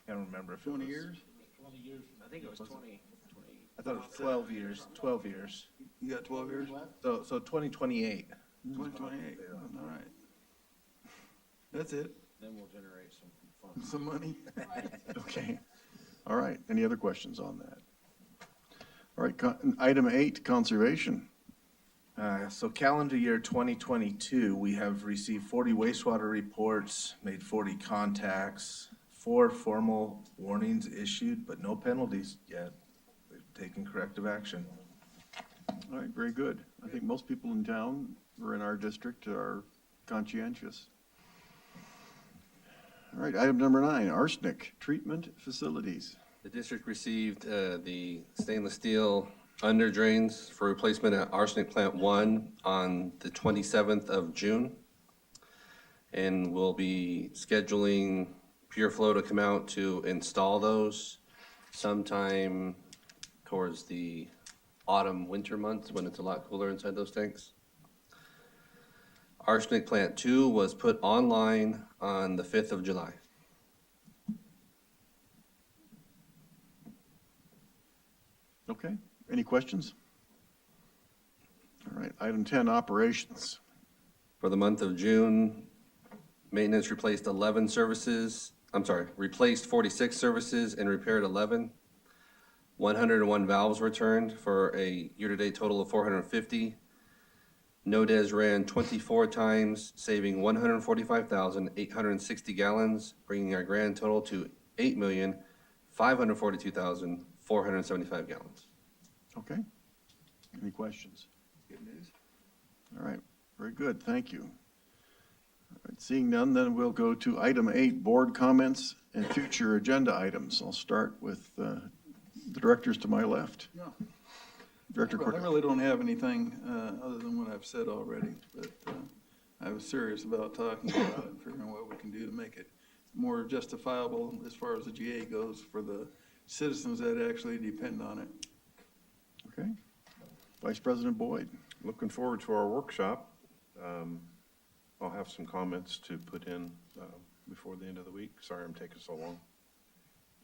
Can't remember if it was. 20 years? I think it was 20. I thought it was 12 years, 12 years. You got 12 years? So 2028. 2028, all right. That's it? Then we'll generate some funds. Some money? Okay. All right. Any other questions on that? All right, item 8, conservation. So calendar year 2022, we have received 40 wastewater reports, made 40 contacts, 4 formal warnings issued, but no penalties yet. We've taken corrective action. All right, very good. I think most people in town or in our district are conscientious. All right, item number 9, arsenic treatment facilities. The district received the stainless steel under drains for replacement at Arsenic Plant 1 on the 27th of June. And we'll be scheduling Pure Flow to come out to install those sometime towards the autumn, winter months when it's a lot cooler inside those tanks. Arsenic Plant 2 was put online on the 5th of July. Okay, any questions? All right, item 10, operations. For the month of June, maintenance replaced 46 services and repaired 11. 101 valves returned for a year-to-date total of 450. NODES ran 24 times, saving 145,860 gallons, bringing our grand total to 8,542,475 gallons. Okay, any questions? Good news. All right, very good, thank you. All right, seeing none, then we'll go to item 8, board comments and future agenda items. I'll start with the directors to my left. No. Director I Cortez. really don't have anything other than what I've said already, but I was serious about talking about it and figuring what we can do to make it more justifiable as far as the GA goes for the citizens that actually depend on it. Okay. Vice President Boyd. Looking forward to our workshop. I'll have some comments to put in before the end of the week. Sorry I'm taking so long.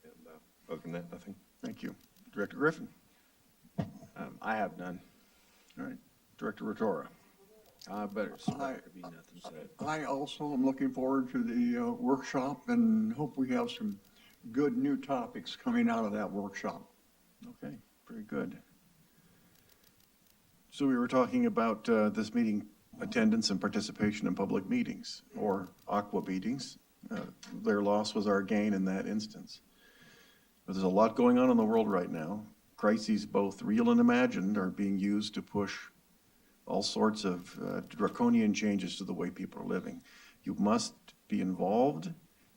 And other than that, nothing. Thank you. Director Griffin. I have none. All right. Director Rotora. Better be nothing said. I also am looking forward to the workshop and hope we have some good new topics coming out of that workshop. Okay, very good. So we were talking about this meeting attendance and participation in public meetings or aqua meetings. Their loss was our gain in that instance. But there's a lot going on in the world right now. Crises, both real and imagined, are being used to push all sorts of draconian changes to the way people are living. You must be involved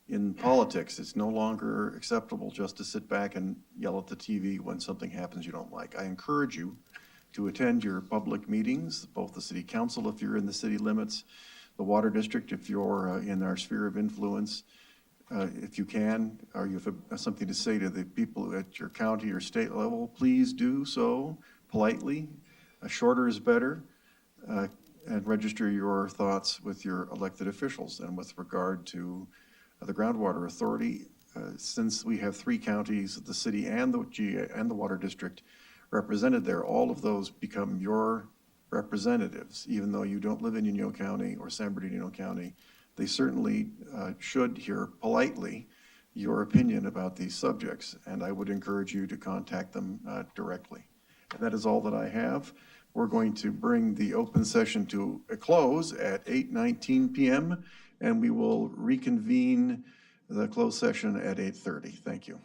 in politics. It's no longer acceptable just to sit back and yell at the TV when something happens you don't like. I encourage you to attend your public meetings, both the city council if you're in the city limits, the water district if you're in our sphere of influence, if you can, or you have something to say to the people at your county or state level, please do so politely. Shorter is better. And register your thoughts with your elected officials. And with regard to the groundwater authority, since we have 3 counties, the city and the GA and the water district represented there, all of those become your representatives, even though you don't live in Union County or San Bernardino County. They certainly should hear politely your opinion about these subjects, and I would encourage you to contact them directly. And that is all that I have. We're going to bring the open session to a close at 8:19 p.m., and we will reconvene the closed session at 8:30. Thank you.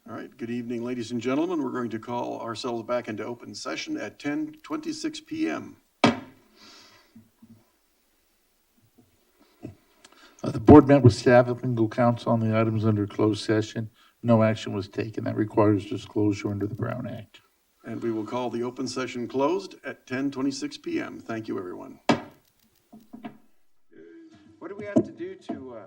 All right, good evening, ladies and gentlemen. We're going to call ourselves back into open session at 10:26 PM. The board met with staff and legal counsel on the items under closed session. No action was taken. That requires disclosure under the Brown Act. And we will call the open session closed at 10:26 PM. Thank you, everyone. What do we have to do to